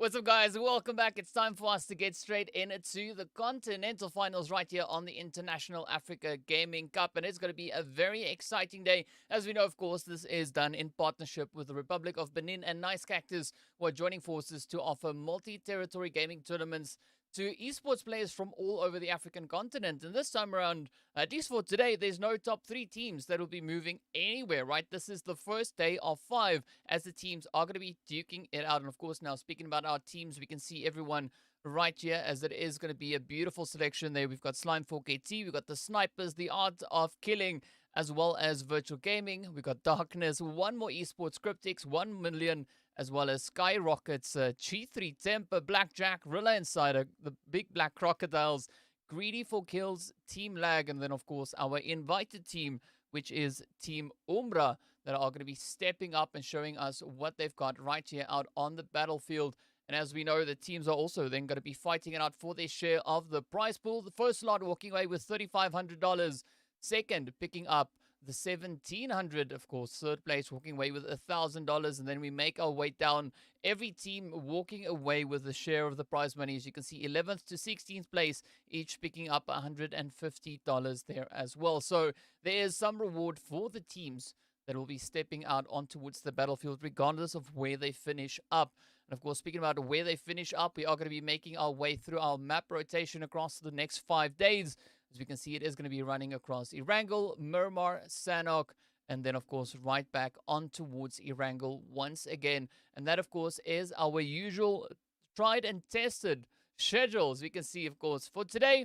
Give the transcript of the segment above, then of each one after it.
What's up, guys? Welcome back. It's time for us to get straight into the Continental Finals right here on the International Africa Gaming Cup. And it's going to be a very exciting day. As we know, of course, this is done in partnership with the Republic of Benin and Nice Cactus, who are joining forces to offer multi-territory gaming tournaments to esports players from all over the African continent. And this time around, at least for today, there's no top 3 teams that will be moving anywhere, right? This is the first day of 5 as the teams are going to be duking it out. And of course, now speaking about our teams, we can see everyone right here as it is going to be a beautiful selection there. We've got Slime 4KT, we've got the Snipers, the Art of Killing, as well as Virtual Gaming. We've got Darkness, one more esports, CRYPTICS, 1 million, as well as SKYROCKETS, G3 Temper, Blackjack, RILA Insider, the big black crocodiles, Greedy for Kills, Team Lag, and then, of course, our invited team which is Team UMBRA, that are going to be stepping up and showing us what they've got right here out on the battlefield. And as we know, the teams are also then going to be fighting it out for their share of the prize pool. The first lot walking away with $3,500. Second, picking up the $1,700, of course. Third place walking away with $1,000. And then we make our way down. Every team walking away with a share of the prize money. As you can see, 11th to 16th place, each picking up $150 there as well. So there is some reward for the teams that will be stepping out on towards the battlefield, regardless of where they finish up. And of course, speaking about where they finish up, we are going to be making our way through our map rotation across the next 5 days. As we can see, it is going to be running across Erangel, Murmar, Sanok, and then, of course, right back on towards Erangel once again. And that, of course, is our usual tried and tested schedule. As we can see, of course, for today,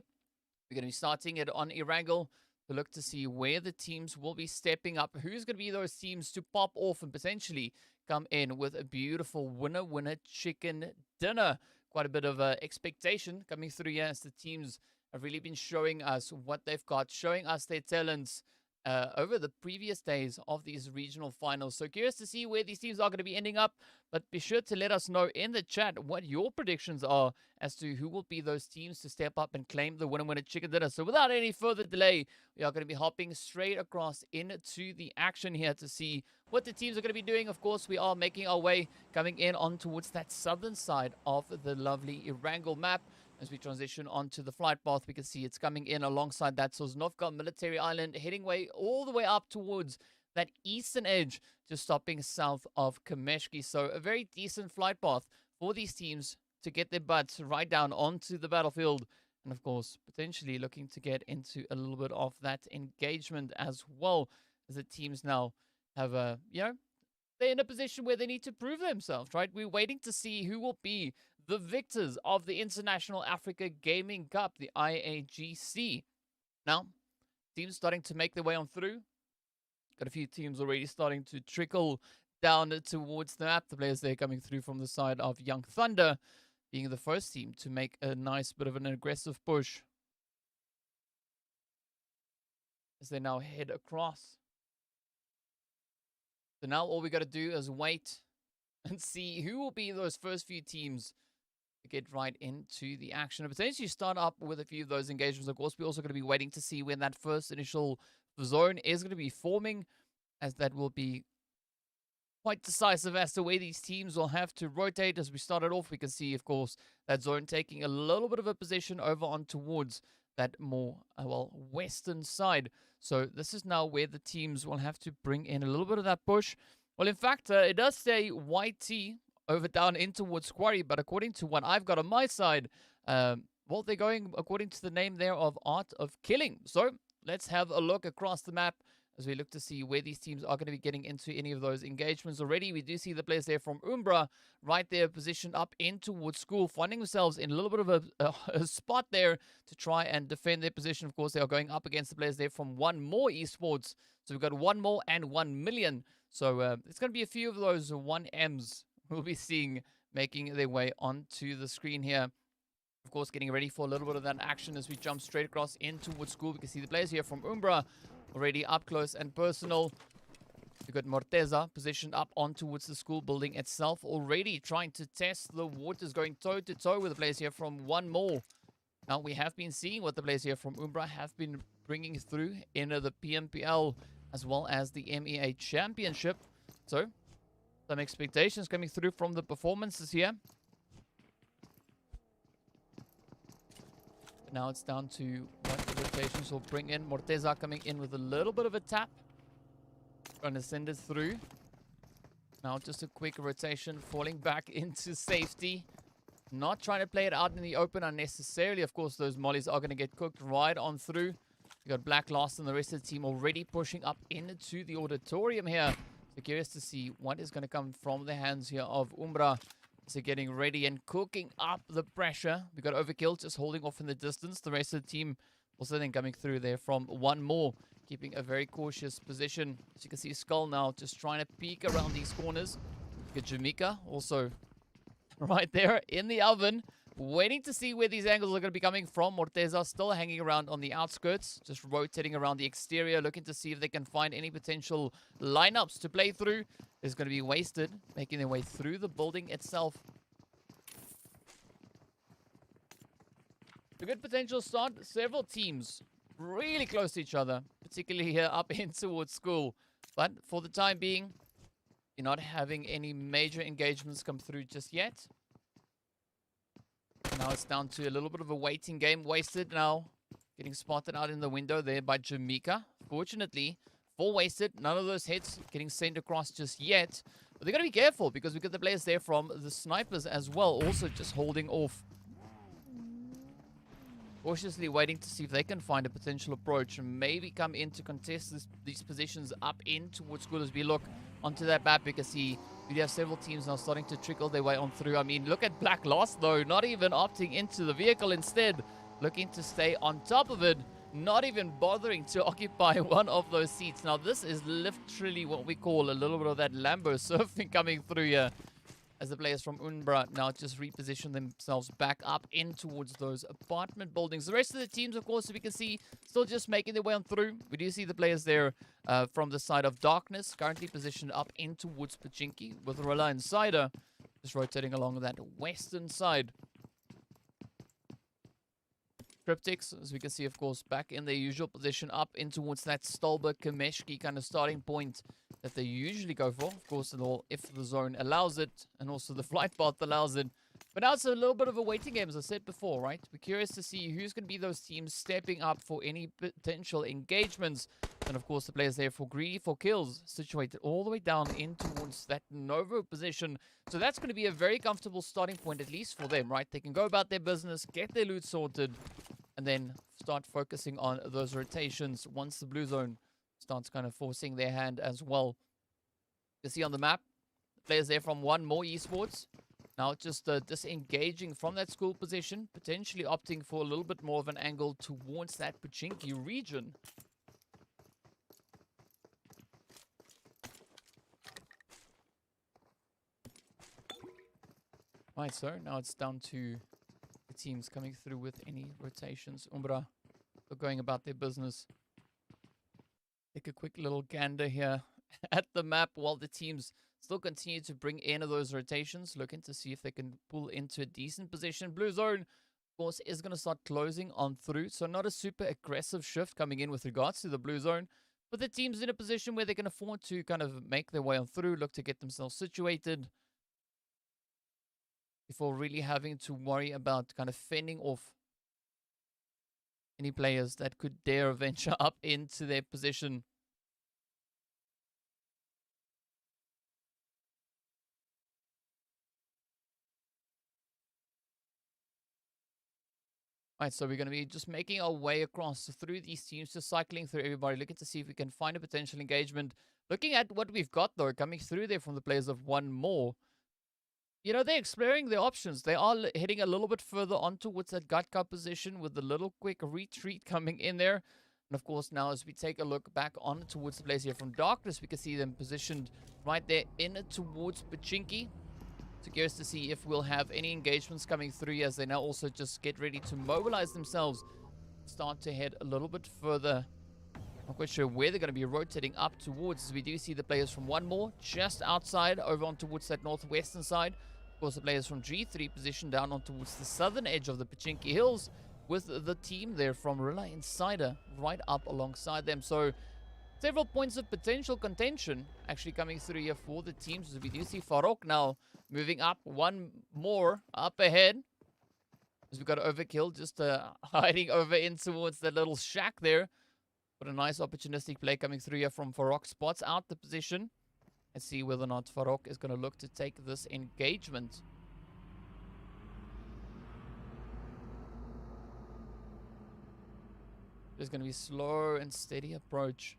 we're going to be starting it on Erangel to look to see where the teams will be stepping up. Who's going to be those teams to pop off and potentially come in with a beautiful winner chicken dinner. Quite a bit of expectation coming through here as the teams have really been showing us what they've got, showing us their talents over the previous days of these regional finals. So curious to see where these teams are going to be ending up, but be sure to let us know in the chat what your predictions are as to who will be those teams to step up and claim the winner chicken dinner. So without any further delay, we are going to be hopping straight across into the action here to see what the teams are going to be doing. Of course, we are making our way coming in on towards that southern side of the lovely Erangel map. As we transition onto the flight path, we can see it's coming in alongside that Sosnovka military island, heading all the way up towards that eastern edge, just stopping south of Kameshki. So a very decent flight path for these teams to get their butts right down onto the battlefield. And of course, potentially looking to get into a little bit of that engagement as well, as the teams now have they're in a position where they need to prove themselves, right? We're waiting to see who will be the victors of the International Africa Gaming Cup, the IAGC. Now, teams starting to make their way on through. Got a few teams already starting to trickle down towards the map. The players there coming through from the side of Young Thunder, being the first team to make a nice bit of an aggressive push as they now head across. So now all we got to do is wait and see who will be those first few teams to get right into the action. And potentially start up with a few of those engagements. Of course, we're also going to be waiting to see when that first initial zone is going to be forming, as that will be quite decisive as to where these teams will have to rotate. As we started off, we can see, of course, that zone taking a little bit of a position over on towards that more, western side. So this is now where the teams will have to bring in a little bit of that push. Well, in fact, it does say YT over down in towards Quarry, but according to what I've got on my side, they're going according to the name there of Art of Killing. So let's have a look across the map as we look to see where these teams are going to be getting into any of those engagements already. We do see the players there from UMBRA right there positioned up in towards school, finding themselves in a little bit of a spot there to try and defend their position. Of course, they are going up against the players there from One More Esports. So we've got One More and 1 million. So it's going to be a few of those 1Ms we'll be seeing making their way onto the screen here. Of course, getting ready for a little bit of that action as we jump straight across in towards school. We can see the players here from UMBRA already up close and personal. We've got Morteza positioned up on towards the school building itself, already trying to test the waters, going toe-to-toe with the players here from One More. Now, we have been seeing what the players here from UMBRA have been bringing through in the PMPL as well as the MEA Championship. So, some expectations coming through from the performances here. But now it's down to what the rotations will bring in. Morteza coming in with a little bit of a tap. Trying to send it through. Now just a quick rotation, falling back into safety. Not trying to play it out in the open unnecessarily. Of course, those mollies are going to get cooked right on through. We got Black Lost and the rest of the team already pushing up into the auditorium here. So curious to see what is going to come from the hands here of UMBRA. So getting ready and cooking up the pressure. We got Overkill just holding off in the distance. The rest of the team also then coming through there from One More, keeping a very cautious position. As you can see, Skull now just trying to peek around these corners. We got Jamaica also right there in the oven, Waiting to see where these angles are going to be coming from. Morteza still hanging around on the outskirts, just rotating around the exterior, looking to see if they can find any potential lineups to play through. Is going to be wasted, making their way through the building itself. A good potential start. Several teams really close to each other, particularly here up in towards school. But for the time being, you're not having any major engagements come through just yet. Now it's down to a little bit of a waiting game. Wasted now. Getting spotted out in the window there by Jamaica. Fortunately, for Wasted, none of those hits getting sent across just yet. But they've got to be careful because we got the players there from the snipers as well. Also just holding off. Cautiously waiting to see if they can find a potential approach and maybe come in to contest these positions up in towards school. As we look onto that map, we can see we have several teams now starting to trickle their way on through. I mean, look at Black Lost though, not even opting into the vehicle, instead looking to stay on top of it, not even bothering to occupy one of those seats. Now this is literally what we call a little bit of that Lambo surfing coming through here, as the players from UMBRA now just reposition themselves back up in towards those apartment buildings. The rest of the teams, of course, as we can see, still just making their way on through. We do see the players there from the side of Darkness, currently positioned up in towards Pachinki, with RILA and Cider just rotating along that western side. CRYPTICS, as we can see, of course, back in their usual position up in towards that Stolberg Kameshki kind of starting point that they usually go for. Of course, if the zone allows it, and also the flight path allows it. But now it's a little bit of a waiting game, as I said before, right? We're curious to see who's going to be those teams stepping up for any potential engagements. And of course, the players there for greedy for kills, situated all the way down in towards that Novo position. So that's going to be a very comfortable starting point, at least for them, right? They can go about their business, get their loot sorted, and then start focusing on those rotations once the blue zone starts kind of forcing their hand as well. You see on the map, the players there from One More Esports. Now just disengaging from that school position, potentially opting for a little bit more of an angle towards that Pachinki region. Right, so now it's down to the teams coming through with any rotations. UMBRA are going about their business. Take a quick little gander here at the map while the teams still continue to bring in those rotations, looking to see if they can pull into a decent position. Blue zone, of course, is going to start closing on through, so not a super aggressive shift coming in with regards to the blue zone, but the team's in a position where they can afford to kind of make their way on through, look to get themselves situated before really having to worry about kind of fending off any players that could dare venture up into their position. Right, so we're going to be just making our way across through these teams, just cycling through everybody, looking to see if we can find a potential engagement. Looking at what we've got, though, coming through there from the players of One More. You know, they're exploring their options. They are heading a little bit further on towards that gut cup position with a little quick retreat coming in there. And of course, now as we take a look back on towards the players here from Darkness, we can see them positioned right there in towards Pachinki. So curious to see if we'll have any engagements coming through as they now also just get ready to mobilize themselves. Start to head a little bit further. Not quite sure where they're going to be rotating up towards, as we do see the players from One More just outside over on towards that northwestern side. Of course, the players from G3 positioned down on towards the southern edge of the Pachinki Hills, with the team there from RILA Insider right up alongside them. So several points of potential contention actually coming through here for the teams, as we do see Farok now moving up one more up ahead. As we've got Overkill just hiding over in towards that little shack there. But a nice opportunistic play coming through here from Farok. Spots out the position. Let's see whether or not Farok is going to look to take this engagement. There's going to be slow and steady approach.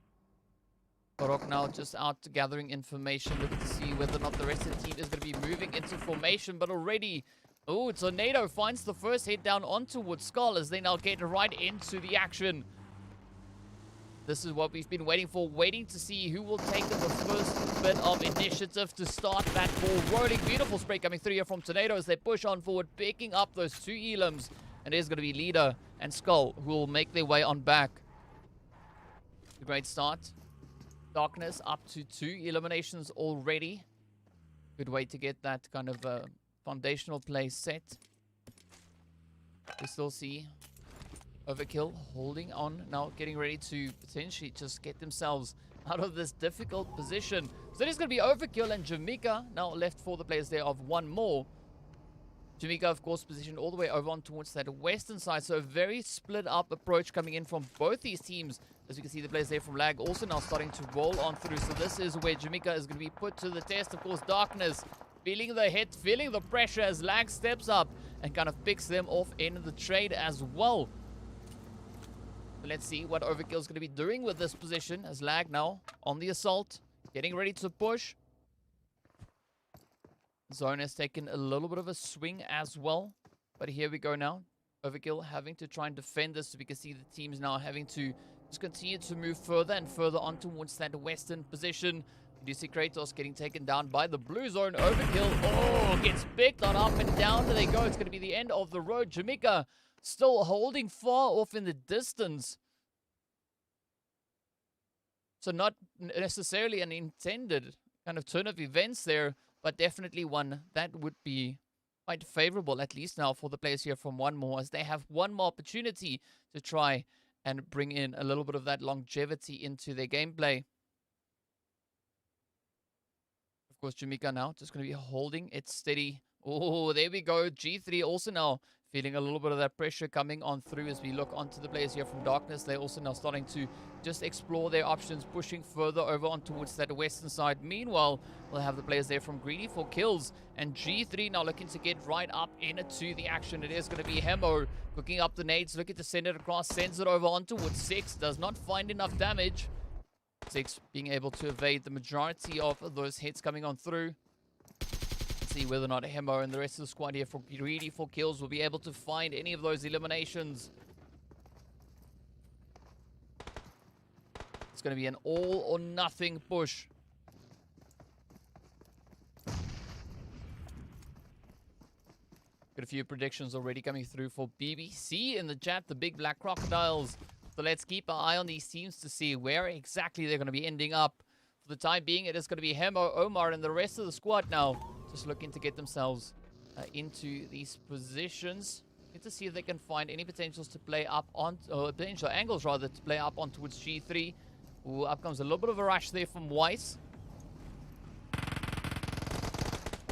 Farok now just out gathering information, looking to see whether or not the rest of the team is going to be moving into formation. But already, oh, Tornado finds the first hit down on towards Skull as they now get right into the action. This is what we've been waiting for, waiting to see who will take the first bit of initiative to start that ball rolling. Beautiful spray coming through here from Tornado as they push on forward, picking up those 2 elims. And it is going to be Leader and Skull who will make their way on back. A great start. Darkness up to 2 eliminations already. Good way to get that kind of foundational play set. We still see Overkill holding on now, getting ready to potentially just get themselves out of this difficult position. So it is going to be Overkill and Jamaica now left for the players there of one more. Jamaica, of course, positioned all the way over on towards that western side. So a very split up approach coming in from both these teams. As you can see, the players there from Lag also now starting to roll on through. So this is where Jamaica is going to be put to the test. Of course, Darkness feeling the hit, feeling the pressure as Lag steps up and kind of picks them off in the trade as well. So let's see what Overkill is going to be doing with this position as Lag now on the assault, getting ready to push. Zone has taken a little bit of a swing as well. But here we go now. Overkill having to try and defend this. So we can see the teams now having to just continue to move further and further on towards that western position. We do see Kratos getting taken down by the blue zone. Overkill, oh, gets picked on up and down. There they go. It's going to be the end of the road. Jamaica still holding far off in the distance. So not necessarily an intended kind of turn of events there, but definitely one that would be quite favorable, at least now for the players here from One More, as they have one more opportunity to try and bring in a little bit of that longevity into their gameplay. Of course, Jamaica now just going to be holding it steady. Oh, there we go. G3 also now feeling a little bit of that pressure coming on through as we look onto the players here from Darkness. They're also now starting to just explore their options, pushing further over on towards that western side. Meanwhile, we'll have the players there from Greedy for kills. And G3 now looking to get right up into the action. It is going to be Hemo cooking up the nades, looking to send it across, sends it over on towards 6. Does not find enough damage. 6 being able to evade the majority of those hits coming on through. See whether or not Hemo and the rest of the squad here for Greedy for kills will be able to find any of those eliminations. It's going to be an all or nothing push. Got a few predictions already coming through for BBC in the chat, the big black crocodiles. So let's keep an eye on these teams to see where exactly they're going to be ending up. For the time being, it is going to be Hemo, Omar, and the rest of the squad now just looking to get themselves into these positions. Need to see if they can find any potentials to play up on, or potential angles rather, to play up on towards G3. Ooh, up comes a little bit of a rush there from Weiss.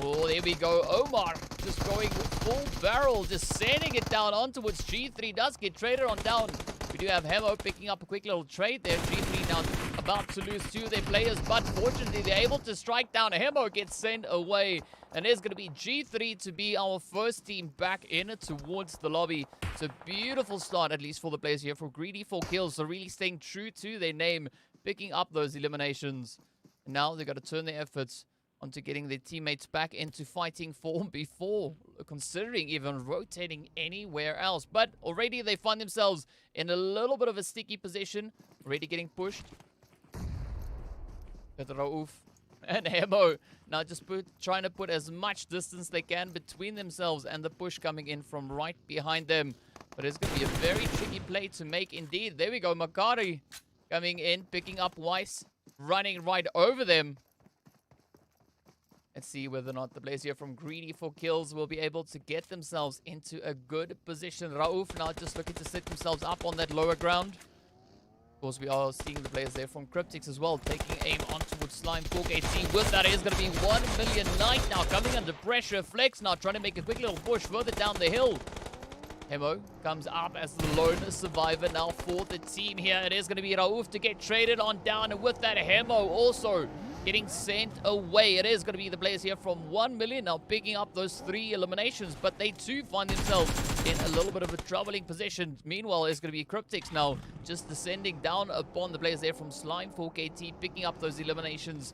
Oh, there we go. Omar just going full barrel, just sending it down on towards G3. Does get traded on down. We do have Hemo picking up a quick little trade there. G3 now about to lose 2 of their players, but fortunately they're able to strike down. Hemo gets sent away, and there's going to be G3 to be our first team back in towards the lobby. It's a beautiful start, at least for the players here for Greedy for kills. So really staying true to their name, picking up those eliminations. And now they've got to turn their efforts onto getting their teammates back into fighting form before considering even rotating anywhere else. But already they find themselves in a little bit of a sticky position, already getting pushed. Rauf and Hemo now just trying to put as much distance they can between themselves and the push coming in from right behind them. But it's going to be a very tricky play to make indeed. There we go, Makari coming in, picking up Weiss, running right over them. Let's see whether or not the players here from Greedy for kills will be able to get themselves into a good position. Rauf now just looking to set themselves up on that lower ground. Of course, we are seeing the players there from CRYPTICS as well, taking aim on towards Slime. Cork18 with that is going to be 1 million Knight now coming under pressure. Flex now trying to make a quick little push further down the hill. Hemo comes up as the lone survivor now for the team here. It is going to be Rauf to get traded on down, and with that, Hemo also getting sent away. It is going to be the players here from 1 million now picking up those 3 eliminations, but they too find themselves in a little bit of a troubling position. Meanwhile, it's going to be CRYPTICS now just descending down upon the players there from Slime 4KT, picking up those eliminations,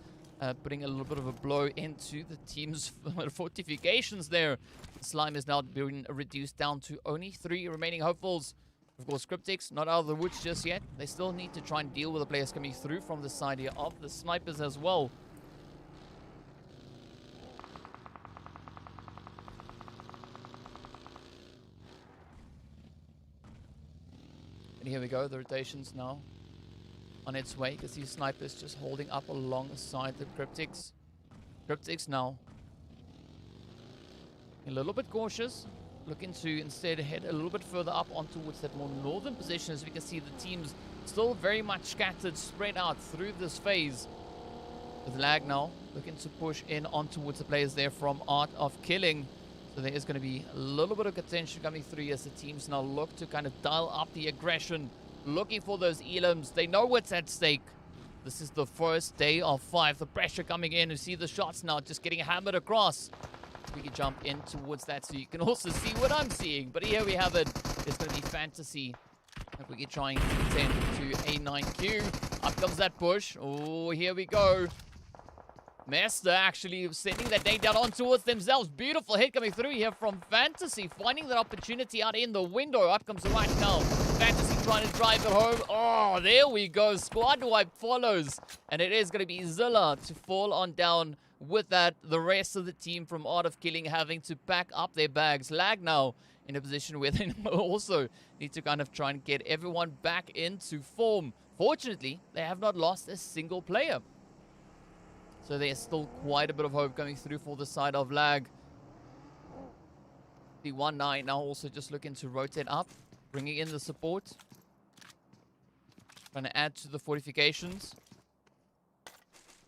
putting a little bit of a blow into the team's fortifications there. Slime is now being reduced down to only 3 remaining hopefuls. Of course, CRYPTICS not out of the woods just yet. They still need to try and deal with the players coming through from the side here of the snipers as well. And here we go, the rotations now on its way. You can see snipers just holding up alongside the CRYPTICS. CRYPTICS now a little bit cautious, looking to instead head a little bit further up on towards that more northern position. As we can see, the teams still very much scattered, spread out through this phase. With Lag now looking to push in on towards the players there from Art of Killing. So there is going to be a little bit of contention coming through as the teams now look to kind of dial up the aggression, looking for those elims. They know what's at stake. This is the first day of 5. The pressure coming in. You see the shots now just getting hammered across. We can jump in towards that so you can also see what I'm seeing. But here we have it. It's going to be Fantasy. If we can try and contend to A9Q. Up comes that push. Oh, here we go. Master actually sending that nade down on towards themselves. Beautiful hit coming through here from Fantasy. Finding that opportunity out in the window. Up comes the right now. Fantasy trying to drive it home. Oh, there we go. Squad wipe follows. And it is going to be Zilla to fall on down with that. The rest of the team from Art of Killing having to pack up their bags. Lag now in a position where they also need to kind of try and get everyone back into form. Fortunately, they have not lost a single player. So there's still quite a bit of hope coming through for the side of Lag. The 1-9 now also just looking to rotate up, bringing in the support. Trying to add to the fortifications.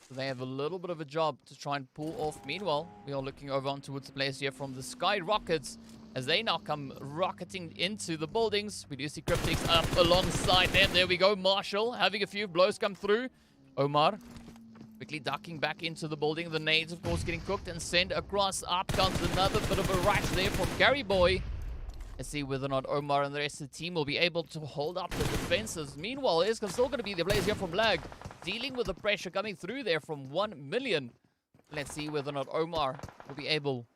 So they have a little bit of a job to try and pull off. Meanwhile, we are looking over on towards the players here from the SKYROKETS as they now come rocketing into the buildings. We do see CRYPTICS up alongside them. There we go. Marshall having a few blows come through. Omar quickly ducking back into the building. The nades, of course, getting cooked and sent across. Up comes another bit of a rush there from Gary Boy. Let's see whether or not Omar and the rest of the team will be able to hold up the defenses. Meanwhile, it's still going to be the players here from Lag, dealing with the pressure coming through there from 1 million. Let's see whether or not Omar will be able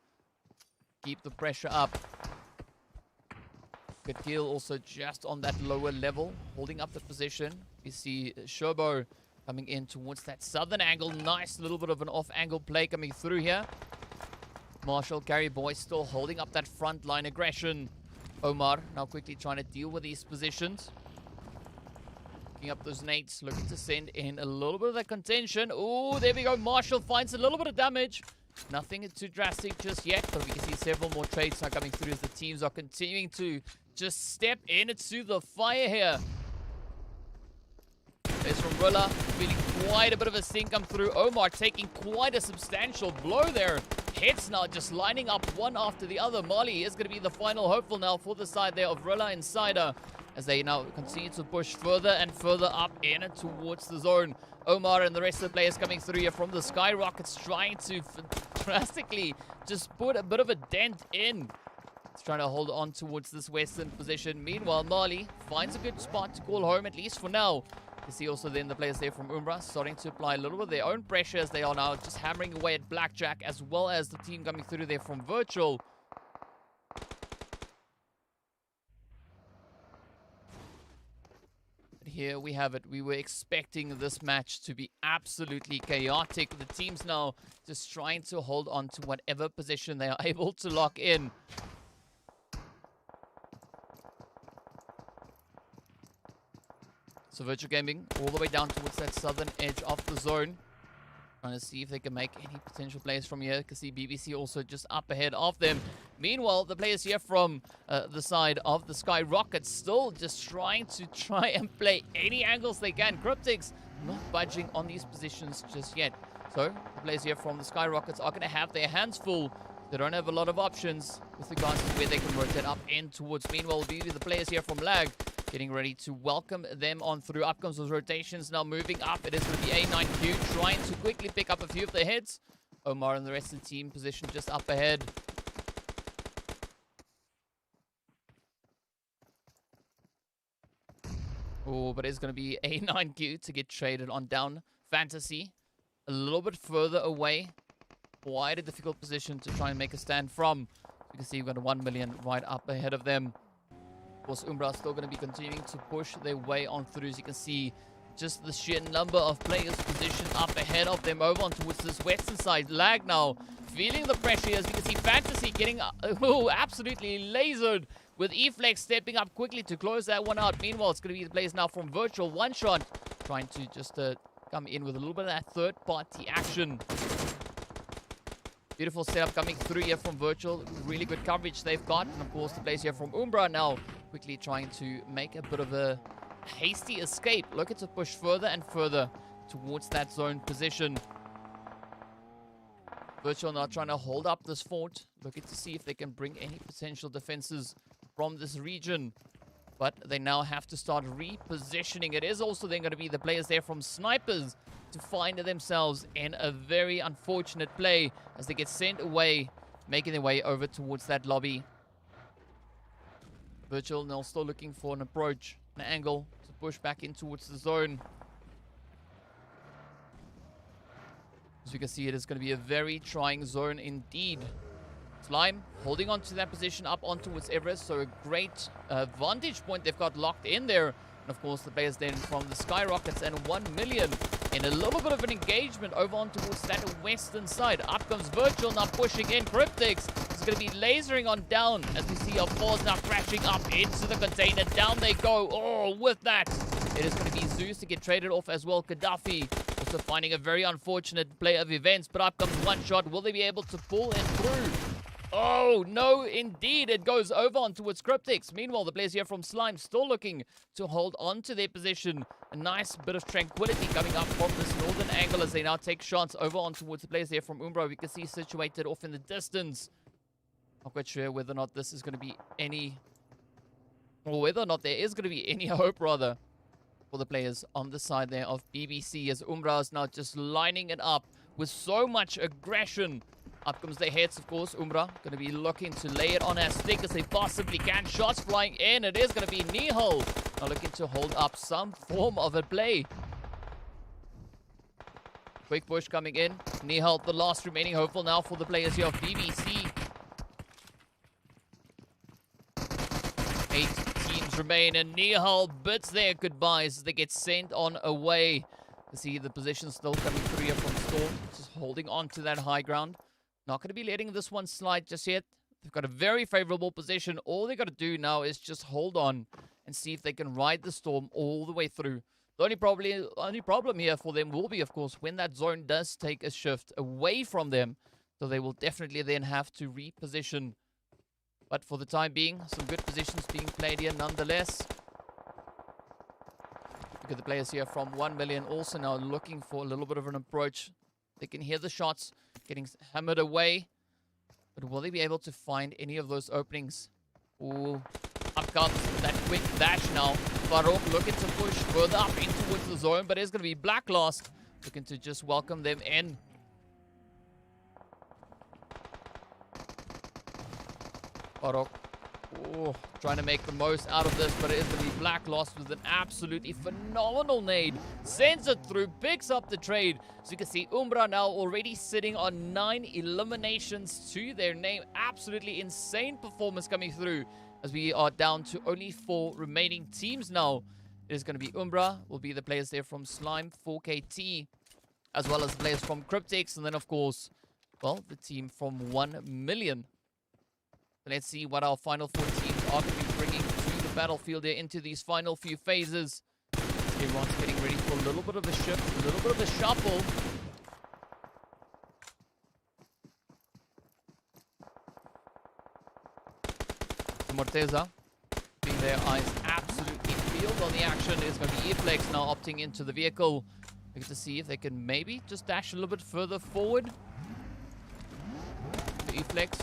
to keep the pressure up. Good kill also just on that lower level, holding up the position. We see Shobo coming in towards that southern angle. Nice little bit of an off-angle play coming through here. Marshall, Gary Boy still holding up that front line aggression. Omar now quickly trying to deal with these positions. Picking up those nades, looking to send in a little bit of that contention. Oh, there we go. Marshall finds a little bit of damage. Nothing too drastic just yet, but we can see several more trades now coming through as the teams are continuing to just step into the fire here. There's from RILA, feeling quite a bit of a sting come through. Omar taking quite a substantial blow there. Hits now just lining up one after the other. Mali is going to be the final hopeful now for the side there of RILA Insider as they now continue to push further and further up in and towards the zone. Omar and the rest of the players coming through here from the SKYROKETS trying to drastically just put a bit of a dent in. It's trying to hold on towards this western position. Meanwhile, Mali finds a good spot to call home, at least for now. You see also then the players there from UMBRA starting to apply a little bit of their own pressure as they are now just hammering away at Blackjack, as well as the team coming through there from Virtual. But here we have it. We were expecting this match to be absolutely chaotic. The teams now just trying to hold on to whatever position they are able to lock in. So Virtual Gaming all the way down towards that southern edge of the zone. Trying to see if they can make any potential plays from here. You can see BBC also just up ahead of them. Meanwhile, the players here from the side of the SKYROKETS still just trying and play any angles they can. CRYPTICS not budging on these positions just yet. So the players here from the SKYROKETS are going to have their hands full. They don't have a lot of options with regards to where they can rotate up in towards. Meanwhile, the players here from Lag getting ready to welcome them on through. Up comes those rotations now moving up. It is going to be A9Q trying to quickly pick up a few of the hits. Omar and the rest of the team position just up ahead. Oh, but it's going to be A9Q to get traded on down. Fantasy a little bit further away. Quite a difficult position to try and make a stand from. You can see we've got a 1 million right up ahead of them. Of course, UMBRA is still going to be continuing to push their way on through. As you can see, just the sheer number of players positioned up ahead of them over on towards this western side. Lag now, feeling the pressure here. As you can see, Fantasy getting absolutely lasered, with E-Flex stepping up quickly to close that one out. Meanwhile, it's going to be the players now from Virtual. One shot, trying to just come in with a little bit of that third-party action. Beautiful setup coming through here from Virtual. Really good coverage they've got. And of course, the players here from UMBRA now quickly trying to make a bit of a hasty escape. Looking to push further and further towards that zone position. Virtual now trying to hold up this fort. Looking to see if they can bring any potential defenses from this region. But they now have to start repositioning. It is also then going to be the players there from Snipers to find themselves in a very unfortunate play as they get sent away, making their way over towards that lobby. Virtual now still looking for an approach, an angle to push back in towards the zone. As you can see, it is going to be a very trying zone indeed. Slime holding on to that position up on towards Everest, so a great vantage point they've got locked in there. And of course, the players then from the SKYROCKETS and 1 million in a little bit of an engagement over on towards that western side. Up comes Virtual now pushing in. CRYPTICS is going to be lasering on down as we see our fours now crashing up into the container. Down they go. Oh, with that, it is going to be Zeus to get traded off as well. Gaddafi also finding a very unfortunate play of events, but up comes one shot. Will they be able to pull in through? Oh, no, indeed. It goes over on towards CRYPTICS. Meanwhile, the players here from Slime still looking to hold on to their position. A nice bit of tranquility coming up from this northern angle as they now take shots over on towards the players here from UMBRA. We can see situated off in the distance. Not quite sure whether or not this is going to be any, or whether or not there is going to be any hope, rather, for the players on the side there of BBC, as UMBRA is now just lining it up with so much aggression. Up comes their heads, of course. UMBRA going to be looking to lay it on as thick as they possibly can. Shots flying in. It is going to be Nihal now looking to hold up some form of a play. Quick push coming in. Nihal, the last remaining hopeful now for the players here of BBC. 8 teams remain, and Nihal bids their goodbyes as they get sent on away. You see the position still coming through here from Storm, just holding on to that high ground. Not going to be letting this one slide just yet. They've got a very favorable position. All they got to do now is just hold on and see if they can ride the storm all the way through. The only problem here for them will be, of course, when that zone does take a shift away from them. So they will definitely then have to reposition. But for the time being, some good positions being played here nonetheless. Look at the players here from 1 million also now looking for a little bit of an approach. They can hear the shots getting hammered away. But will they be able to find any of those openings? Ooh, up comes that quick dash now. Farouk looking to push further up in towards the zone, but it's going to be Black Lost looking to just welcome them in. Farouk, trying to make the most out of this, but it is going to be Black Lost with an absolutely phenomenal nade. Sends it through, picks up the trade. So you can see UMBRA now already sitting on 9 eliminations to their name. Absolutely insane performance coming through as we are down to only 4 remaining teams now. It is going to be UMBRA, will be the players there from Slime, 4KT, as well as the players from CRYPTICS, and then of course, well, the team from 1 million. Let's see what our final 4 teams are going to be bringing to the battlefield here into these final few phases. Everyone's getting ready for a little bit of a shift, a little bit of a shuffle. Morteza, being their eyes absolutely peeled on the action, is going to be E-Flex now opting into the vehicle. Looking to see if they can maybe just dash a little bit further forward. E-Flex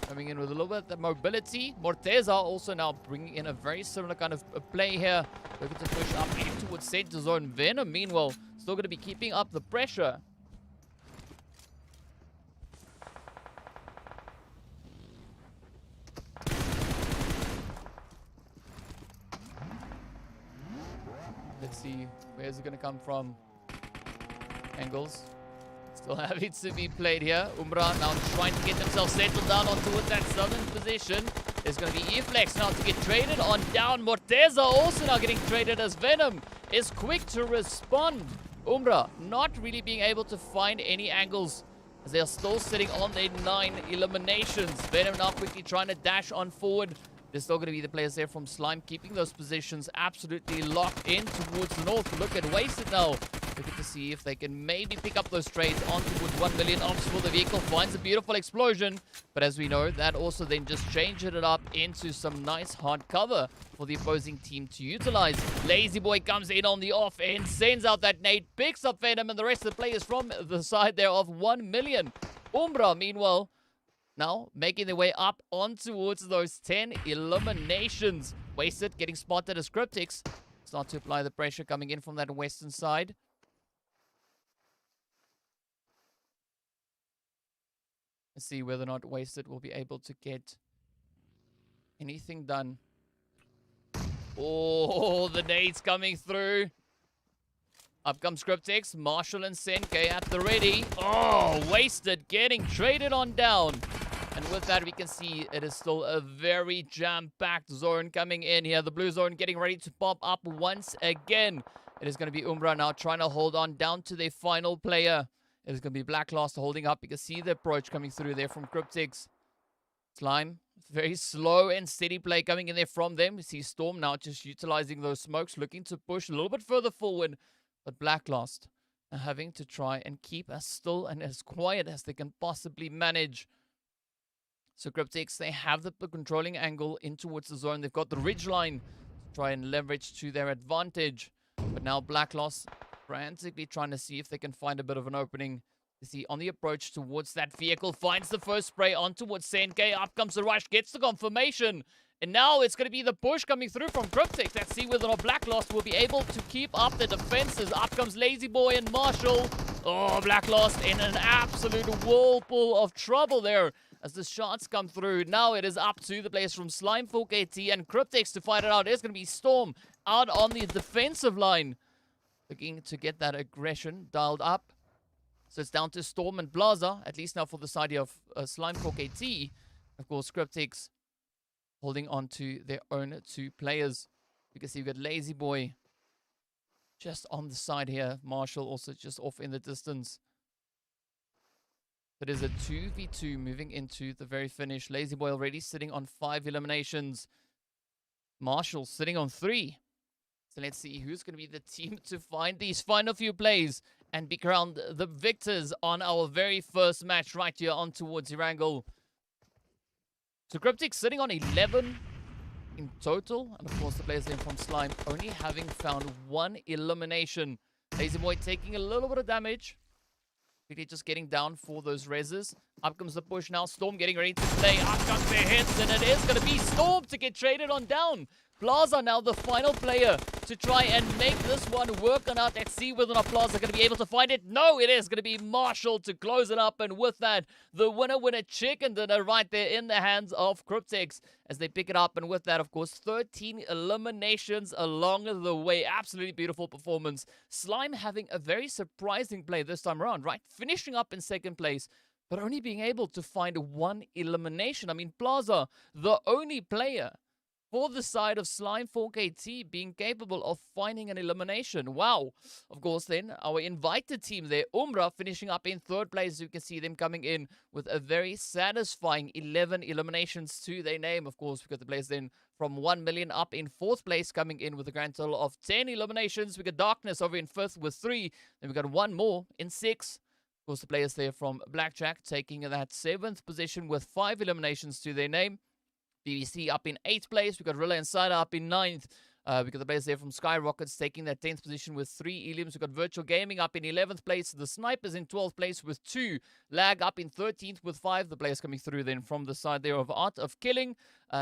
coming in with a little bit of mobility. Morteza also now bringing in a very similar kind of a play here. Looking to push up in towards center zone. Venom, meanwhile, still going to be keeping up the pressure. Let's see, where's it going to come from? Angles. Still having to be played here. UMBRA now trying to get themselves settled down onto that southern position. There's going to be E-Flex now to get traded on down. Morteza also now getting traded as Venom is quick to respond. UMBRA not really being able to find any angles as they are still sitting on their 9 eliminations. Venom now quickly trying to dash on forward. There's still going to be the players there from Slime keeping those positions absolutely locked in towards the north. Look at Wasted now. Looking to see if they can maybe pick up those trades on towards 1 million ops for the vehicle. Finds a beautiful explosion. But as we know, that also then just changed it up into some nice hard cover for the opposing team to utilize. Lazy Boy comes in on the off end, sends out that nade, picks up Venom, and the rest of the players from the side there of 1 million. UMBRA, meanwhile, now making their way up on towards those 10 eliminations. Wasted getting spotted as CRYPTICS. Start to apply the pressure coming in from that western side. Let's see whether or not Wasted will be able to get anything done. Oh, the nades coming through. Up comes CRYPTICS, Marshall and Senke at the ready. Oh, Wasted getting traded on down. And with that, we can see it is still a very jam-packed zone coming in here. The blue zone getting ready to pop up once again. It is going to be UMBRA now trying to hold on down to their final player. It is going to be Blacklast holding up. You can see the approach coming through there from CRYPTICS. Slime, very slow and steady play coming in there from them. We see Storm now just utilizing those smokes, looking to push a little bit further forward. But Blacklast are having to try and keep as still and as quiet as they can possibly manage. So CRYPTICS, they have the controlling angle in towards the zone. They've got the ridge line to try and leverage to their advantage. But now Blacklast frantically trying to see if they can find a bit of an opening. You see on the approach towards that vehicle, finds the first spray on towards Senke. Up comes the rush, gets the confirmation. And now it's going to be the push coming through from CRYPTICS. Let's see whether or not Blacklast will be able to keep up the defenses. Up comes Lazy Boy and Marshall. Oh, Blacklast in an absolute whirlpool of trouble there as the shots come through. Now it is up to the players from Slime, 4KT, and CRYPTICS to fight it out. It's going to be Storm out on the defensive line, looking to get that aggression dialed up. So it's down to Storm and Blaza, at least now for the side of Slime 4KT. Of course, CRYPTICS holding on to their own 2 players. You can see we've got Lazy Boy just on the side here. Marshall also just off in the distance. It is a 2v2 moving into the very finish. Lazy Boy already sitting on 5 eliminations. Marshall sitting on 3. So let's see who's going to be the team to find these final few plays and be crowned the victors on our very first match right here on towards Erangel. So CRYPTICS sitting on 11 in total. And of course the players then from Slime only having found 1 elimination. Lazy Boy taking a little bit of damage. Really just getting down for those reses. Up comes the push now. Storm getting ready to play. Up comes their hits, and it is going to be Storm to get traded on down. Plaza now the final player to try and make this one work or not. Let's see whether or not Plaza going to be able to find it. No, it is going to be Marshall to close it up. And with that, the winner chicken dinner right there in the hands of CRYPTICS as they pick it up. And with that, of course, 13 eliminations along the way. Absolutely beautiful performance. Slime having a very surprising play this time around, right? Finishing up in second place, but only being able to find 1 elimination. I mean, Plaza, the only player for the side of Slime 4KT being capable of finding an elimination. Wow. Of course, then, our invited team there, UMBRA, finishing up in 3rd place. You can see them coming in with a very satisfying 11 eliminations to their name. Of course, we've got the players then from 1 million up in 4th place, coming in with a grand total of 10 eliminations. We got Darkness over in 5th with 3. Then we got 1 more in 6th. Of course, the players there from Blackjack taking that 7th position with 5 eliminations to their name. BBC up in 8th place. We've got RILA and Cider up in 9th. We've got the players there from SKYROCKETS taking that 10th position with 3 elims. We've got Virtual Gaming up in 11th place. The Snipers in 12th place with 2. Lag up in 13th with 5. The players coming through then from the side there of Art of Killing,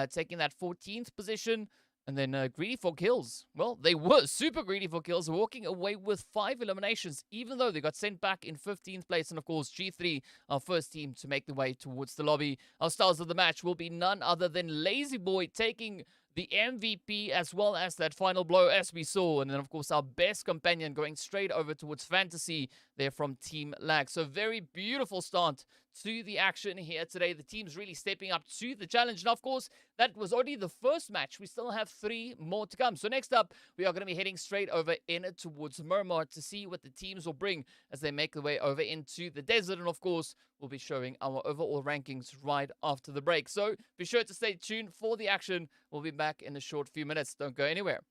taking that 14th position. And then Greedy for Kills. Well, they were super greedy for kills, walking away with 5 eliminations, even though they got sent back in 15th place. And of course, G3, our first team to make the way towards the lobby. Our stars of the match will be none other than Lazy Boy taking the MVP as well as that final blow as we saw. And then, of course, our best companion going straight over towards Fantasy there from Team Lag. So very beautiful start to the action here today. The team's really stepping up to the challenge. And of course, that was already the first match. We still have 3 more to come. So next up, we are going to be heading straight over in towards Murmur to see what the teams will bring as they make their way over into the desert. And of course, we'll be showing our overall rankings right after the break. So be sure to stay tuned for the action. We'll be back in a short few minutes. Don't go anywhere.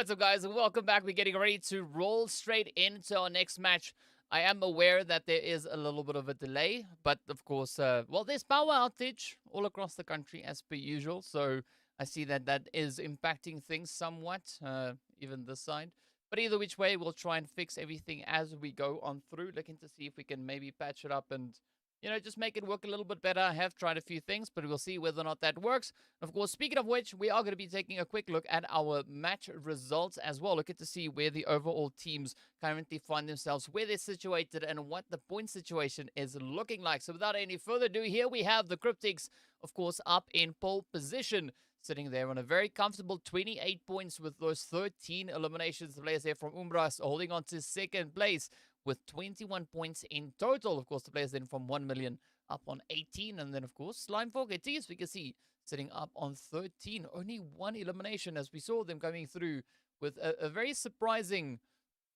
What's up, guys, and welcome back. We're getting ready to roll straight into our next match. I am aware that there is a little bit of a delay, but of course, well, there's power outage all across the country as per usual, so I see that that is impacting things somewhat, even this side. But either which way, we'll try and fix everything as we go on through, looking to see if we can maybe patch it up and, you know, just make it work a little bit better. I have tried a few things, but we'll see whether or not that works. Of course, speaking of which, we are going to be taking a quick look at our match results as well. Looking to see where the overall teams currently find themselves, where they're situated, and what the point situation is looking like. So without any further ado, here we have the CRYPTICS, of course, up in pole position, sitting there on a very comfortable 28 points with those 13 eliminations. The players there from UMBRA holding on to second place with 21 points in total. Of course, the players then from 1 million up on 18. And then, of course, CRYPTICS, we can see, sitting up on 13. Only one elimination as we saw them coming through with a very surprising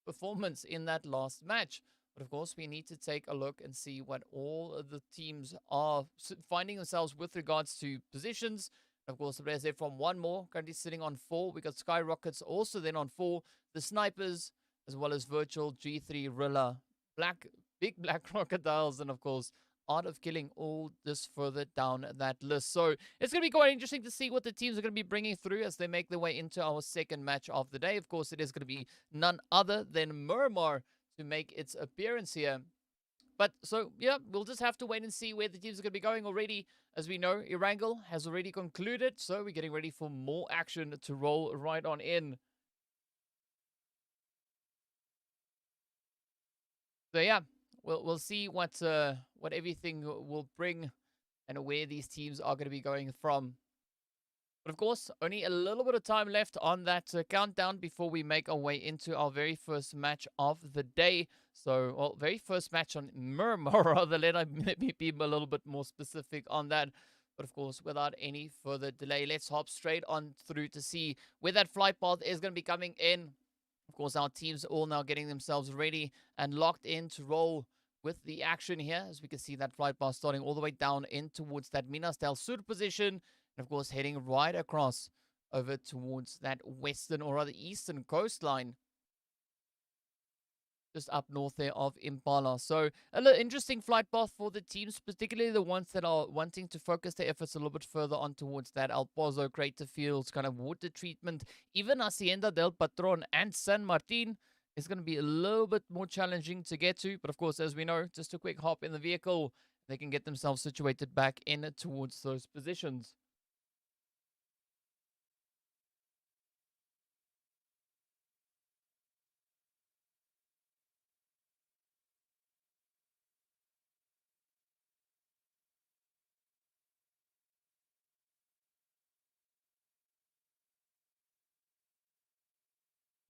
performance in that last match. But, of course, we need to take a look and see what all of the teams are finding themselves with regards to positions. Of course, the players there from one more, currently sitting on 4. We got SKYROCKETS also then on 4. The Snipers, as well as Virtual, G3, RILA, Big Black Crocodiles, and of course, Art of Killing, all just further down that list. So it's going to be quite interesting to see what the teams are going to be bringing through as they make their way into our second match of the day. Of course, it is going to be none other than Murmur to make its appearance here. But, so, yeah, we'll just have to wait and see where the teams are going to be going already. As we know, Erangel has already concluded, so we're getting ready for more action to roll right on in. So, yeah, we'll see what everything will bring and where these teams are going to be going from. But, of course, only a little bit of time left on that countdown before we make our way into our very first match of the day. So, well, very first match on Murmur, rather. Let me be a little bit more specific on that. But, of course, without any further delay, let's hop straight on through to see where that flight path is going to be coming in. Of course, our teams all now getting themselves ready and locked in to roll with the action here. As we can see that flight path starting all the way down in towards that Minas del Sur position. And of course, heading right across over towards that western or rather eastern coastline. Just up north there of Impala. So, a little interesting flight path for the teams, particularly the ones that are wanting to focus their efforts a little bit further on towards that El Pozo, Crater Fields, kind of water treatment. Even Hacienda del Patron and San Martin is going to be a little bit more challenging to get to. But of course, as we know, just a quick hop in the vehicle, they can get themselves situated back in towards those positions.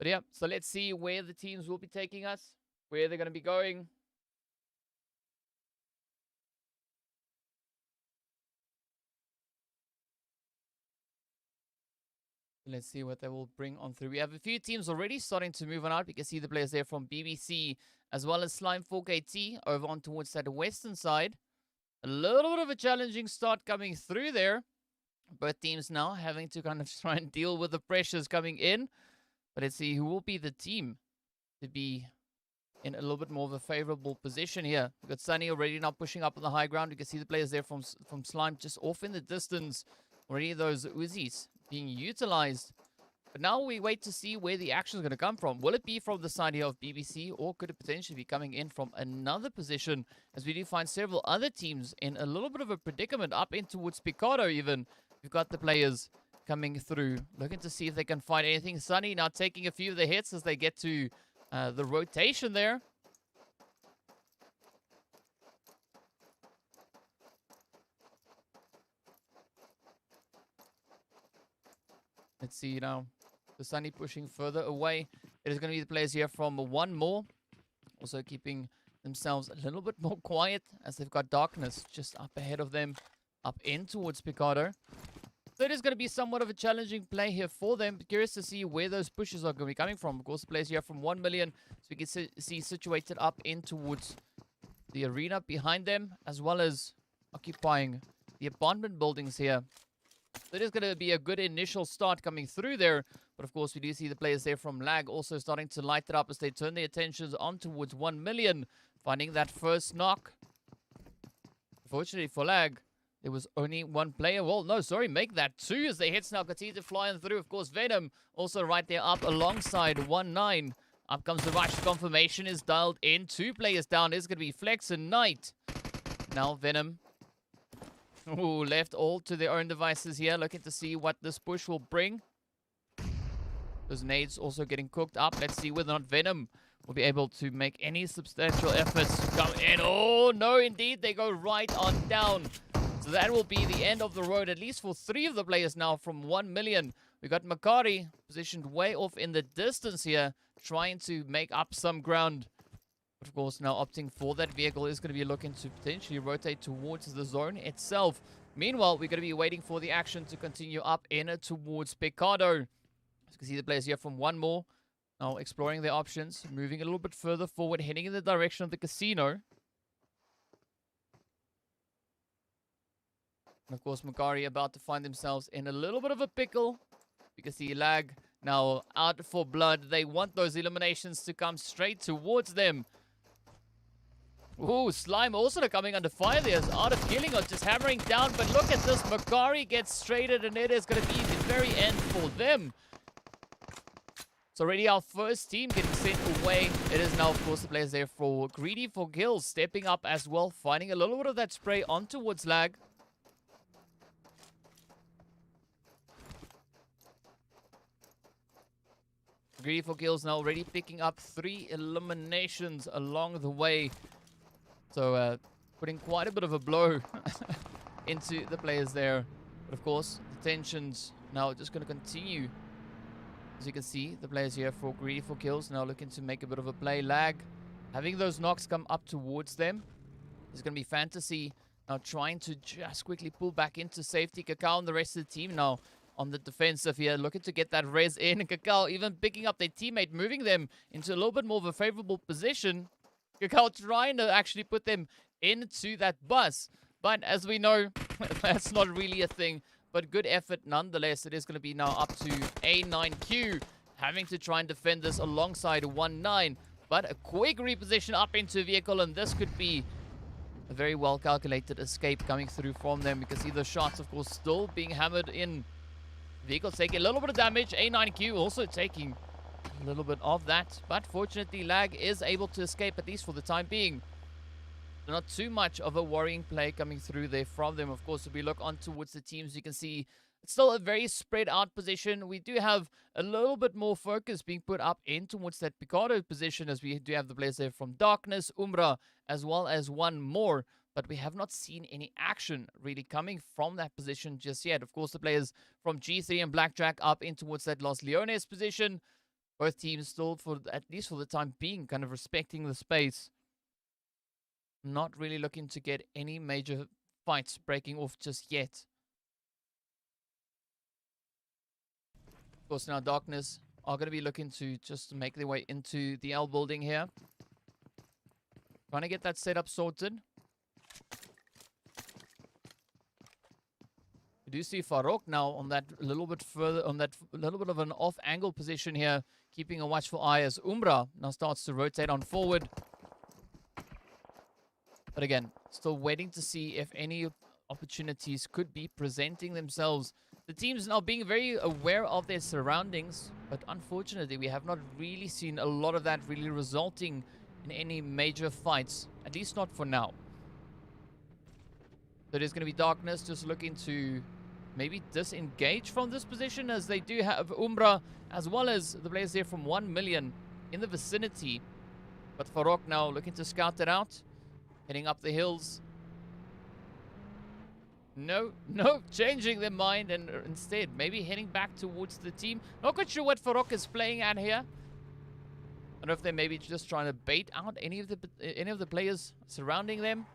But yeah, so let's see where the teams will be taking us, where they're going to be going. Let's see what they will bring on through. We have a few teams already starting to move on out. We can see the players there from BBC as well as Slime 4KT over on towards that western side. A little bit of a challenging start coming through there. Both teams now having to kind of try and deal with the pressures coming in. But let's see who will be the team to be in a little bit more of a favorable position here. We've got Sunny already now pushing up on the high ground. You can see the players there from Slime just off in the distance. Already those Uzis being utilized. But now we wait to see where the action is going to come from. Will it be from the side here of BBC, or could it potentially be coming in from another position? As we do find several other teams in a little bit of a predicament up in towards Picado even. We've got the players coming through, looking to see if they can find anything. Sunny now taking a few of the hits as they get to the rotation there. Let's see now. The Sunny pushing further away. It is going to be the players here from one more. Also keeping themselves a little bit more quiet as they've got Darkness just up ahead of them, up in towards Picado. So it is going to be somewhat of a challenging play here for them. Curious to see where those pushes are going to be coming from. Of course, the players here from 1 million. So we can see situated up in towards the arena behind them, as well as occupying the apartment buildings here. So it is going to be a good initial start coming through there But of course, we do see the players there from Lag also starting to light it up as they turn their attentions on towards 1 million, finding that first knock. Unfortunately for Lag, there was only one player. Well, no, sorry, make that two as the hits now continue to fly on through. Of course, Venom also right there up alongside 1-9. Up comes the rush. Confirmation is dialed in. 2 players down. It's going to be Flex and Knight. Now Venom. Ooh, left all to their own devices here. Looking to see what this push will bring. Those nades also getting cooked up. Let's see whether or not Venom will be able to make any substantial efforts to come in. Oh, no, indeed. They go right on down. So that will be the end of the road, at least for 3 of the players now from 1 million. We got Makari positioned way off in the distance here, trying to make up some ground. But of course, now opting for that vehicle is going to be looking to potentially rotate towards the zone itself. Meanwhile, we're going to be waiting for the action to continue up in towards Picado. As you can see, the players here from one more now exploring their options, moving a little bit further forward, heading in the direction of the casino. And of course, Makari about to find themselves in a little bit of a pickle. You can see Lag now out for blood. They want those eliminations to come straight towards them. Ooh, Slime also coming under fire there. Art of Killing or just hammering down. But look at this. Makari gets straighted and it is going to be the very end for them. It's already our first team getting sent away. It is now, of course, the players there for Greedy for Kills stepping up as well. Finding a little bit of that spray on towards Lag. Greedy for Kills now already picking up 3 eliminations along the way. So, putting quite a bit of a blow into the players there. But of course, the tensions now just going to continue. As you can see, the players here for Greedy for Kills now looking to make a bit of a play. Lag, having those knocks come up towards them. There's going to be Fantasy now trying to just quickly pull back into safety. Cacao and the rest of the team now on the defensive here, looking to get that res in. Cacao even picking up their teammate, moving them into a little bit more of a favorable position. Cacao trying to actually put them into that bus. But as we know, that's not really a thing. But good effort nonetheless. It is going to be now up to A9Q, having to try and defend this alongside 1-9. But a quick reposition up into a vehicle, and this could be a very well calculated escape coming through from them. You can see the shots, of course, still being hammered in. Vehicles taking a little bit of damage. A9Q also taking a little bit of that. But fortunately, Lag is able to escape, at least for the time being. So not too much of a worrying play coming through there from them. Of course, if we look on towards the teams, you can see it's still a very spread out position. We do have a little bit more focus being put up in towards that Picado position, as we do have the players there from Darkness, UMBRA, as well as one more. But we have not seen any action really coming from that position just yet. Of course, the players from G3 and Blackjack up in towards that Los Leones position. Both teams still, for at least for the time being, kind of respecting the space. Not really looking to get any major fights breaking off just yet. Of course, now Darkness are going to be looking to just make their way into the L building here. Trying to get that setup sorted. We do see Farouk now on that little bit further, on that little bit of an off-angle position here, keeping a watchful eye as UMBRA now starts to rotate on forward. But again, still waiting to see if any opportunities could be presenting themselves. The team's now being very aware of their surroundings, but unfortunately, we have not really seen a lot of that really resulting in any major fights, at least not for now. So there's going to be Darkness just looking to maybe disengage from this position, as they do have UMBRA as well as the players here from 1 million in the vicinity. But Farouk now looking to scout it out, heading up the hills. No, changing their mind and instead maybe heading back towards the team. Not quite sure what Farouk is playing at here. I don't know if they're maybe just trying to bait out any of the players surrounding them.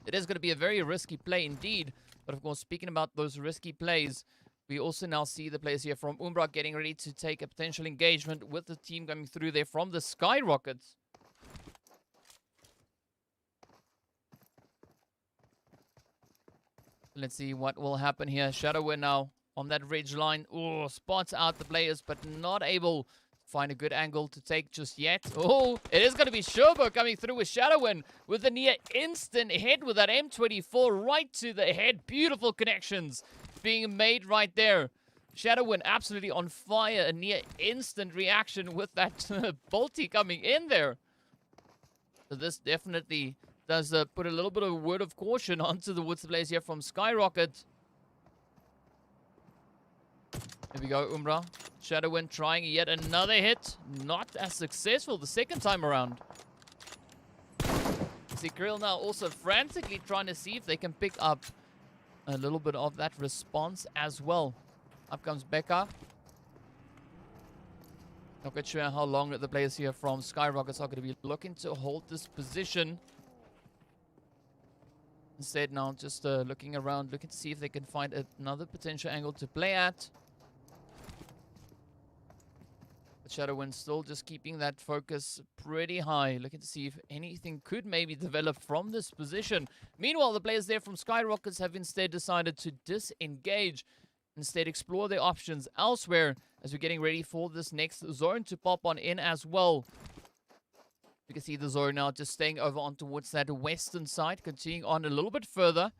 It is going to be a very risky play indeed. But of course, speaking about those risky plays, we also now see the players here from UMBRA getting ready to take a potential engagement with the team coming through there from the SKYROCKETS. Let's see what will happen here. Shadow now on that ridge line. Oh, spots out the players, but not able to find a good angle to take just yet. Oh, it is going to be Sherbo coming through with Shadowin with a near instant hit with that M24 right to the head. Beautiful connections being made right there. Shadowin absolutely on fire. A near instant reaction with that bolty coming in there. So this definitely does put a little bit of a word of caution onto the Woods players here from SKYROCKETS. Here we go, UMBRA. Shadowin trying yet another hit. Not as successful the second time around. See Krill now also frantically trying to see if they can pick up a little bit of that response as well. Up comes Becca. Not quite sure how long the players here from SKYROCKETS are going to be looking to hold this position. Instead now just looking around, looking to see if they can find another potential angle to play at. But Shadowin still just keeping that focus pretty high, looking to see if anything could maybe develop from this position. Meanwhile, the players there from SKYROCKETS have instead decided to disengage. Instead, explore their options elsewhere as we're getting ready for this next zone to pop on in as well. You can see the zone now just staying over on towards that western side, continuing on a little bit further.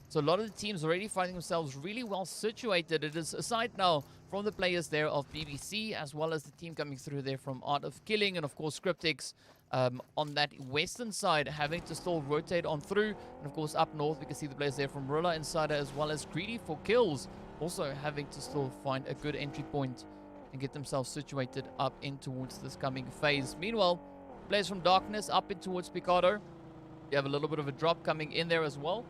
So a lot of the teams already finding themselves really well situated. It is a side now from the players there of BBC, as well as the team coming through there from Art of Killing, and of course CRYPTICS on that western side, having to still rotate on through. And of course up north, we can see the players there from RILA Insider, as well as Greedy for Kills, also having to still find a good entry point and get themselves situated up in towards this coming phase. Meanwhile, players from Darkness up in towards Picado. You have a little bit of a drop coming in there as well.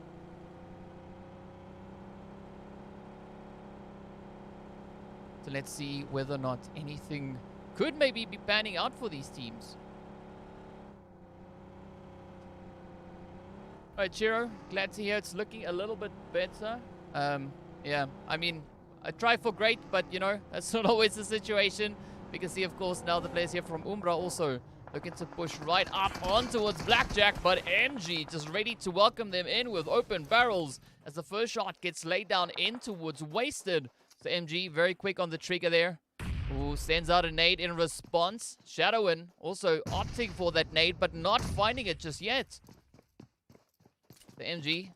So let's see whether or not anything could maybe be panning out for these teams. Alright, Chiro, glad to hear it's looking a little bit better. Yeah, I mean, I try for great, but you know, that's not always the situation. We can see, of course, now the players here from UMBRA also looking to push right up on towards Blackjack, but MG just ready to welcome them in with open barrels as the first shot gets laid down in towards Wasted. So MG very quick on the trigger there. Ooh, sends out a nade in response. Shadowin also opting for that nade, but not finding it just yet. The MG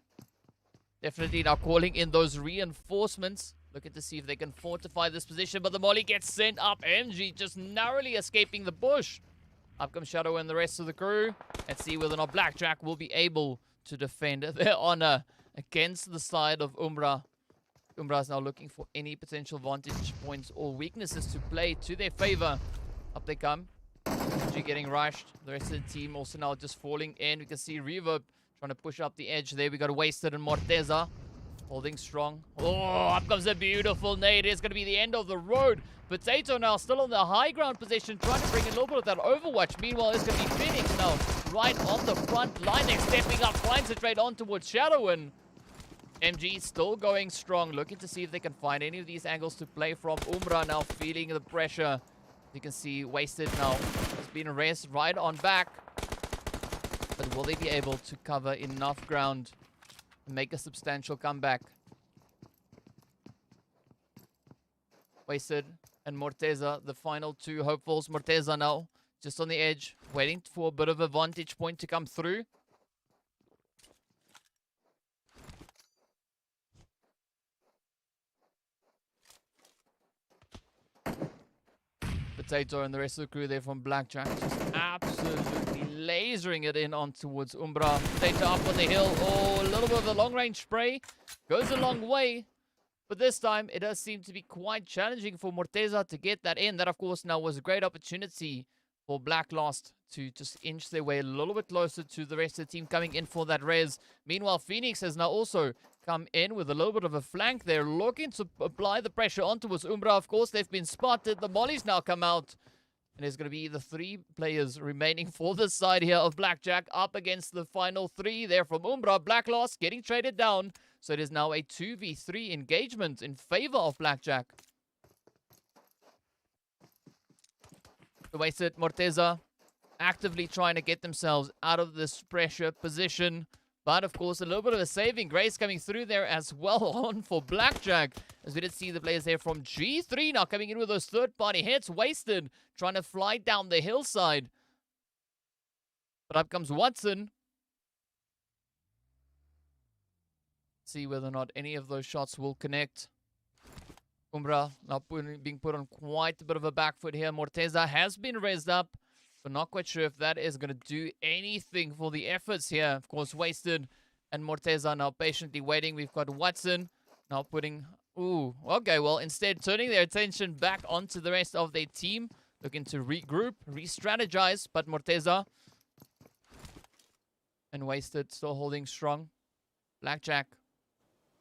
definitely now calling in those reinforcements. Looking to see if they can fortify this position, but the molly gets sent up. MG just narrowly escaping the bush. Up comes Shadow and the rest of the crew. Let's see whether or not Blackjack will be able to defend their honor against the side of UMBRA. UMBRA is now looking for any potential vantage points or weaknesses to play to their favor. Up they come. MG getting rushed. The rest of the team also now just falling in. We can see Reverb trying to push up the edge there. We got Wasted and Morteza holding strong. Oh, up comes a beautiful nade. It's going to be the end of the road. Potato now still on the high ground position, trying to bring in a little bit of that overwatch. Meanwhile, it's going to be Phoenix now right on the front line. Next, stepping up, finds it right on towards Shadow, and MG still going strong, looking to see if they can find any of these angles to play from. UMBRA now feeling the pressure. You can see Wasted now has been raised right on back. But will they be able to cover enough ground and make a substantial comeback? Wasted and Morteza, the final two hopefuls. Morteza now just on the edge, waiting for a bit of a vantage point to come through. Potato and the rest of the crew there from Blackjack just absolutely lasering it in on towards UMBRA. Potato up on the hill. Oh, a little bit of a long-range spray. Goes a long way. But this time, it does seem to be quite challenging for Morteza to get that in. That, of course, now was a great opportunity for Black Lost to just inch their way a little bit closer to the rest of the team coming in for that res. Meanwhile, Phoenix has now also come in with a little bit of a flank there, looking to apply the pressure on towards UMBRA. Of course, they've been spotted. The mollies now come out. And there's going to be the 3 players remaining for the side here of Blackjack up against the final 3 there from UMBRA. Black Lost getting traded down. So it is now a 2v3 engagement in favor of Blackjack. The Wasted Morteza actively trying to get themselves out of this pressure position. But, of course, a little bit of a saving grace coming through there as well on for Blackjack. As we did see the players there from G3 now coming in with those third-party hits. Wasted, trying to fly down the hillside. But up comes Watson. See whether or not any of those shots will connect. UMBRA now being put on quite a bit of a back foot here. Morteza has been raised up, but not quite sure if that is going to do anything for the efforts here. Of course, Wasted and Morteza now patiently waiting. We've got Watson now putting... Ooh, okay, well, instead turning their attention back onto the rest of their team. Looking to regroup, re-strategize, but Morteza and Wasted still holding strong. Blackjack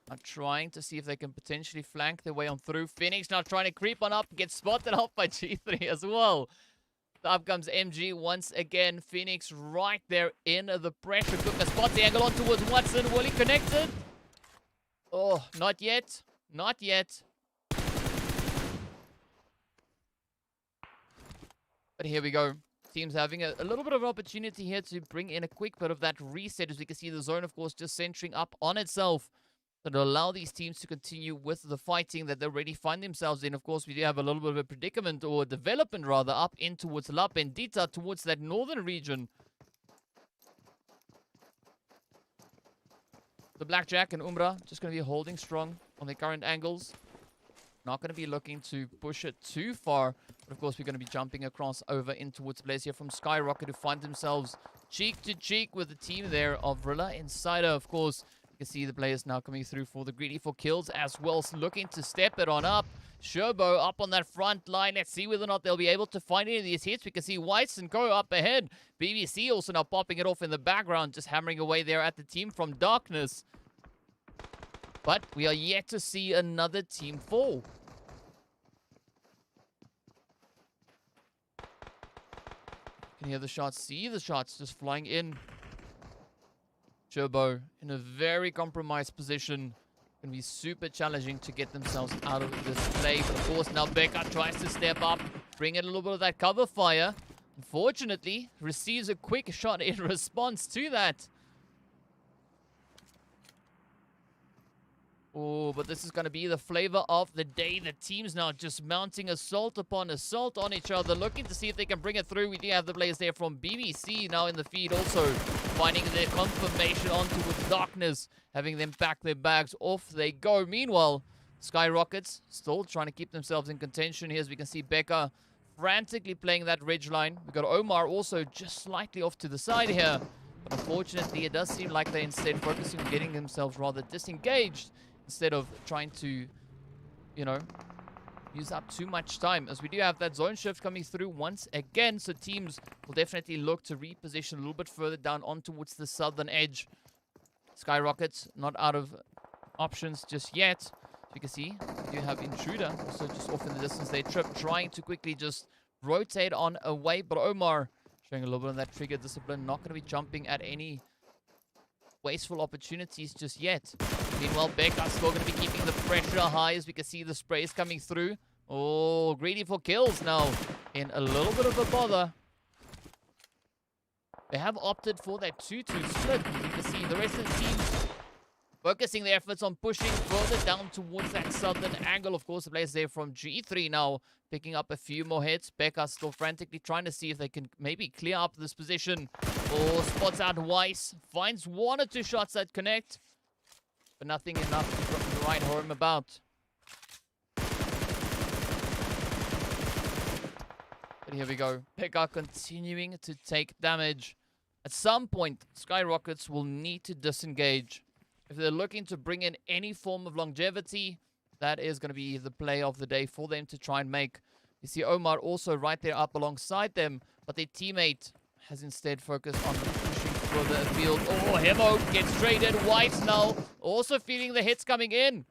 are trying to see if they can potentially flank their way on through. Phoenix now trying to creep on up, gets spotted off by G3 as well. Up comes MG once again. Phoenix right there in the pressure cooker. Spots the angle on towards Watson. Will he connect it? Oh, not yet. Not yet. But here we go. Teams having a little bit of an opportunity here to bring in a quick bit of that reset. As we can see the zone, of course, just centering up on itself. To allow these teams to continue with the fighting that they already find themselves in. Of course, we do have a little bit of a predicament, or development rather, up in towards La Bendita, towards that northern region. The Blackjack and UMBRA just going to be holding strong on their current angles. Not going to be looking to push it too far. But of course, we're going to be jumping across over in towards players here from Skyrocket, who find themselves cheek to cheek with the team there of RILA Insider, of course. You can see the players now coming through for the greedy for kills as well, looking to step it on up. Sherbo up on that front line. Let's see whether or not they'll be able to find any of these hits. We can see Weiss and go up ahead. BBC also now popping it off in the background, just hammering away there at the team from Darkness. But we are yet to see another team fall. You can hear the shots, see the shots just flying in. Sherbo in a very compromised position. Going to be super challenging to get themselves out of this play. But of course now Becca tries to step up, bring in a little bit of that cover fire. Unfortunately, receives a quick shot in response to that. Oh, but this is going to be the flavor of the day. The team's now just mounting assault upon assault on each other, looking to see if they can bring it through. We do have the players there from BBC now in the feed, also finding their confirmation onto with Darkness, having them pack their bags. Off they go. Meanwhile, SKYROKETS still trying to keep themselves in contention here, as we can see Becca frantically playing that ridge line. We've got Omar also just slightly off to the side here. But unfortunately, it does seem like they're instead focusing on getting themselves rather disengaged, instead of trying to, you know, use up too much time, as we do have that zone shift coming through once again. So teams will definitely look to reposition a little bit further down on towards the southern edge. SKYROKETS not out of options just yet. As you can see, we do have Intruder also just off in the distance. They trip, trying to quickly just rotate on away. But Omar showing a little bit of that trigger discipline, not going to be jumping at any wasteful opportunities just yet. Meanwhile, Becca's still going to be keeping the pressure high, as we can see the sprays coming through. Oh, greedy for kills now in a little bit of a bother. They have opted for that 2-2 split. As you can see, the rest of the team focusing their efforts on pushing further down towards that southern angle. Of course, the players there from G3 now picking up a few more hits. Becca still frantically trying to see if they can maybe clear up this position. Oh, spots out Weiss. Finds one or two shots that connect, but nothing enough to write home about. But here we go. Becca continuing to take damage. At some point, SKYROKETS will need to disengage. If they're looking to bring in any form of longevity, that is going to be the play of the day for them to try and make. You see Omar also right there up alongside them, but their teammate has instead focused on pushing further afield. Oh, Hemo gets traded. Weiss now also feeling the hits coming in.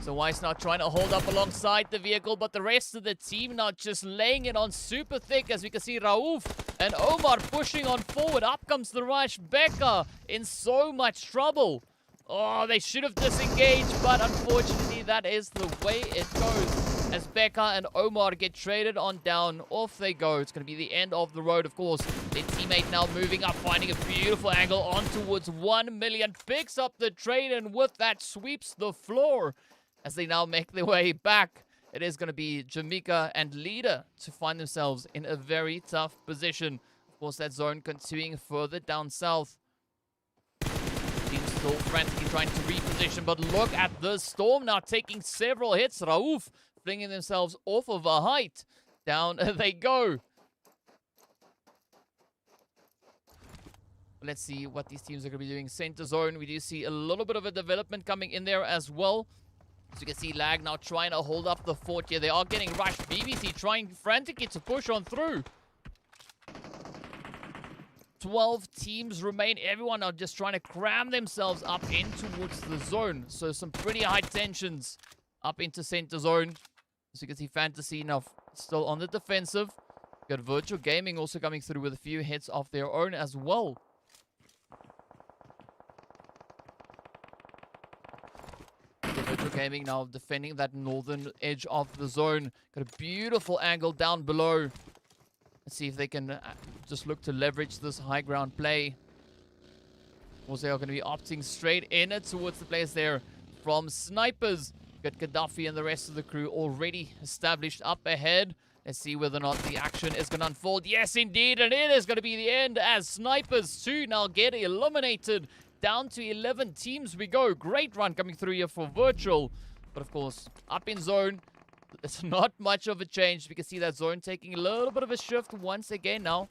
So Weiss now trying to hold up alongside the vehicle, but the rest of the team now just laying it on super thick, as we can see Raouf and Omar pushing on forward. Up comes the rush. Becca in so much trouble. Oh, they should have disengaged, but unfortunately that is the way it goes. As Becca and Omar get traded on down, off they go. It's going to be the end of the road, of course. Their teammate now moving up, finding a beautiful angle on towards 1 million. Picks up the trade, and with that sweeps the floor as they now make their way back. It is going to be Jamaica and Leader to find themselves in a very tough position. Of course, that zone continuing further down south. Team still frantically trying to reposition, but look at the Storm now taking several hits. Raouf flinging themselves off of a height. Down they go. Let's see what these teams are going to be doing. Center zone, we do see a little bit of a development coming in there as well. So you can see Lag now trying to hold up the fort here. They are getting rushed. BBC trying frantically to push on through. 12 teams remain. Everyone now just trying to cram themselves up in towards the zone. So some pretty high tensions up into center zone. As you can see, Fantasy now still on the defensive. Got Virtual Gaming also coming through with a few hits of their own as well. Virtual Gaming now defending that northern edge of the zone. Got a beautiful angle down below. Let's see if they can just look to leverage this high ground play. Also, they are going to be opting straight in towards the players there from snipers. Got Gaddafi and the rest of the crew already established up ahead. Let's see whether or not the action is going to unfold. Yes, indeed, and it is going to be the end as snipers too now get eliminated. Down to 11 teams we go. Great run coming through here for Virtual. But of course, up in zone, it's not much of a change. We can see that zone taking a little bit of a shift once again now.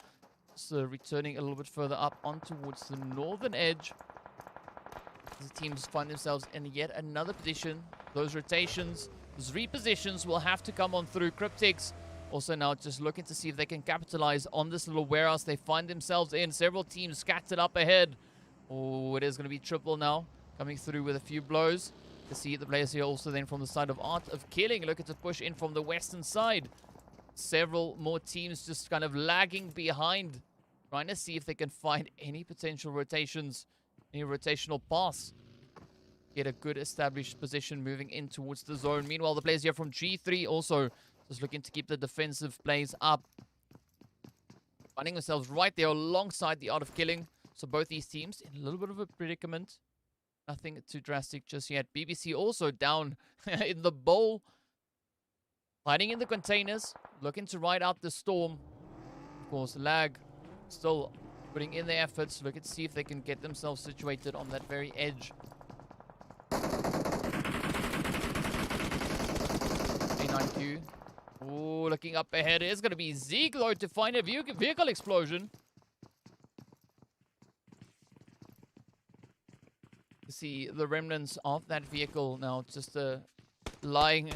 So returning a little bit further up on towards the northern edge. The teams find themselves in yet another position. Those rotations, those repositions will have to come on through. CRYPTICS also now just looking to see if they can capitalize on this little warehouse they find themselves in. Several teams scattered up ahead. Oh, it is going to be Triple now, coming through with a few blows. To see the players here also then from the side of Art of Killing, looking to push in from the western side. Several more teams just kind of lagging behind, trying to see if they can find any potential rotations, any rotational pass. Get a good established position moving in towards the zone. Meanwhile, the players here from G3 also just looking to keep the defensive plays up. Finding themselves right there alongside the Art of Killing. So both these teams in a little bit of a predicament. Nothing too drastic just yet. BBC also down in the bowl. Hiding in the containers. Looking to ride out the storm. Of course, Lag still putting in their efforts. Looking to see if they can get themselves situated on that very edge. A9Q. Oh, looking up ahead. It's going to be Zeke, though, to find a vehicle explosion. See the remnants of that vehicle now just lying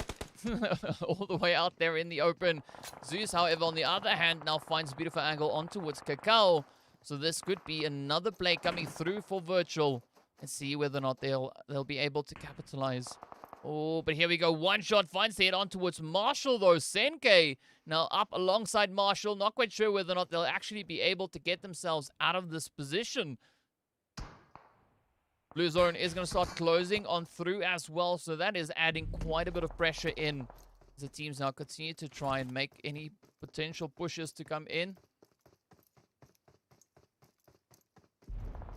all the way out there in the open. Zeus, however, on the other hand, now finds a beautiful angle on towards Cacao. So this could be another play coming through for Virtual. Let's see whether or not they'll be able to capitalize. Oh, but here we go. One shot finds the head on towards Marshall, though. Senke now up alongside Marshall. Not quite sure whether or not they'll actually be able to get themselves out of this position. Blue zone is going to start closing on through as well. So that is adding quite a bit of pressure in. As the teams now continue to try and make any potential pushes to come in.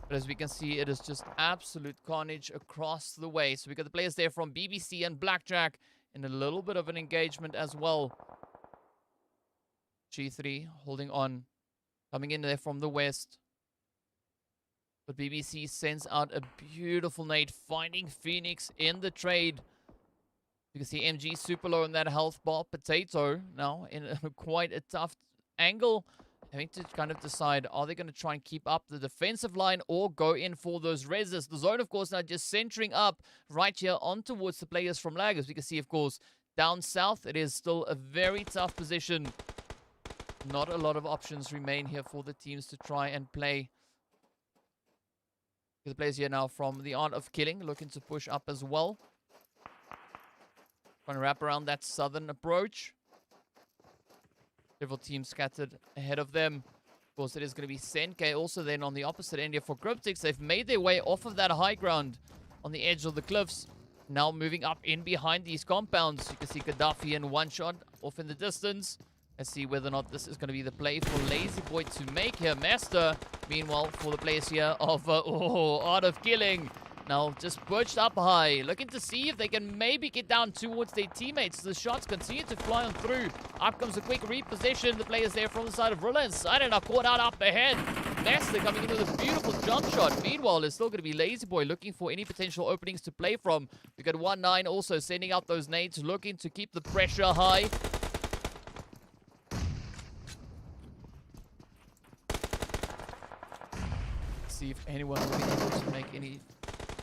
But as we can see, it is just absolute carnage across the way. So we got the players there from BBC and Blackjack in a little bit of an engagement as well. G3 holding on. Coming in there from the west. But BBC sends out a beautiful nade, finding Phoenix in the trade. You can see MG super low in that health bar. Potato now in quite a tough angle. Having to kind of decide, are they going to try and keep up the defensive line or go in for those reses? The zone, of course, now just centering up right here on towards the players from Lag. As we can see, of course, down south, it is still a very tough position. Not a lot of options remain here for the teams to try and play. The players here now from the Art of Killing, looking to push up as well. Trying to wrap around that southern approach. Several teams scattered ahead of them. Of course, it is going to be Senke also then on the opposite end here for CRYPTICS. They've made their way off of that high ground on the edge of the cliffs. Now moving up in behind these compounds. You can see Gaddafi in one shot off in the distance. Let's see whether or not this is going to be the play for Lazy Boy to make here. Master, meanwhile, for the players here of Art of Killing. Now just perched up high, looking to see if they can maybe get down towards their teammates. The shots continue to fly on through. Up comes a quick reposition. The players there from the side of RILA inside and are caught out up ahead. Master coming in with a beautiful jump shot. Meanwhile, it's still going to be Lazy Boy looking for any potential openings to play from. We got 1-9 also sending out those nades, looking to keep the pressure high. See if anyone will be able to make any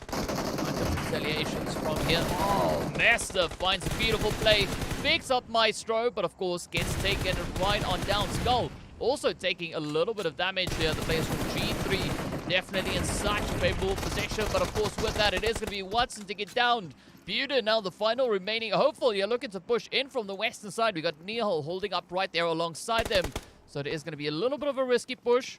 kind of retaliations from here. Oh, Master finds a beautiful play, picks up Maestro, but of course gets taken right on down. Skull also taking a little bit of damage here. The players from G3 definitely in such favorable position, but of course with that it is going to be Watson to get down. Buda now the final remaining hopeful. You're looking to push in from the western side. We got Nihal holding up right there alongside them, so it is going to be a little bit of a risky push.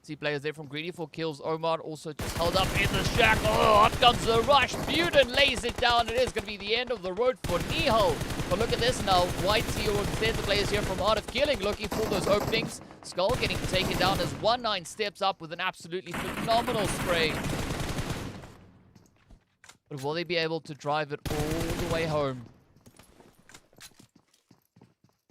See players there from Greedy for kills. Omar also just held up in the shack. Oh, up comes the rush. Buden lays it down. It is going to be the end of the road for Nihal. But look at this now. Whitey, or instead the players here from Art of Killing, looking for those openings. Skull getting taken down as 1-9 steps up with an absolutely phenomenal spray. But will they be able to drive it all the way home?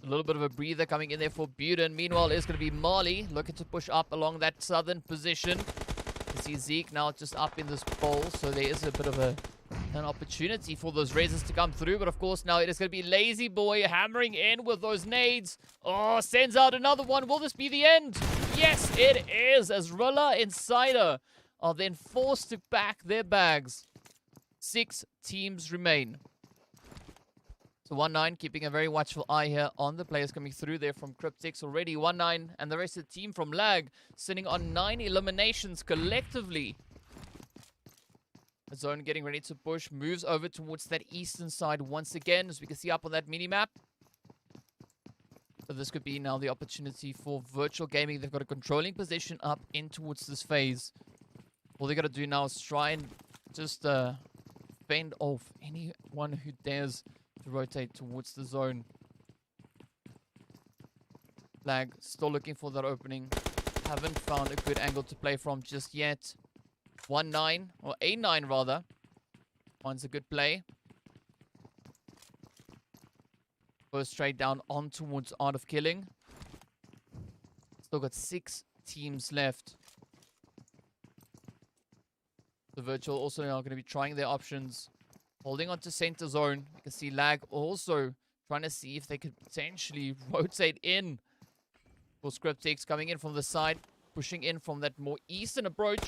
A little bit of a breather coming in there for Buden. Meanwhile, it's going to be Marley looking to push up along that southern position. You see Zeke now just up in this bowl, so there is a bit of an opportunity for those reses to come through. But of course, now it is going to be Lazy Boy hammering in with those nades. Oh, sends out another one. Will this be the end? Yes, it is, as RILA Insider are then forced to pack their bags. 6 teams remain. So 1-9, keeping a very watchful eye here on the players coming through there from CRYPTICS already. 1-9, and the rest of the team from Lag sitting on 9 eliminations collectively. The zone getting ready to push, moves over towards that eastern side once again, as we can see up on that mini-map. So this could be now the opportunity for Virtual Gaming. They've got a controlling position up in towards this phase. All they got to do now is try and just fend off anyone who dares to rotate towards the zone. Lag still looking for that opening. Haven't found a good angle to play from just yet. 1-9, or A9 rather. Finds a good play. Goes straight down on towards Art of Killing. Still got 6 teams left. The Virtual also now going to be trying their options. Holding on to center zone. You can see Lag also trying to see if they could potentially rotate in. For CRYPTICS coming in from the side. Pushing in from that more eastern approach.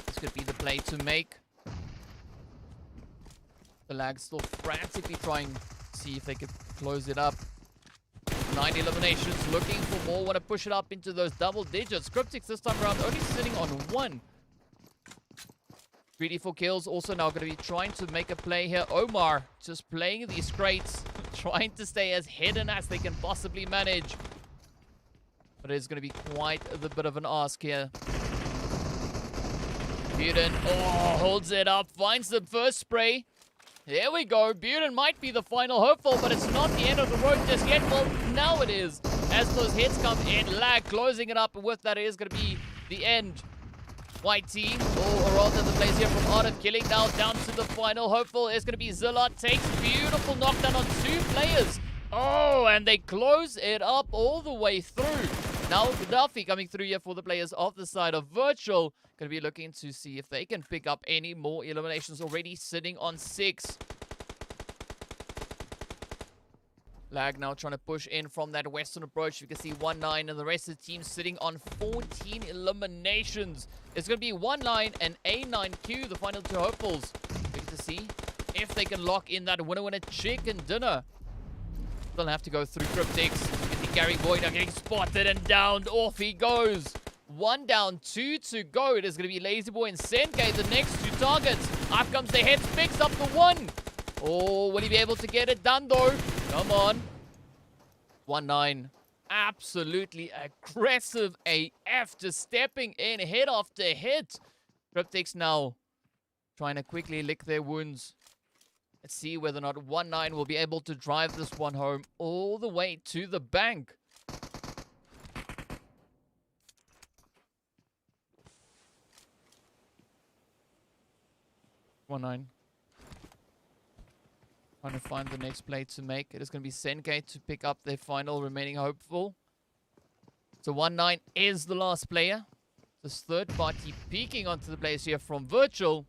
This could be the play to make. The Lag still frantically trying to see if they could close it up. 9 eliminations. Looking for more. Want to push it up into those double digits. CRYPTICS this time around only sitting on 1. Greedy for kills, also now going to be trying to make a play here. Omar just playing these crates, trying to stay as hidden as they can possibly manage. But it's going to be quite a bit of an ask here. Buden, holds it up, finds the first spray. There we go. Buden might be the final hopeful, but it's not the end of the road just yet. Well, now it is. As those hits come in, Lag closing it up, and with that it is going to be the end. Whitey, or rather the players here from Art of Killing now down to the final hopeful. It's going to be Zilla, takes beautiful knockdown on 2 players. Oh, and they close it up all the way through. Now Gaddafi coming through here for the players of the side of Virtual. Going to be looking to see if they can pick up any more eliminations, already sitting on 6. Lag now trying to push in from that western approach. You can see 1-9 and the rest of the team sitting on 14 eliminations. It's going to be 1-9 and A9Q, the final 2 hopefuls. Looking to see if they can lock in that winner chicken dinner. They'll have to go through CRYPTICS. You can see Gary Boyd now getting spotted and downed. Off he goes. 1 down, 2 to go. It is going to be Lazy Boy and Senke, the next 2 targets. Up comes the heads, picks up the 1. Oh, will he be able to get it done though? Come on. 1-9. Absolutely aggressive AF. Just stepping in hit after hit. CRYPTICS now trying to quickly lick their wounds. Let's see whether or not 1-9 will be able to drive this one home all the way to the bank. Trying to find the next play to make. It is going to be Senke to pick up their final remaining hopeful. So 1-9 is the last player. This third party peeking onto the players here from Virtual.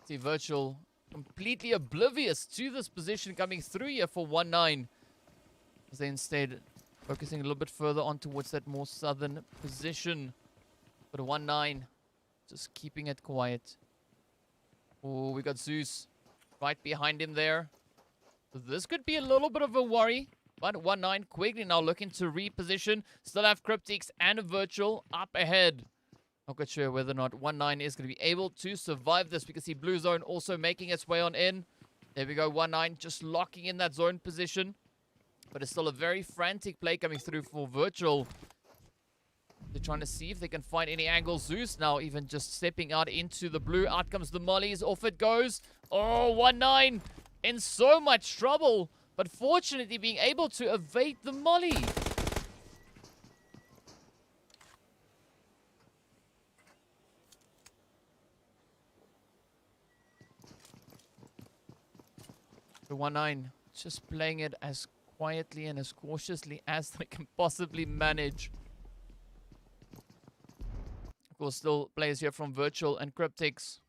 See Virtual completely oblivious to this position coming through here for 1-9. As they instead focusing a little bit further on towards that more southern position. But 1-9 just keeping it quiet. Oh, we got Zeus right behind him there. So this could be a little bit of a worry. But 1-9 quickly now looking to reposition. Still have CRYPTICS and Virtual up ahead. Not quite sure whether or not 1-9 is going to be able to survive this. We can see Blue Zone also making its way on in. There we go, 1-9 just locking in that zone position. But it's still a very frantic play coming through for Virtual. They're trying to see if they can find any angles. Zeus now even just stepping out into the blue. Out comes the mollies. Off it goes. Oh, 1-9 in so much trouble. But fortunately being able to evade the molly. The 1-9 just playing it as quietly and as cautiously as they can possibly manage. Of course, still players here from Virtual and CRYPTICS.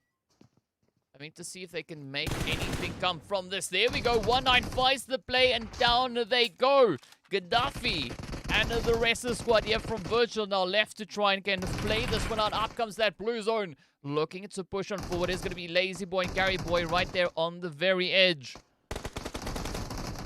Having to see if they can make anything come from this. There we go. 1-9 finds the play and down they go. Gaddafi and the rest of the squad here from Virtual now left to try and can play this one out. Up comes that Blue Zone. Looking to push on forward is going to be Lazy Boy and Gary Boy right there on the very edge.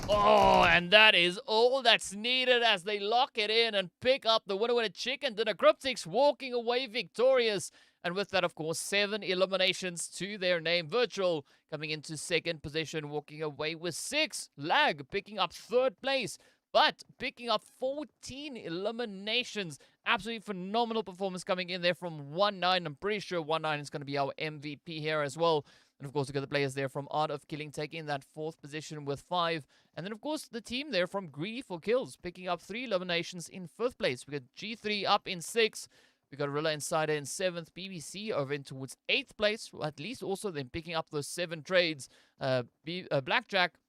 Oh, and that is all that's needed as they lock it in and pick up the winner with a chicken dinner. CRYPTICS walking away victorious. And with that, of course, 7 eliminations to their name. Virtual coming into second position, walking away with 6. Lag picking up third place, but picking up 14 eliminations. Absolutely phenomenal performance coming in there from 1-9. I'm pretty sure 1-9 is going to be our MVP here as well. And of course, we got the players there from Art of Killing taking that 4th position with 5. And then, of course, the team there from Greedy for Kills picking up 3 eliminations in 5th place. We got G3 up in 6th. We got RILA Insider in 7th. BBC over in towards 8th place. At least also then picking up those 7 trades. Blackjack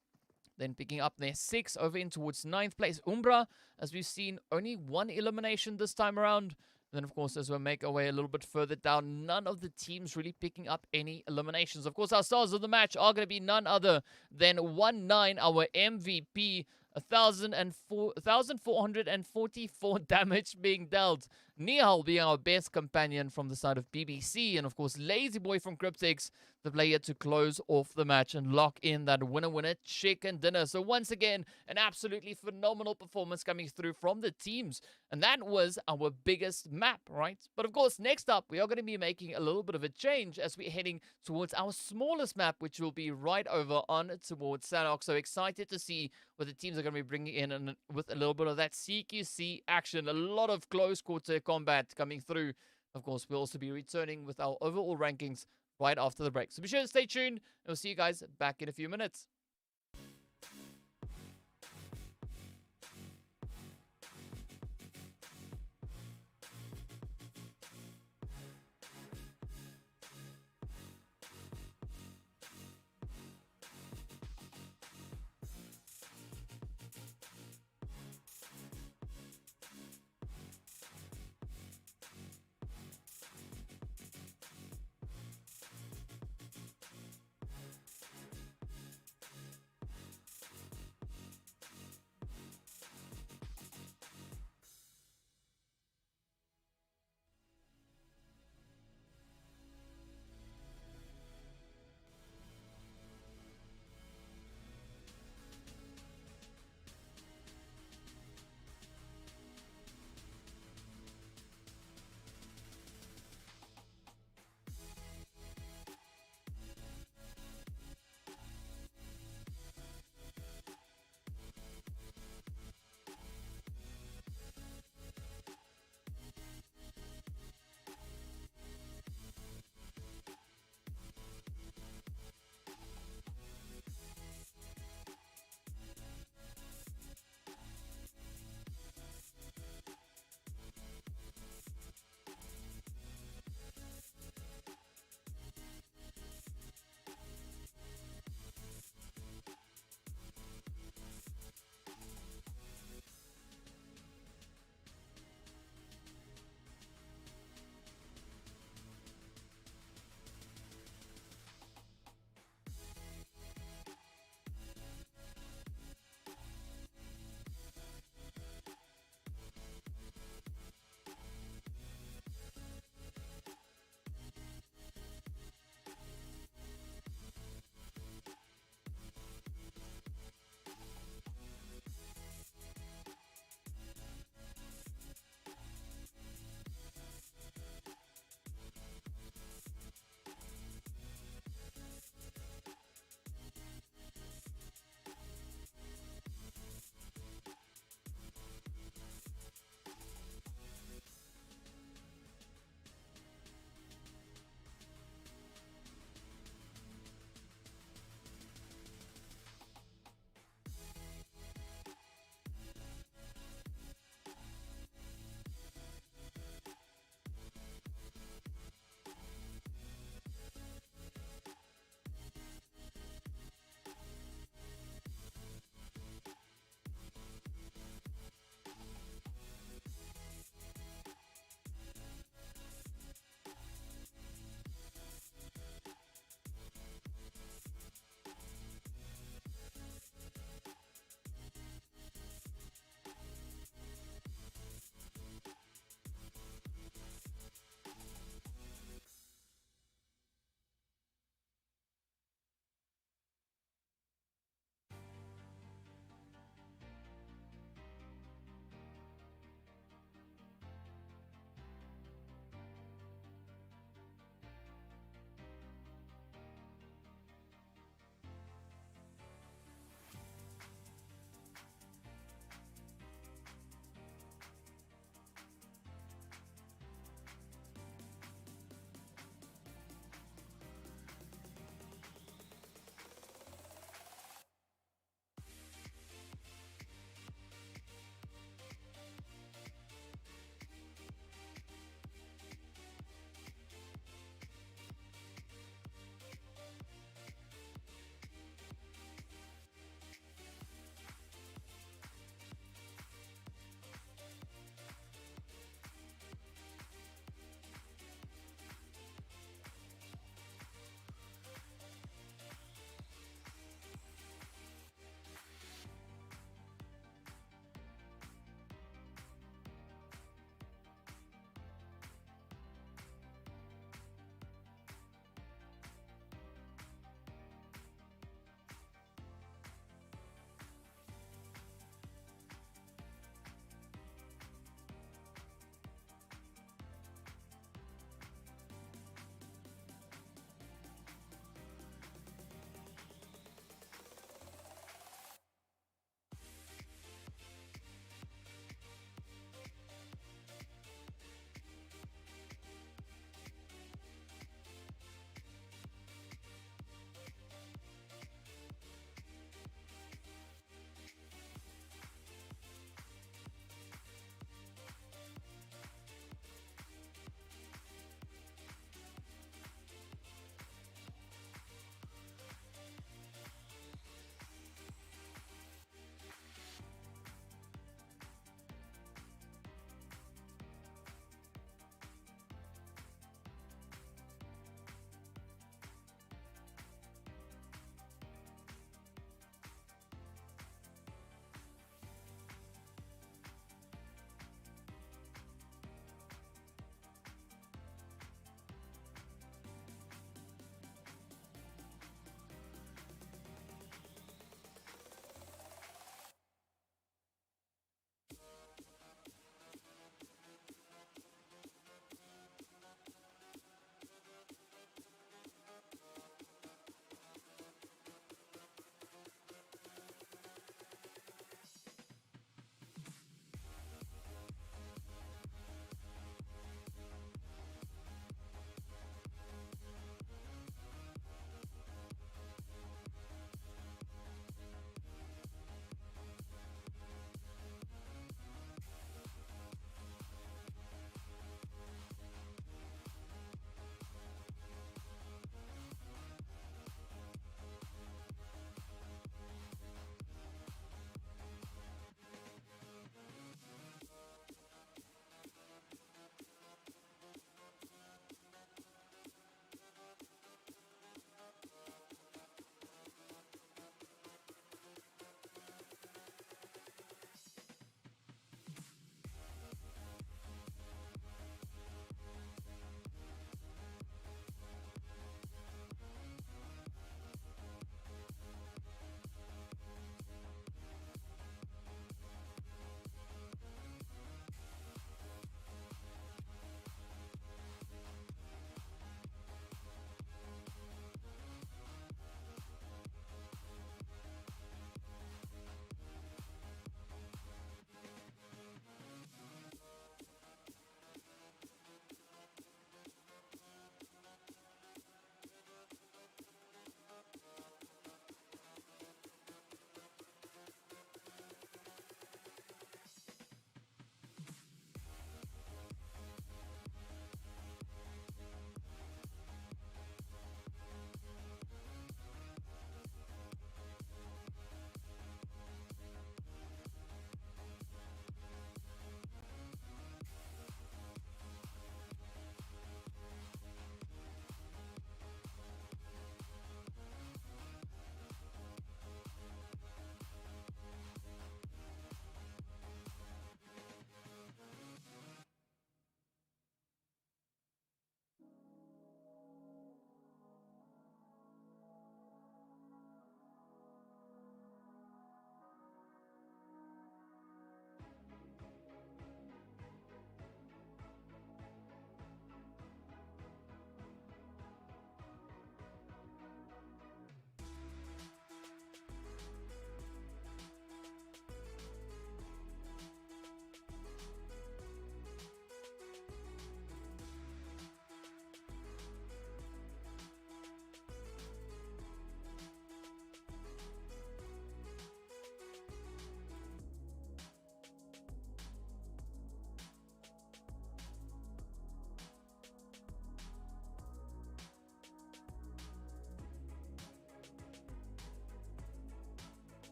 then picking up their 6 over in towards 9th place. UMBRA, as we've seen, only 1 elimination this time around. Then, of course, as we make our way a little bit further down, none of the teams really picking up any eliminations. Of course, our stars of the match are going to be none other than 1-9, our MVP. 1,444 damage being dealt. Nihal being our best companion from the side of BBC. And, of course, Lazy Boy from CRYPTICS, the player to close off the match and lock in that winner chicken dinner. So, once again, an absolutely phenomenal performance coming through from the teams. And that was our biggest map, right? But, of course, next up, we are going to be making a little bit of a change as we're heading towards our smallest map, which will be right over on towards Sanok. So, excited to see what the teams are going to be bringing in and with a little bit of that CQC action. A lot of close quarter combat coming through. Of course, we'll also be returning with our overall rankings right after the break. So be sure to stay tuned, and we'll see you guys back in a few minutes.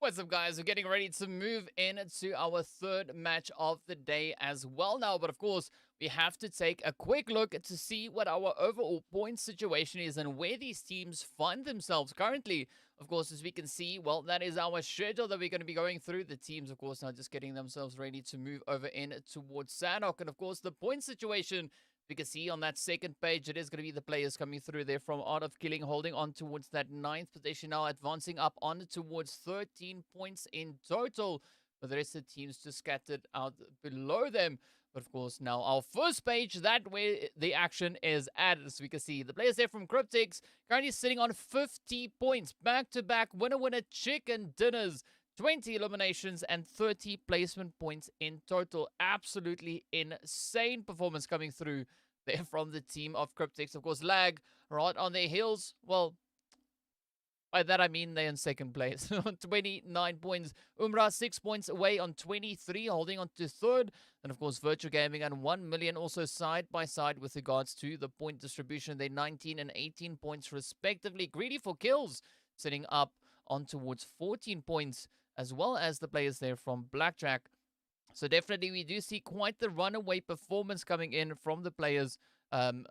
What's up, guys? We're getting ready to move into our third match of the day as well now. But of course, we have to take a quick look to see what our overall point situation is and where these teams find themselves currently. Of course, as we can see, well, that is our schedule that we're going to be going through. The teams, of course, now just getting themselves ready to move over in towards Sanhok. And of course, the point situation, we can see on that second page, it is going to be the players coming through there from Art of Killing, holding on towards that 9th position now, advancing up on towards 13 points in total. But the rest of the teams just scattered out below them. But of course, now our first page, that where the action is at. As we can see, the players there from CRYPTICS currently sitting on 50 points. Back-to-back winner-winner chicken dinners. 20 eliminations and 30 placement points in total. Absolutely insane performance coming through there from the team of CRYPTICS. Of course, Lag right on their heels. Well, by that I mean they're in second place on 29 points. UMBRA 6 points away on 23, holding on to third. And of course, Virtual Gaming and 1 million also side by side with regards to the point distribution. They're 19 and 18 points respectively. Greedy for kills sitting up on towards 14 points, as well as the players there from Blackjack. So definitely we do see quite the runaway performance coming in from the players from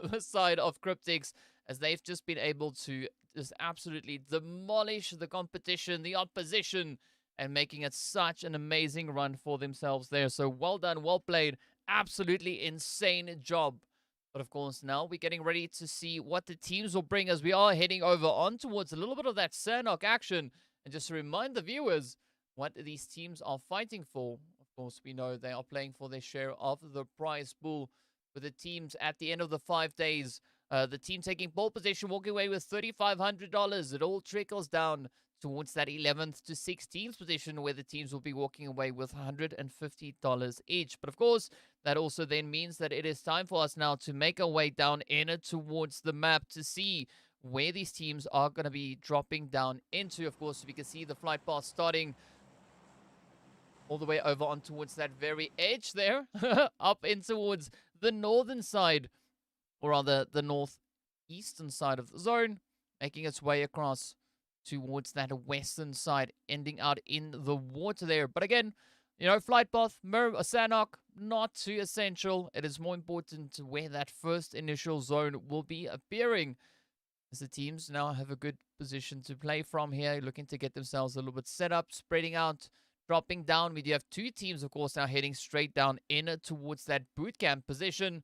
the side of CRYPTICS, as they've just been able to just absolutely demolish the competition, the opposition, and making it such an amazing run for themselves there. So well done, well played, absolutely insane job. But of course, now we're getting ready to see what the teams will bring as we are heading over on towards a little bit of that Sanhok action. And just to remind the viewers what these teams are fighting for. Of course, we know they are playing for their share of the prize pool. With the teams at the end of the 5 days, the team taking pole position, walking away with $3,500. It all trickles down towards that 11th to 16th position, where the teams will be walking away with $150 each. But of course, that also then means that it is time for us now to make our way down in towards the map to see where these teams are going to be dropping down into. Of course, we can see the flight path starting all the way over on towards that very edge there, up in towards the northern side, or rather the northeastern side of the zone, making its way across towards that western side, ending out in the water there. But again, you know, flight path, Sanhok, not too essential. It is more important where that first initial zone will be appearing, as the teams now have a good position to play from here, looking to get themselves a little bit set up, spreading out, dropping down. We do have two teams, of course, now heading straight down in towards that boot camp position.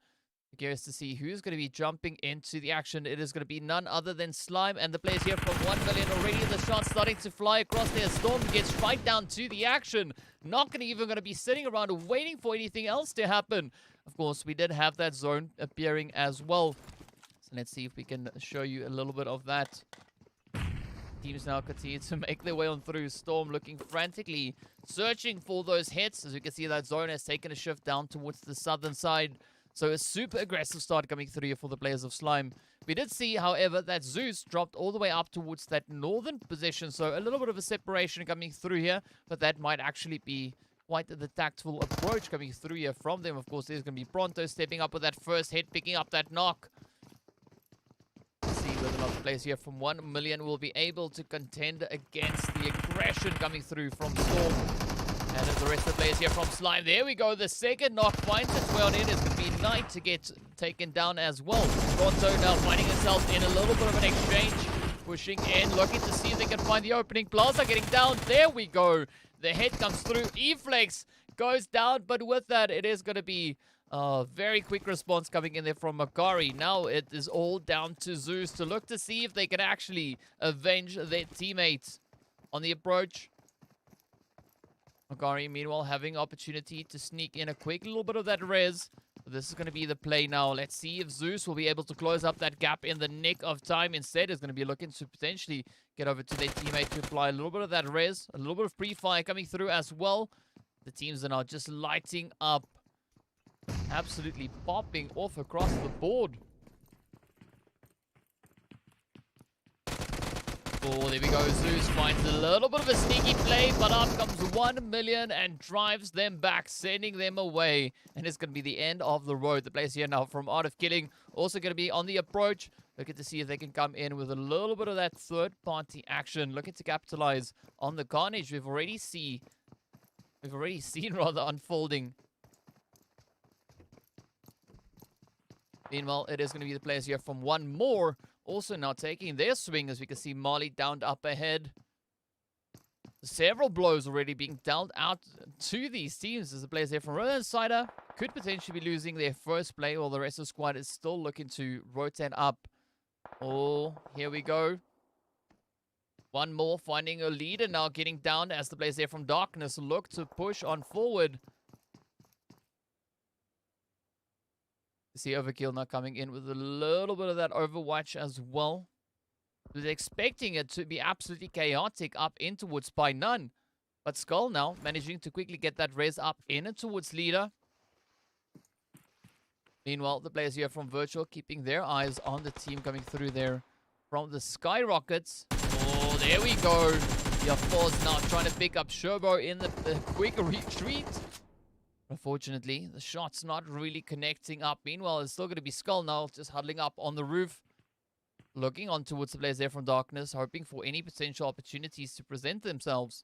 Curious to see who's going to be jumping into the action. It is going to be none other than Slime, and the players here from 1 million already. The shots starting to fly across there. Storm gets right down to the action. Not even going to be sitting around waiting for anything else to happen. Of course, we did have that zone appearing as well. So let's see if we can show you a little bit of that. Teams now continue to make their way on through. Storm looking frantically, searching for those hits. As you can see, that zone has taken a shift down towards the southern side. So a super aggressive start coming through here for the players of Slime. We did see, however, that Zeus dropped all the way up towards that northern position. So a little bit of a separation coming through here. But that might actually be quite the tactful approach coming through here from them. Of course, there's going to be Pronto stepping up with that first hit, picking up that knock. Let's see whether or not the players here from 1 million will be able to contend against the aggression coming through from Storm. And as the rest of the players here from Slime, there we go. The second knock finds its way on in. It's going to be Knight to get taken down as well. Pronto now finding himself in a little bit of an exchange. Pushing in, looking to see if they can find the opening. Plaza getting down. There we go. The head comes through. E-Flex goes down. But with that, it is going to be a very quick response coming in there from Makari. Now it is all down to Zeus to look to see if they can actually avenge their teammates on the approach. Makari, meanwhile, having opportunity to sneak in a quick little bit of that res. But this is going to be the play now. Let's see if Zeus will be able to close up that gap in the nick of time. Instead, is going to be looking to potentially get over to their teammate to apply a little bit of that res. A little bit of pre-fire coming through as well. The teams are now just lighting up. Absolutely popping off across the board. Oh, there we go. Zeus finds a little bit of a sneaky play, but up comes 1 million and drives them back, sending them away. And it's going to be the end of the road. The players here now from Art of Killing also going to be on the approach. Looking to see if they can come in with a little bit of that third-party action. Looking to capitalize on the carnage we've already seen rather unfolding. Meanwhile, it is going to be the players here from One More also now taking their swing, as we can see Mali downed up ahead. Several blows already being dealt out to these teams as the players here from RILA Insider could potentially be losing their first play, while the rest of the squad is still looking to rotate up. Oh, here we go. One More finding a leader now, getting down as the players here from Darkness look to push on forward. See Overkill now coming in with a little bit of that Overwatch as well. Was expecting it to be absolutely chaotic up in towards By None. But Skull now managing to quickly get that res up in and towards leader. Meanwhile, the players here from Virtual keeping their eyes on the team coming through there from the Skyrockets. Oh, there we go. The Force now trying to pick up Sherbo in the quick retreat. Unfortunately, the shot's not really connecting up. Meanwhile, it's still going to be Skull now, just huddling up on the roof. Looking on towards the players there from Darkness, hoping for any potential opportunities to present themselves.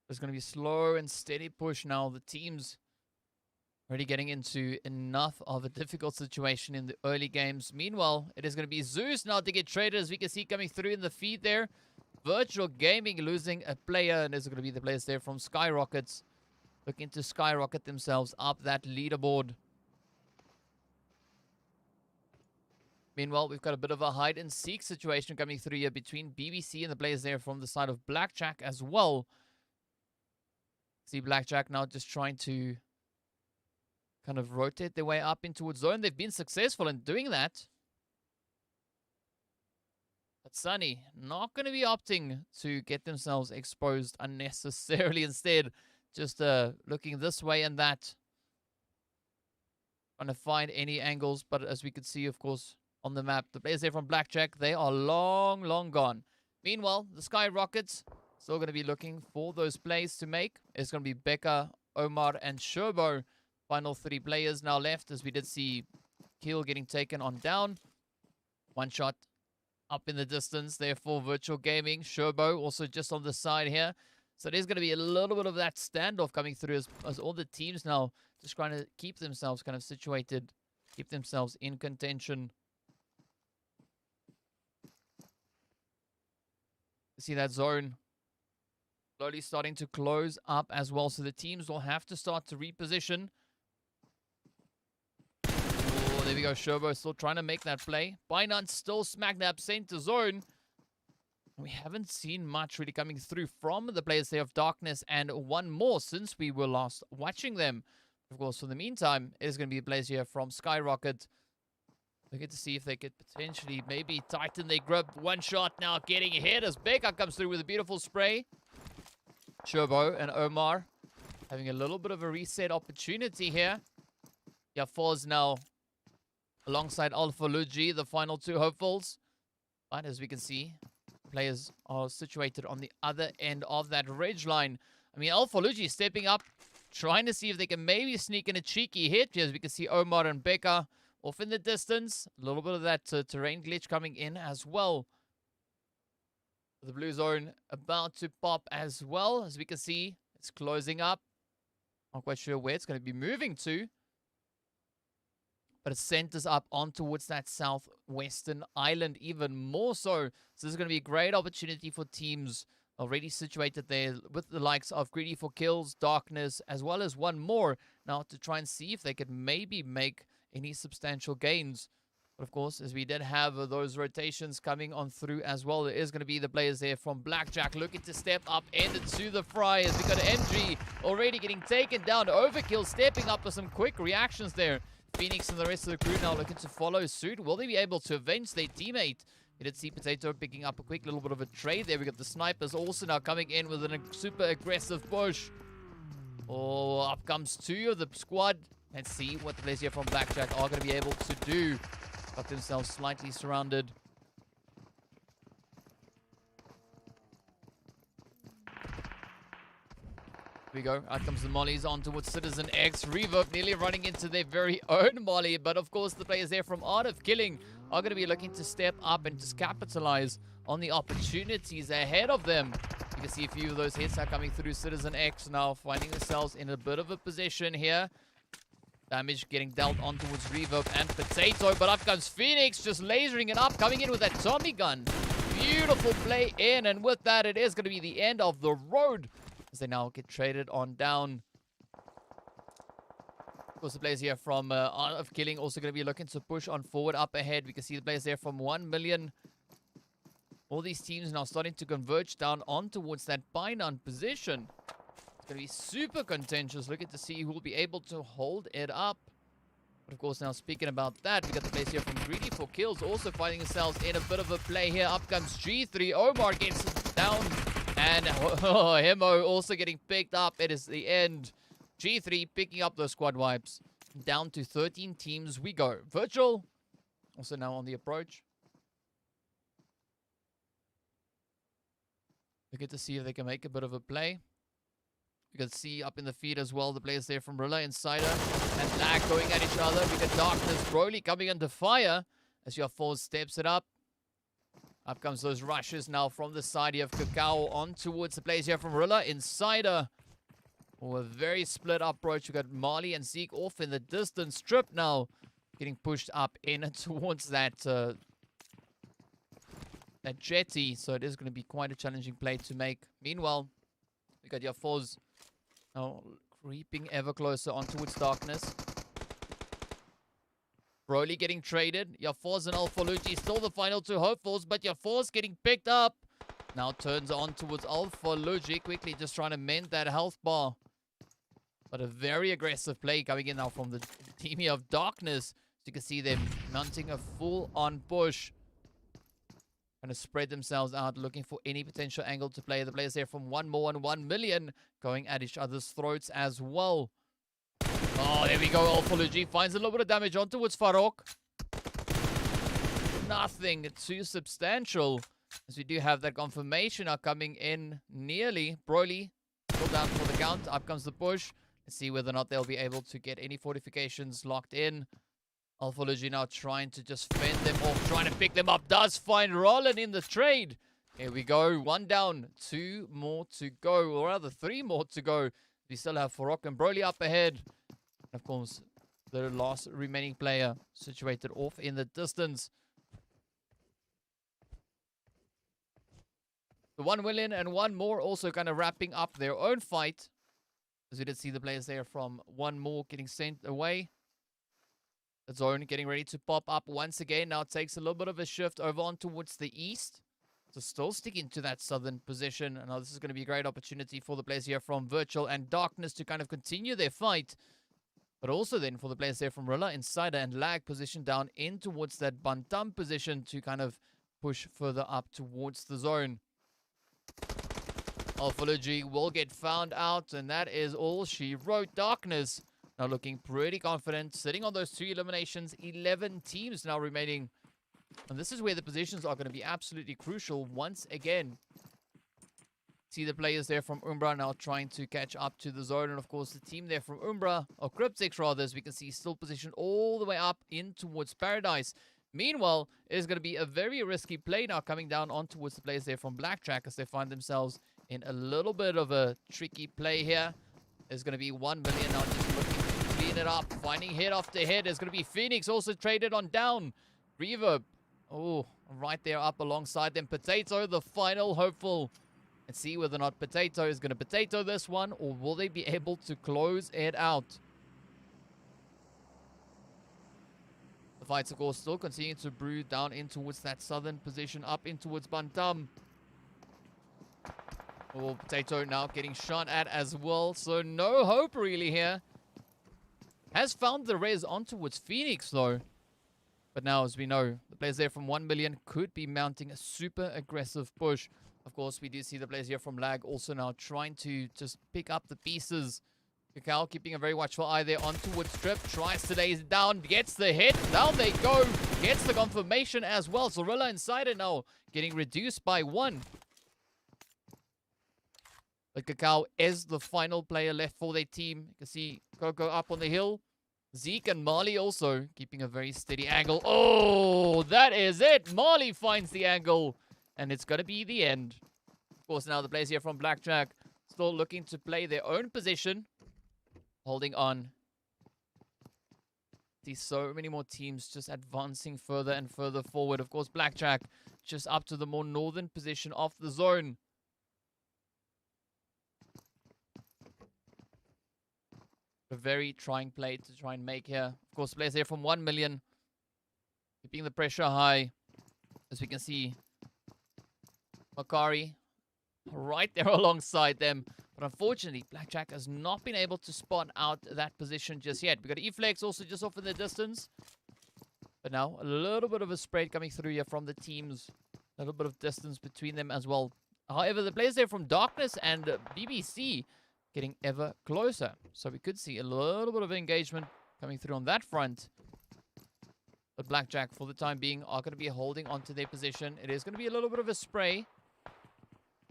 There's going to be slow and steady push now. The team's already getting into enough of a difficult situation in the early games. Meanwhile, it is going to be Zeus now to get traded, as we can see coming through in the feed there. Virtual Gaming losing a player, and there's going to be the players there from SKYROKETS looking to skyrocket themselves up that leaderboard. Meanwhile, we've got a bit of a hide-and-seek situation coming through here between BBC and the players there from the side of Blackjack as well. See Blackjack now just trying to kind of rotate their way up in towards zone. They've been successful in doing that. But Sunny not going to be opting to get themselves exposed unnecessarily. Instead, just looking this way and that. Trying to find any angles. But as we could see, of course, on the map, the players there from Blackjack, they are long, long gone. Meanwhile, the Skyrockets still going to be looking for those plays to make. It's going to be Becca, Omar, and Sherbo. Final 3 players now left, as we did see Keel getting taken on down. One shot up in the distance there for Virtual Gaming. Sherbo also just on the side here. So there's going to be a little bit of that standoff coming through as all the teams now just trying to keep themselves kind of situated, keep themselves in contention. See that zone slowly starting to close up as well. So the teams will have to start to reposition. Oh, there we go. Sherbo still trying to make that play. Binance still smack dab center zone. We haven't seen much really coming through from the players there of Darkness and One More since we were last watching them. Of course, for the meantime, it is going to be players here from Skyrocket. We get to see if they could potentially maybe tighten their grip. One shot now getting ahead as Becca comes through with a beautiful spray. Sherbo and Omar having a little bit of a reset opportunity here. Yeah, Foz now alongside Alpha Luigi, the final 2 hopefuls. But as we can see, players are situated on the other end of that ridge line. I mean, Alpha Luigi stepping up, trying to see if they can maybe sneak in a cheeky hit here. As we can see Omar and Becca off in the distance. A little bit of that terrain glitch coming in as well. The blue zone about to pop as well. As we can see, it's closing up. Not quite sure where it's going to be moving to. But it centers up on towards that southwestern island even more so. So this is going to be a great opportunity for teams already situated there with the likes of Greedy for Kills, Darkness, as well as One More. Now to try and see if they could maybe make any substantial gains. But of course, as we did have those rotations coming on through as well, there is going to be the players there from Blackjack looking to step up into the fry as we got MG already getting taken down. Overkill stepping up with some quick reactions there. Phoenix and the rest of the crew now looking to follow suit. Will they be able to avenge their teammate? We did see Potato picking up a quick little bit of a trade there. We got the snipers also now coming in with a super aggressive push. Oh, up comes 2 of the squad. Let's see what the players here from Blackjack are going to be able to do. Got themselves slightly surrounded. we go. Out comes the mollies on towards Citizen X. Reverb nearly running into their very own molly. But of course, the players there from Art of Killing are going to be looking to step up and just capitalize on the opportunities ahead of them. You can see a few of those hits are coming through. Citizen X now finding themselves in a bit of a position here. Damage getting dealt on towards Reverb and Potato. But up comes Phoenix, just lasering it up, coming in with that Tommy gun. Beautiful play in. And with that, it is going to be the end of the road, as they now get traded on down. Of course, the players here from Art of Killing also going to be looking to push on forward up ahead. We can see the players there from 1 million. All these teams now starting to converge down on towards that binance position. It's going to be super contentious. Looking to see who will be able to hold it up. But of course, now speaking about that, we got the players here from Greedy for Kills also finding themselves in a bit of a play here. Up comes G3. Omar gets down. And Hemo also getting picked up. It is the end. G3 picking up those squad wipes. Down to 13 teams we go. Virtual also now on the approach. We get to see if they can make a bit of a play. We can see up in the feed as well the players there from RILA, Insider, and Lag going at each other. We got Darkness, Broly coming under fire as your force steps it up. Up comes those rushes now from the side here of Cacao on towards the players here from RILA, Insider. Oh, a very split approach. We got Marley and Zeke off in the distance. Trip now getting pushed up in towards that jetty. So it is going to be quite a challenging play to make. Meanwhile, we got your fours now creeping ever closer on towards Darkness. Broly getting traded. Yafor's and Alphalucci still the final two hopefuls, but Yafor's getting picked up. Now turns on towards Alphalucci, quickly just trying to mend that health bar. But a very aggressive play coming in now from the team here of Darkness. So you can see them mounting a full-on push. Trying to spread themselves out, looking for any potential angle to play. The players there from 1 more and 1 million going at each other's throats as well. Oh, there we go. Alphalucci finds a little bit of damage on towards Farok. Nothing too substantial, as we do have that confirmation now coming in nearly. Broly still down for the count. Up comes the push. Let's see whether or not they'll be able to get any fortifications locked in. Alphalucci now trying to just fend them off, trying to pick them up. Does find Roland in the trade. Here we go. 1 down, 2 more to go, or rather 3 more to go. We still have Farok and Broly up ahead. Of course, the last remaining player situated off in the distance. The 1 million and 1 more also kind of wrapping up their own fight. As we did see the players there from 1 more getting sent away. The zone getting ready to pop up once again. Now it takes a little bit of a shift over on towards the east. So still sticking to that southern position. And now this is going to be a great opportunity for the players here from Virtual and Darkness to kind of continue their fight. But also then for the players there from RILA, Insider, and Lag position down in towards that Bantam position to kind of push further up towards the zone. Alphalucci will get found out, and that is all she wrote. Darkness now looking pretty confident, sitting on those 2 eliminations, 11 teams now remaining. And this is where the positions are going to be absolutely crucial once again. See the players there from UMBRA now trying to catch up to the zone. And of course, the team there from UMBRA, or CRYPTICS rather, as we can see, still positioned all the way up in towards Paradise. Meanwhile, it is going to be a very risky play now coming down on towards the players there from Blackjack, as they find themselves in a little bit of a tricky play here. There's going to be 1 million now just looking to clean it up. Finding head after head. There's going to be Phoenix also traded on down. Reverb. Oh, right there up alongside them. Potato, the final hopeful. And see whether or not Potato is going to potato this one, or will they be able to close it out? The fights, of course, still continuing to brew down in towards that southern position, up in towards Bantam. Oh, Potato now getting shot at as well, so no hope really here. Has found the res on towards Phoenix, though. But now, as we know, the players there from 1 million could be mounting a super aggressive push. Of course, we do see the players here from Lag also now trying to just pick up the pieces. Cacao keeping a very watchful eye there on towards Strip. Tries to lay it down. Gets the hit. Down they go. Gets the confirmation as well. Zorilla Insider now getting reduced by 1. But Cacao is the final player left for their team. You can see Coco up on the hill. Zeke and Marley also keeping a very steady angle. Oh, that is it. Marley finds the angle. And it's going to be the end. Of course, now the players here from Blackjack still looking to play their own position. Holding on. See so many more teams just advancing further and further forward. Of course, Blackjack just up to the more northern position of the zone. A very trying play to try and make here. Of course, players here from 1 million. Keeping the pressure high. As we can see. Makari right there alongside them. But unfortunately, Blackjack has not been able to spot out that position just yet. We've got E-Flex also just off in the distance. But now, a little bit of a spread coming through here from the teams. A little bit of distance between them as well. However, the players there from Darkness and BBC getting ever closer. So we could see a little bit of engagement coming through on that front. But Blackjack, for the time being, are going to be holding onto their position. It is going to be a little bit of a spray.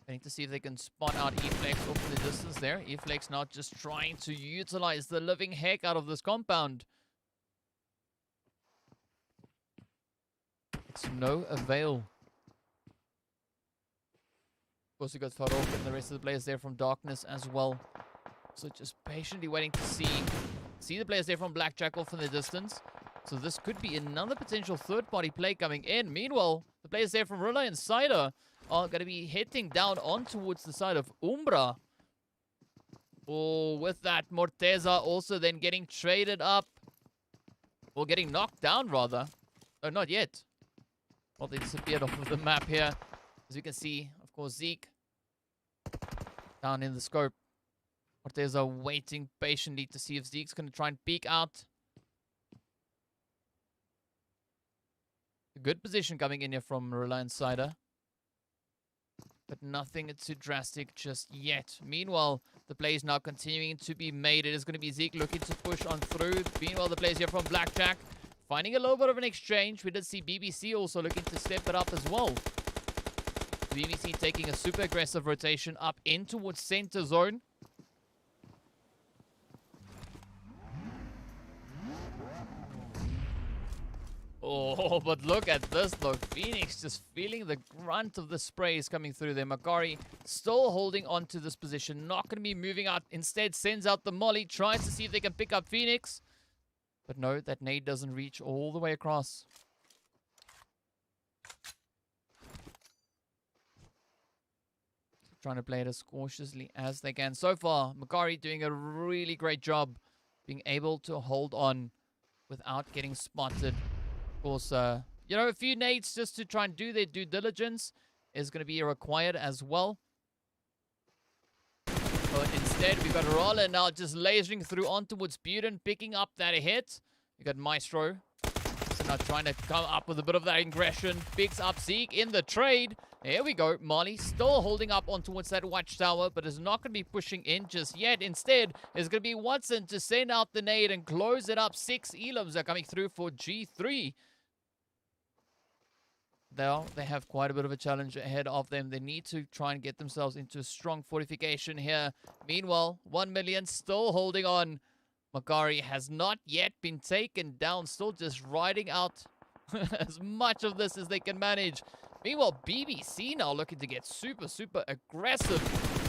I need to see if they can spot out E-Flex off in the distance there. E-Flex now just trying to utilize the living heck out of this compound. It's no avail. Of course, we got Farouk and the rest of the players there from Darkness as well. So just patiently waiting to see the players there from Blackjack off in the distance. So this could be another potential third-party play coming in. Meanwhile, the players there from RILA and Cider are going to be heading down on towards the side of UMBRA. Oh, with that, Morteza also then getting traded up. Or getting knocked down, rather. Oh, not yet. Well, they disappeared off of the map here. As you can see, of course, Zeke down in the scope. Morteza waiting patiently to see if Zeke's going to try and peek out. A good position coming in here from Reliance Cider. But nothing too drastic just yet. Meanwhile, the play is now continuing to be made. It is going to be Zeke looking to push on through. Meanwhile, the players here from Blackjack finding a little bit of an exchange. We did see BBC also looking to step it up as well. BBC taking a super aggressive rotation up in towards center zone. Oh, but look at this though. Phoenix just feeling the grunt of the sprays coming through there. Makari still holding on to this position. Not going to be moving out. Instead, sends out the molly. Tries to see if they can pick up Phoenix. But no, that nade doesn't reach all the way across. Trying to play it as cautiously as they can. So far, Makari doing a really great job being able to hold on without getting spotted. Of course, you know, a few nades just to try and do their due diligence is going to be required as well. But instead, we've got RILA now just lasering through on towards Buren, picking up that hit. We got Maestro. So now trying to come up with a bit of that aggression. Picks up Zeke in the trade. Here we go. Marley still holding up on towards that watchtower, but is not going to be pushing in just yet. Instead, it's going to be Watson to send out the nade and close it up. 6 elims are coming through for G3. Now, they have quite a bit of a challenge ahead of them. They need to try and get themselves into a strong fortification here. Meanwhile, 1 million still holding on. Makari has not yet been taken down. Still just riding out as much of this as they can manage. Meanwhile, BBC now looking to get super, super aggressive.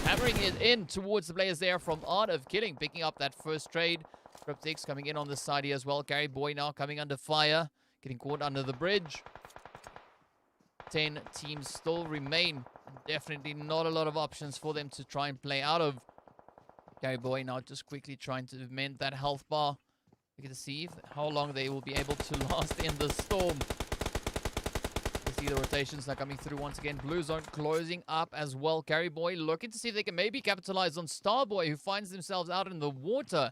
Hammering it in towards the players there from Art of Killing. Picking up that first trade. CRYPTICS coming in on the side here as well. Gary Boy now coming under fire. Getting caught under the bridge. 10 teams still remain. Definitely not a lot of options for them to try and play out of. Gary Boy now just quickly trying to mend that health bar. We get to see how long they will be able to last in the storm. You see the rotations now coming through once again. Blue zone closing up as well. Gary Boy looking to see if they can maybe capitalize on Starboy, who finds themselves out in the water.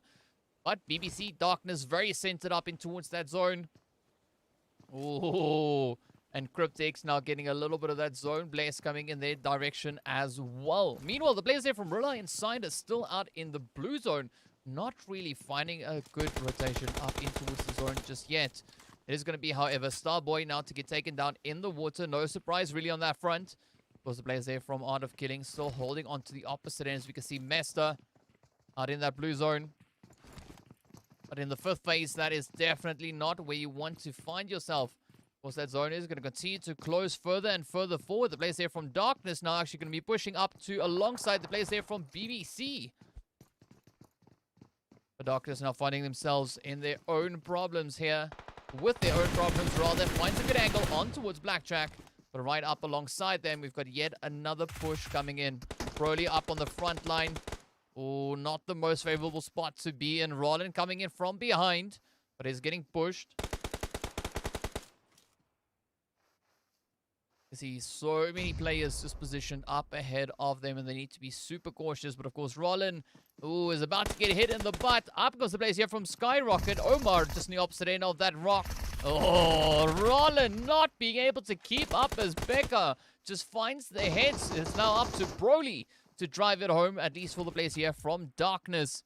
But BBC Darkness very centered up in towards that zone. Oh, and CRYPTICS now getting a little bit of that zone blast coming in their direction as well. Meanwhile, the players there from RILA inside are still out in the blue zone. Not really finding a good rotation up in towards the zone just yet. It is going to be, however, Starboy now to get taken down in the water. No surprise really on that front. course, the players there from Art of Killing still holding on to the opposite end. As we can see Mester out in that blue zone. But in the 5th phase, that is definitely not where you want to find yourself. Of course, that zone is going to continue to close further and further forward. The players there from Darkness now actually going to be pushing up to alongside the players there from BBC. The Darkness now finding themselves in their own problems here. With their own problems, rather. Finds a good angle on towards Blackjack. But right up alongside them, we've got yet another push coming in. Broly up on the front line. Oh, not the most favorable spot to be in. Rollin coming in from behind, but is getting pushed. You see so many players just positioned up ahead of them, and they need to be super cautious. But of course, Rollin, ooh, is about to get hit in the butt. Up goes the players here from Skyrocket. Omar just on the opposite end of that rock. Oh, Rollin not being able to keep up as Becca just finds the heads. It's now up to Broly to drive it home, at least for the players here from Darkness.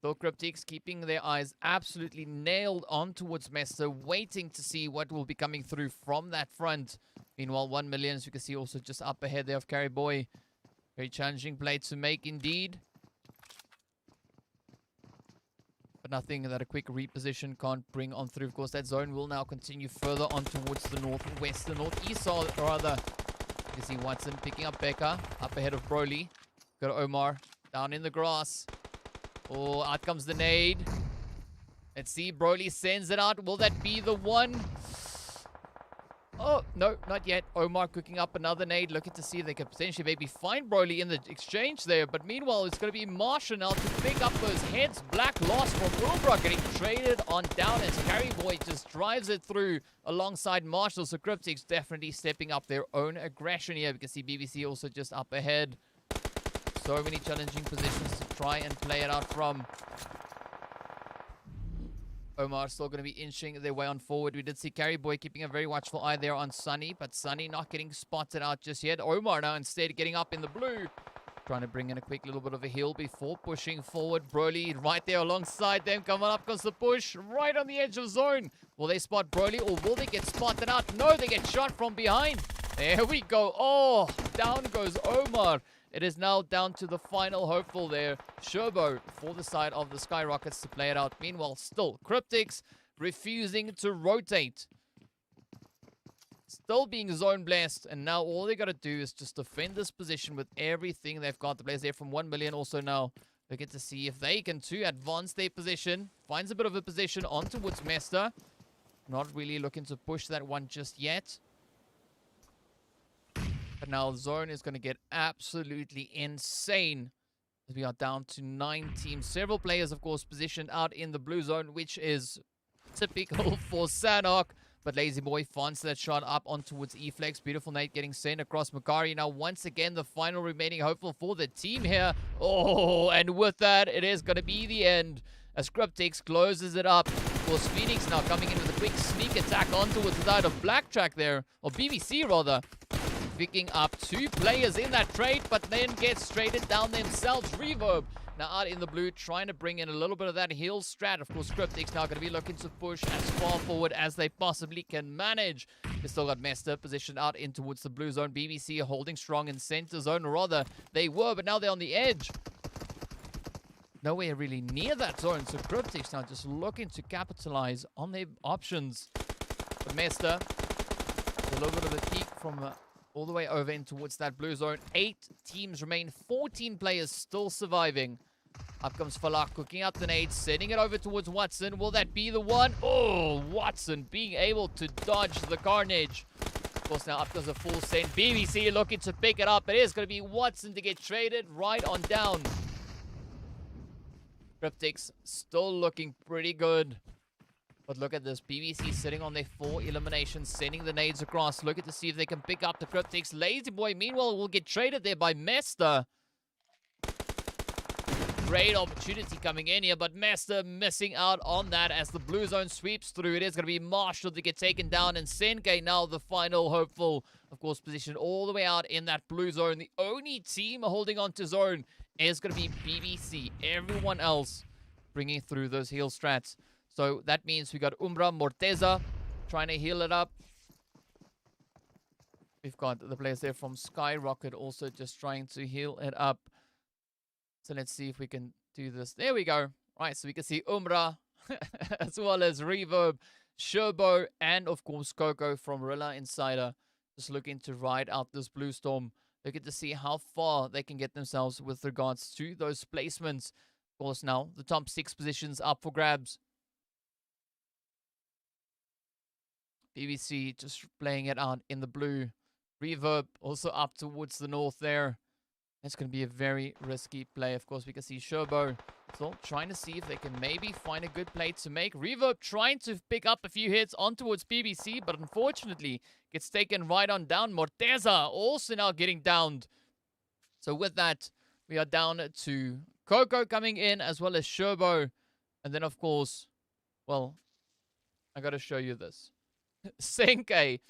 So CRYPTICS keeping their eyes absolutely nailed on towards Mester, waiting to see what will be coming through from that front. Meanwhile, 1 million, as you can see, also just up ahead there of Carry Boy. Very challenging play to make indeed. But nothing that a quick reposition can't bring on through. Of course, that zone will now continue further on towards the northwest, the northeast, rather. You can see Watson picking up Becca, up ahead of Broly. Got Omar down in the grass. Oh, out comes the nade. Let's see, Broly sends it out. Will that be the one? Oh, no, not yet. Omar cooking up another nade, looking to see if they can potentially maybe find Broly in the exchange there. But meanwhile, it's going to be Marshall now to pick up those heads. Black loss from UMBRA getting traded on down as Carry Boy just drives it through alongside Marshall. So CRYPTICS definitely stepping up their own aggression here. We can see BBC also just up ahead. So many challenging positions to try and play it out from. Omar still going to be inching their way on forward. We did see Carry Boy keeping a very watchful eye there on Sunny, but Sunny not getting spotted out just yet. Omar now instead getting up in the blue. Trying to bring in a quick little bit of a heal before pushing forward. Broly right there alongside them. Coming up comes the push right on the edge of zone. Will they spot Broly or will they get spotted out? No, they get shot from behind. There we go. Oh, down goes Omar. It is now down to the final hopeful there, Sherbo, for the side of the SKYROCKETS to play it out. Meanwhile, still, CRYPTICS refusing to rotate. Still being zone blessed, and now all they got to do is just defend this position with everything they've got. The players there from 1 million also now. They get to see if they can too advance their position. Finds a bit of a position on towards Mester. Not really looking to push that one just yet. But now zone is going to get absolutely insane. We are down to 9 teams. Several players, of course, positioned out in the blue zone, which is typical for Sanok. But Lazy Boy finds that shot up on towards E-Flex. Beautiful nade getting sent across Makari. Now, once again, the final remaining hopeful for the team here. Oh, and with that, it is going to be the end as CRYPTICS closes it up. Of course, Phoenix now coming in with a quick sneak attack on towards the side of Blackjack there. Or BBC, rather. Picking up 2 players in that trade, but then gets traded down themselves. Reverb now out in the blue, trying to bring in a little bit of that heal strat. Of course, CRYPTICS now going to be looking to push as far forward as they possibly can manage. They still got Mester positioned out in towards the blue zone. BBC holding strong in center zone, or rather, they were, but now they're on the edge. Nowhere really near that zone, so CRYPTICS now just looking to capitalize on their options. But Mester, a little bit of a peek from all the way over in towards that blue zone. 8 teams remain. 14 players still surviving. Up comes Falak, cooking out the nades, sending it over towards Watson. Will that be the one? Oh, Watson being able to dodge the carnage. Of course, now up goes a full send. BBC looking to pick it up. It is going to be Watson to get traded right on down. CRYPTICS still looking pretty good. But look at this. BBC sitting on their 4 eliminations, sending the nades across. Looking to see if they can pick up the CRYPTICS. Lazy Boy, meanwhile, will get traded there by Mester. Great opportunity coming in here, but Mester missing out on that as the blue zone sweeps through. It is going to be Marshall to get taken down, and Senke now the final hopeful, of course, positioned all the way out in that blue zone. The only team holding on to zone is going to be BBC. Everyone else bringing through those heal strats. So that means we got UMBRA, Morteza trying to heal it up. We've got the players there from SKYROCKET also just trying to heal it up. So let's see if we can do this. There we go. Right, so we can see UMBRA as well as Reverb, Sherbo, and of course Coco from RILA Insider. Just looking to ride out this Blue Storm. Looking to see how far they can get themselves with regards to those placements. Of course, now the top 6 positions up for grabs. BBC just playing it out in the blue. Reverb also up towards the north there. It's going to be a very risky play. Of course, we can see Sherbo still trying to see if they can maybe find a good play to make. Reverb trying to pick up a few hits on towards BBC, but unfortunately gets taken right on down. Morteza also now getting downed. So with that, we are down to Coco coming in as well as Sherbo. And then, of course, well, I got to show you this. Senke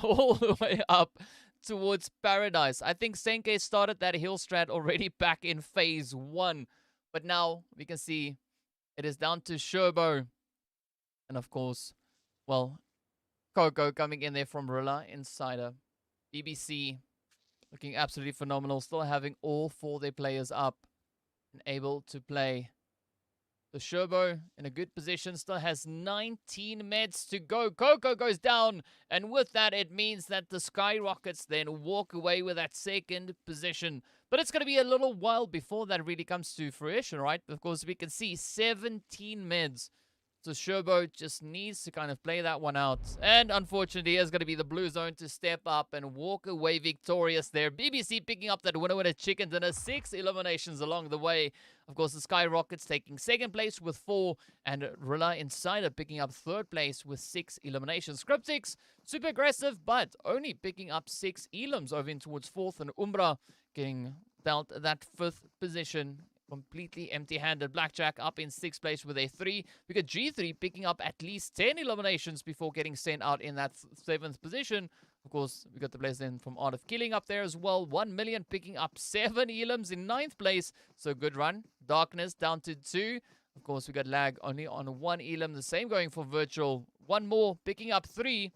all the way up towards Paradise. I think Senke started that hill strat already back in phase 1. But now we can see it is down to Sherbo. And of course, well, Coco coming in there from RILA Insider. BBC looking absolutely phenomenal. Still having all 4 of their players up and able to play. The Sherbo in a good position, still has 19 meds to go. Coco goes down, and with that, it means that the SKYROCKETS then walk away with that 2nd position. But it's going to be a little while before that really comes to fruition, right? Of course, we can see 17 meds. So Sherbo just needs to kind of play that one out. And unfortunately, it's going to be the blue zone to step up and walk away victorious there. BBC picking up that winner chicken dinner. 6 eliminations along the way. Of course, the SKYROCKETS taking 2nd place with 4. And RILA Insider picking up 3rd place with 6 eliminations. CRYPTICS, super aggressive, but only picking up 6 elims over in towards 4th. And UMBRA getting dealt that 5th position. Completely empty-handed. Blackjack up in 6th place with a 3. We got G3 picking up at least 10 eliminations before getting sent out in that 7th position. Of course, we got the players then from Art of Killing up there as well. 1 million picking up 7 elims in 9th place. So good run. Darkness down to 2. Of course, we got Lag only on 1 elim. The same going for Virtual. 1 more picking up 3.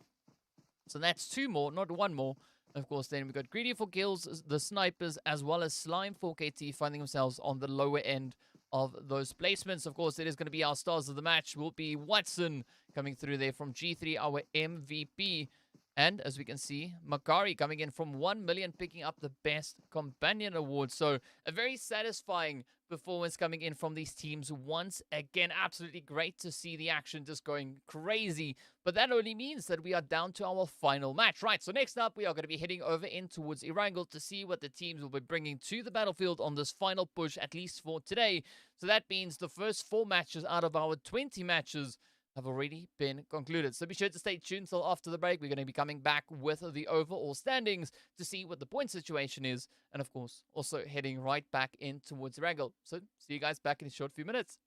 So that's 2 more, not 1 more. Of course, then we got Greedy for Kills, the Snipers, as well as Slime 4KT finding themselves on the lower end of those placements. Of course, it is going to be our stars of the match. Will be Watson coming through there from G3, our MVP. And as we can see, Makari coming in from 1 million, picking up the Best Companion Award. So a very satisfying performance coming in from these teams once again. Absolutely great to see the action just going crazy. But that only means that we are down to our final match. Right, so next up, we are going to be heading over in towards Erangel to see what the teams will be bringing to the battlefield on this final push, at least for today. So that means the first 4 matches out of our 20 matches have already been concluded. So be sure to stay tuned till after the break. We're going to be coming back with the overall standings to see what the point situation is. And of course, also heading right back in towards Erangel. So see you guys back in a short few minutes.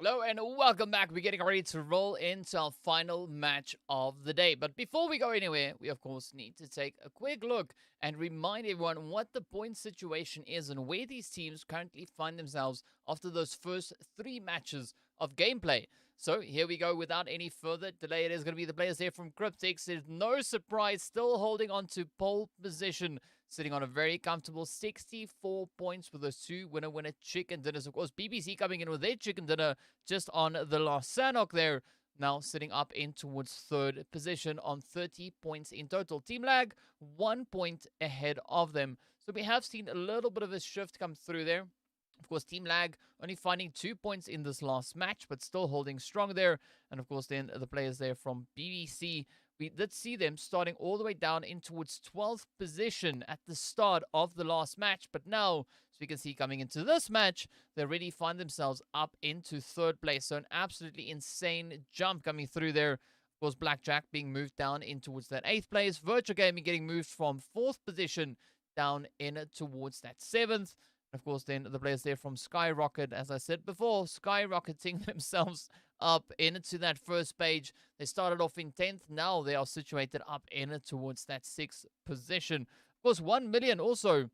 Hello and welcome back. We're getting ready to roll into our final match of the day. But before we go anywhere, we of course need to take a quick look and remind everyone what the point situation is and where these teams currently find themselves after those first 3 matches of gameplay. So here we go. Without any further delay, it is going to be the players here from CRYPTICS. There's no surprise, still holding on to pole position, sitting on a very comfortable 64 points with those 2 winner chicken dinners. Of course, BBC coming in with their chicken dinner just on the last Sanok there. Now sitting up in towards 3rd position on 30 points in total. Team Lag, 1 point ahead of them. So we have seen a little bit of a shift come through there. Of course, Team Lag only finding 2 points in this last match, but still holding strong there. And of course, then the players there from BBC, we did see them starting all the way down in towards 12th position at the start of the last match. But now, as we can see coming into this match, they already find themselves up into 3rd place. So an absolutely insane jump coming through there. Of course, Blackjack being moved down in towards that 8th place. Virtual Gaming getting moved from 4th position down in towards that 7th. Of course, then the players there from SKYROCKET, as I said before, skyrocketing themselves up into that first page. They started off in 10th. Now they are situated up in towards that 6th position. Of course, 1 million also,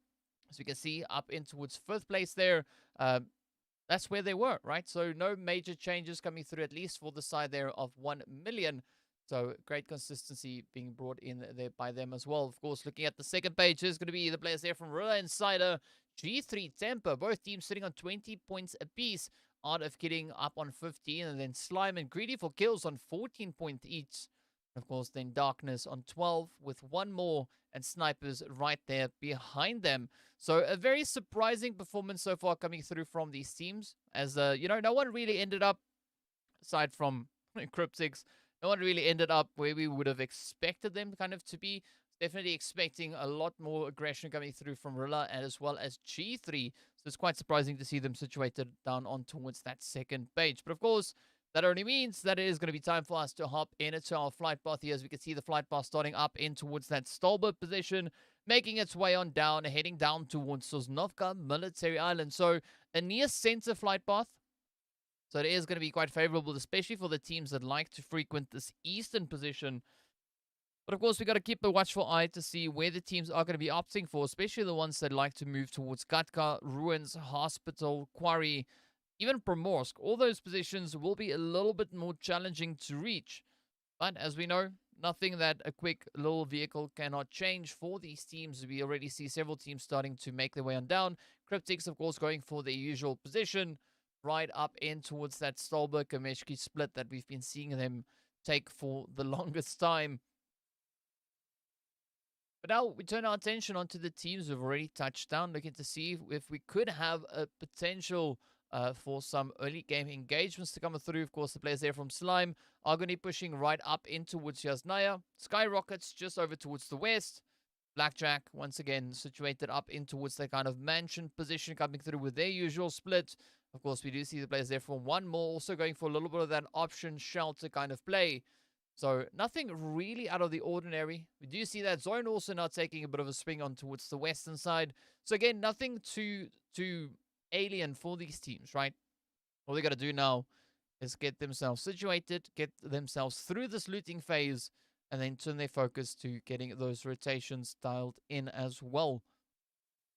as you can see, up in towards 5th place there. That's where they were, right? So no major changes coming through, at least for the side there of 1 million. So great consistency being brought in there by them as well. Of course, looking at the second page, there's going to be the players there from RILA Insider, G3 Temper, both teams sitting on 20 points apiece. Art of Kidding up on 15, and then Slime and Greedy for Kills on 14 points each. Of course, then Darkness on 12 with 1 more, and Snipers right there behind them. So a very surprising performance so far coming through from these teams. As, no one really ended up, aside from CRYPTICS, no one really ended up where we would have expected them kind of to be. Definitely expecting a lot more aggression coming through from RILA and as well as G3. So it's quite surprising to see them situated down on towards that second page. But of course, that only means that it is going to be time for us to hop into our flight path here. As we can see the flight path starting up in towards that Stolberg position, making its way on down, heading down towards Sosnovka Military Island. So a near center flight path. So it is going to be quite favorable, especially for the teams that like to frequent this eastern position. But of course, we got to keep a watchful eye to see where the teams are going to be opting for, especially the ones that like to move towards Gatka, Ruins, Hospital, Quarry, even Primorsk. All those positions will be a little bit more challenging to reach. But as we know, nothing that a quick little vehicle cannot change for these teams. We already see several teams starting to make their way on down. CRYPTICS, of course, going for their usual position, right up in towards that Stolberg-Kameshki split that we've been seeing them take for the longest time. But now we turn our attention onto the teams who've already touched down, looking to see if we could have a potential for some early game engagements to come through. Of course, the players there from Slime are going to be pushing right up in towards Yasnaya. SKYROCKETS just over towards the west. Blackjack, once again, situated up in towards the kind of mansion position, coming through with their usual split. Of course, we do see the players there from 1 more, also going for a little bit of that option shelter kind of play. So nothing really out of the ordinary. We do see that Zone also now taking a bit of a swing on towards the western side. So again, nothing too alien for these teams, right? All they got to do now is get themselves situated, get themselves through this looting phase, and then turn their focus to getting those rotations dialed in as well.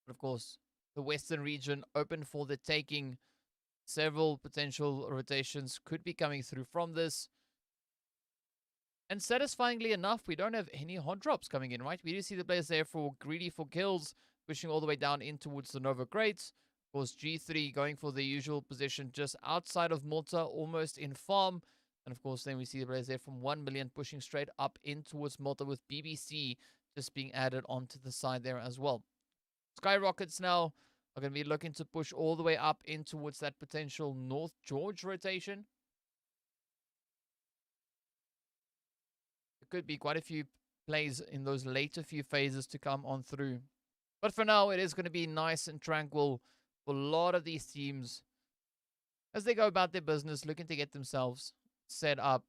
But of course, the western region open for the taking. Several potential rotations could be coming through from this. And satisfyingly enough, we don't have any hot drops coming in, right? We do see the players there for Greedy for Kills, pushing all the way down in towards the Nova Crates. Of course, G3 going for the usual position just outside of Malta, almost in farm. And of course, then we see the players there from 1 million pushing straight up in towards Malta with BBC just being added onto the side there as well. SKYROCKETS now are going to be looking to push all the way up in towards that potential North George rotation. There could be quite a few plays in those later few phases to come on through. But for now, it is going to be nice and tranquil for a lot of these teams as they go about their business, looking to get themselves set up.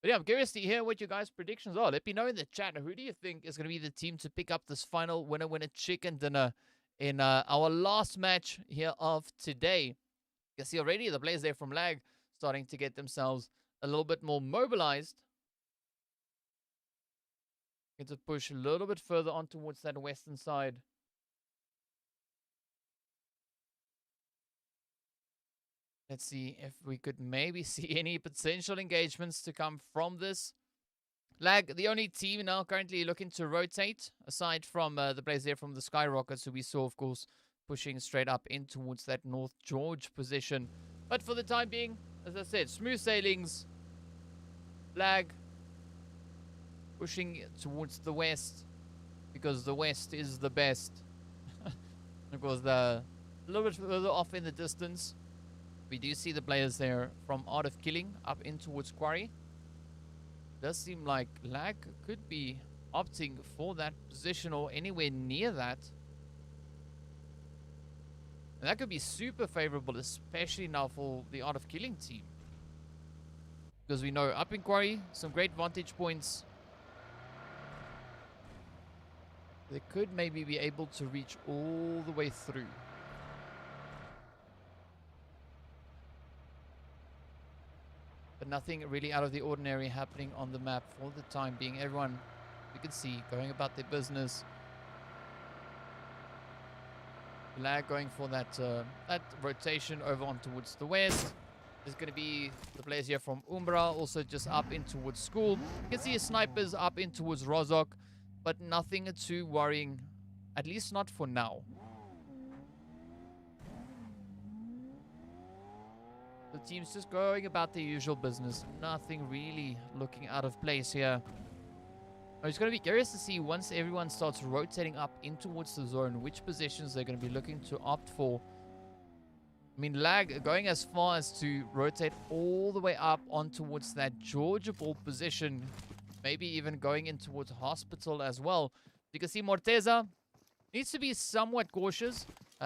But yeah, I'm curious to hear what your guys' predictions are. Let me know in the chat. Who do you think is going to be the team to pick up this final winner chicken dinner in our last match here of today. You can see already the players there from Lag starting to get themselves a little bit more mobilized. Get to push a little bit further on towards that western side. Let's see if we could maybe see any potential engagements to come from this. Lag, the only team now currently looking to rotate, aside from the players there from the SKYROCKETS, who we saw, of course, pushing straight up in towards that North George position. But for the time being, as I said, smooth sailings. Lag pushing towards the west, because the west is the best. Of course, a little bit further off in the distance, we do see the players there from Art of Killing up in towards Quarry. Does seem like Lag could be opting for that position or anywhere near that. And that could be super favorable, especially now for the Art of Killing team. Because we know up in Quarry, some great vantage points. They could maybe be able to reach all the way through. But nothing really out of the ordinary happening on the map for the time being. Everyone, you can see, going about their business. Lag going for that that rotation over on towards the west. There's going to be the players here from UMBRA also just up in towards school. You can see his snipers up in towards Rozok, but nothing too worrying, at least not for now. The team's just going about their usual business. Nothing really looking out of place here. I'm just going to be curious to see once everyone starts rotating up in towards the zone, which positions they're going to be looking to opt for. I mean, Lag going as far as to rotate all the way up on towards that Georgia ball position. Maybe even going in towards Hospital as well. You can see Morteza needs to be somewhat cautious.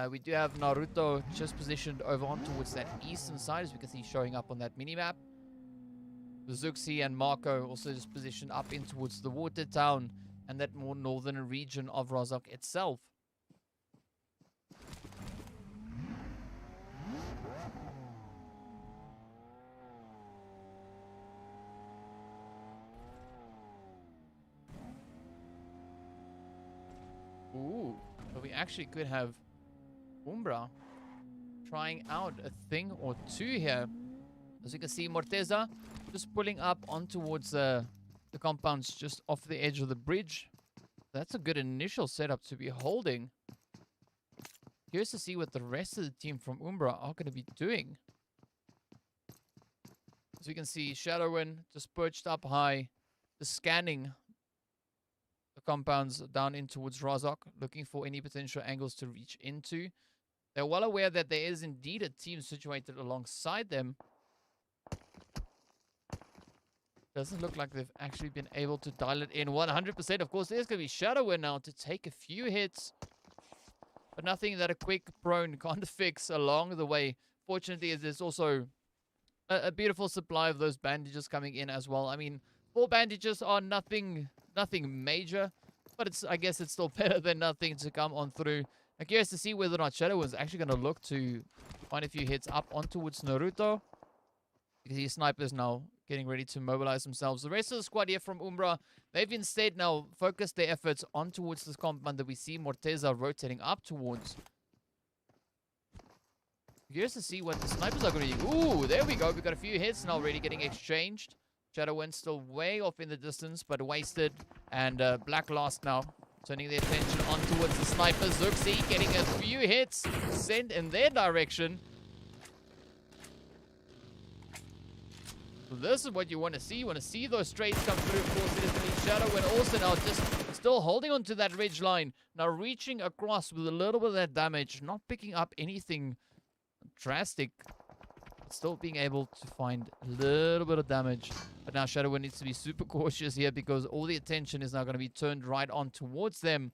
We do have Naruto just positioned over on towards that eastern side, as we can see showing up on that minimap. Zuxi and Marco also just positioned up in towards the water town and that more northern region of Rozok itself. Ooh, but we actually could have UMBRA trying out a thing or two here. As you can see, Morteza just pulling up on towards the compounds just off the edge of the bridge. That's a good initial setup to be holding. Curious to see what the rest of the team from UMBRA are going to be doing. As you can see, Shadowin just perched up high, just scanning the compounds down in towards Rozok, looking for any potential angles to reach into. They're well aware that there is indeed a team situated alongside them. Doesn't look like they've actually been able to dial it in 100%. Of course, there's going to be Shadowin now to take a few hits, but nothing that a quick prone can't fix along the way. Fortunately, there's also a beautiful supply of those bandages coming in as well. I mean, 4 bandages are nothing major, but I guess it's still better than nothing to come on through. I'm curious to see whether or not Shadow is actually going to look to find a few hits up on towards Naruto. You can see snipers now getting ready to mobilize themselves. The rest of the squad here from UMBRA, they've instead now focused their efforts on towards this compound that we see Morteza rotating up towards. Curious to see what the snipers are going to do. Ooh, there we go. We've got a few hits now already getting exchanged. Shadowwind still way off in the distance, but wasted. And Black Lost now turning their attention on towards the snipers. Zuxi getting a few hits sent in their direction. So this is what you want to see. You want to see those trades come through. Of course, it is going to be Shadowwind also now just still holding on to that ridge line. Now reaching across with a little bit of that damage. Not picking up anything drastic. Still being able to find a little bit of damage. But now Shadowwind needs to be super cautious here because all the attention is now going to be turned right on towards them.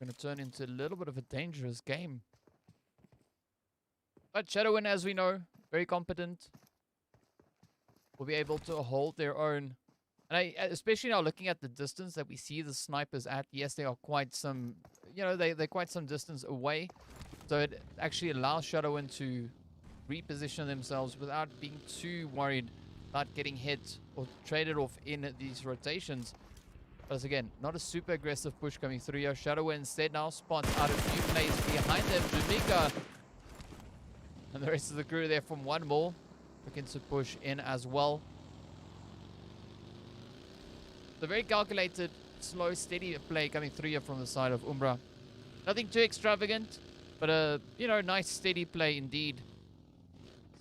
Going to turn into a little bit of a dangerous game. But Shadowwind, as we know, very competent. will be able to hold their own. And especially now looking at the distance that we see the snipers at, yes, they are quite some, they're quite some distance away. So it actually allows Shadowin to reposition themselves without being too worried about getting hit or traded off in these rotations. But again, not a super aggressive push coming through here. Shadowin instead now spots out a few plays behind them. Jamaica and the rest of the crew there from one more looking to push in as well. The very calculated, slow, steady play coming through here from the side of UMBRA. Nothing too extravagant, but a nice steady play indeed.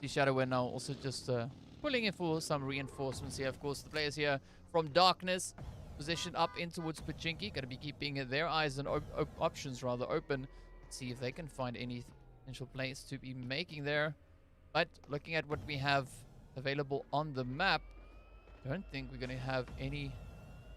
See Shadowin now also just pulling in for some reinforcements here. Of course, the players here from Darkness positioned up in towards Pachinki, going to be keeping their eyes and options rather open. See if they can find any potential plays to be making there. But looking at what we have available on the map, I don't think we're going to have any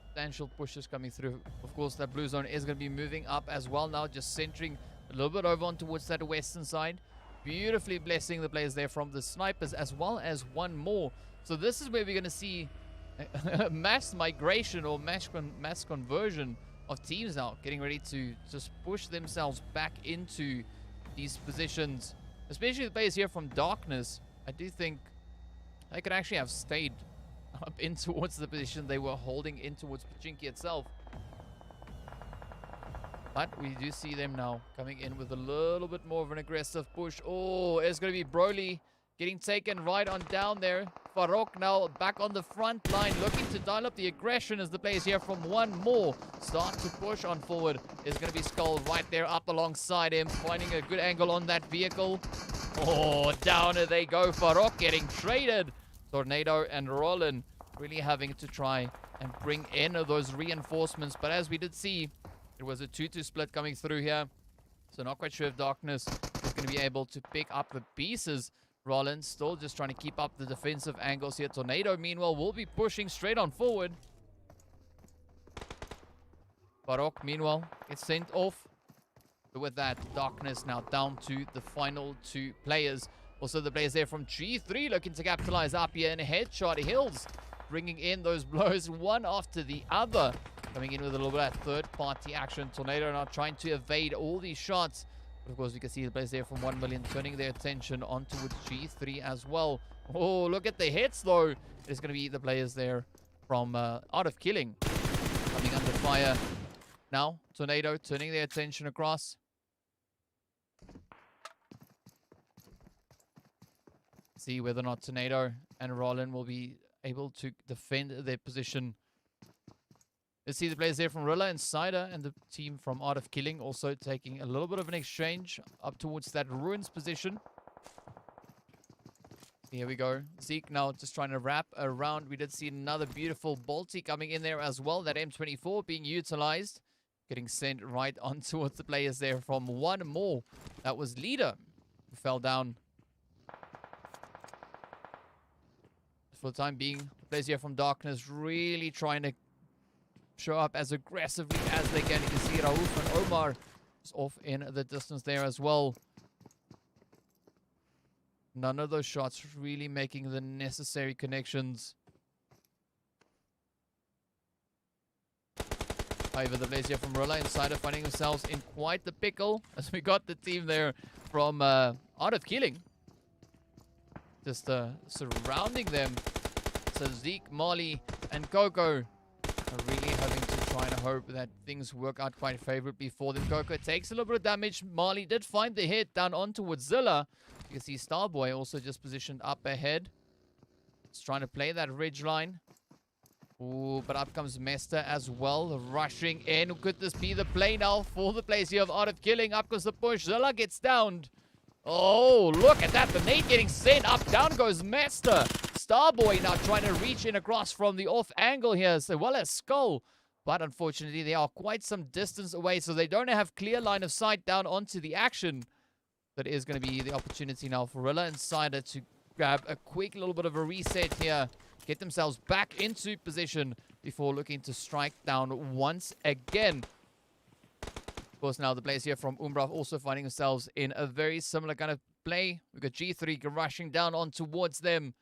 substantial pushes coming through. Of course, that blue zone is going to be moving up as well now, just centering a little bit over on towards that western side. Beautifully blessing the players there from the snipers as well as one more. So this is where we're going to see mass migration or mass conversion of teams now, getting ready to just push themselves back into these positions. Especially the players here from Darkness. I do think they could actually have stayed up in towards the position they were holding in towards Pachinki itself. But we do see them now coming in with a little bit more of an aggressive push. Oh, it's going to be Broly getting taken right on down there. Farok now back on the front line, looking to dial up the aggression as the players here from one more start to push on forward. Is going to be Skull right there up alongside him, finding a good angle on that vehicle. Oh, down they go. Farok getting traded. Tornado and Roland really having to try and bring in those reinforcements. But as we did see, it was a 2-2 split coming through here. So not quite sure if Darkness is going to be able to pick up the pieces. Roland still just trying to keep up the defensive angles here. Tornado, meanwhile, will be pushing straight on forward. Barok, meanwhile, gets sent off. But with that, Darkness now down to the final two players. Also, the players there from G3 looking to capitalize up here in a headshot. Hills bringing in those blows one after the other. Coming in with a little bit of third-party action. Tornado now trying to evade all these shots. But of course, we can see the players there from 1 million turning their attention on towards G3 as well. Oh, look at the hits, though. It's going to be the players there from Art of Killing coming under fire. Now, Tornado turning their attention across. See whether or not Tornado and Roland will be able to defend their position. Let's see the players there from RILA and Cider and the team from Art of Killing also taking a little bit of an exchange up towards that Ruins position. Here we go. Zeke now just trying to wrap around. We did see another beautiful Bolty coming in there as well. That M24 being utilized. Getting sent right on towards the players there from one more. That was Leader who fell down. For the time being, the players here from Darkness really trying to show up as aggressively as they can. You can see Raouf and Omar is off in the distance there as well. None of those shots really making the necessary connections. However, the players here from RILA Insider finding themselves in quite the pickle as we got the team there from Art of Killing. Just surrounding them. So Zeke, Molly, and Coco are really having to try and hope that things work out quite favorably for them. Coco takes a little bit of damage. Marley did find the hit down on towards Zilla. You can see Starboy also just positioned up ahead. He's trying to play that ridge line. Ooh, but up comes Mester as well, rushing in. Could this be the play now for the players here of Art of Killing? Up goes the push. Zilla gets downed. Oh, look at that. The nade getting sent up. Down goes Mester. Starboy now trying to reach in across from the off angle here, as well as Skull. But unfortunately, they are quite some distance away, so they don't have clear line of sight down onto the action. That is going to be the opportunity now for RILA Insider to grab a quick little bit of a reset here. Get themselves back into position before looking to strike down once again. Of course, now the players here from UMBRA also finding themselves in a very similar kind of play. We've got G3 rushing down on towards them.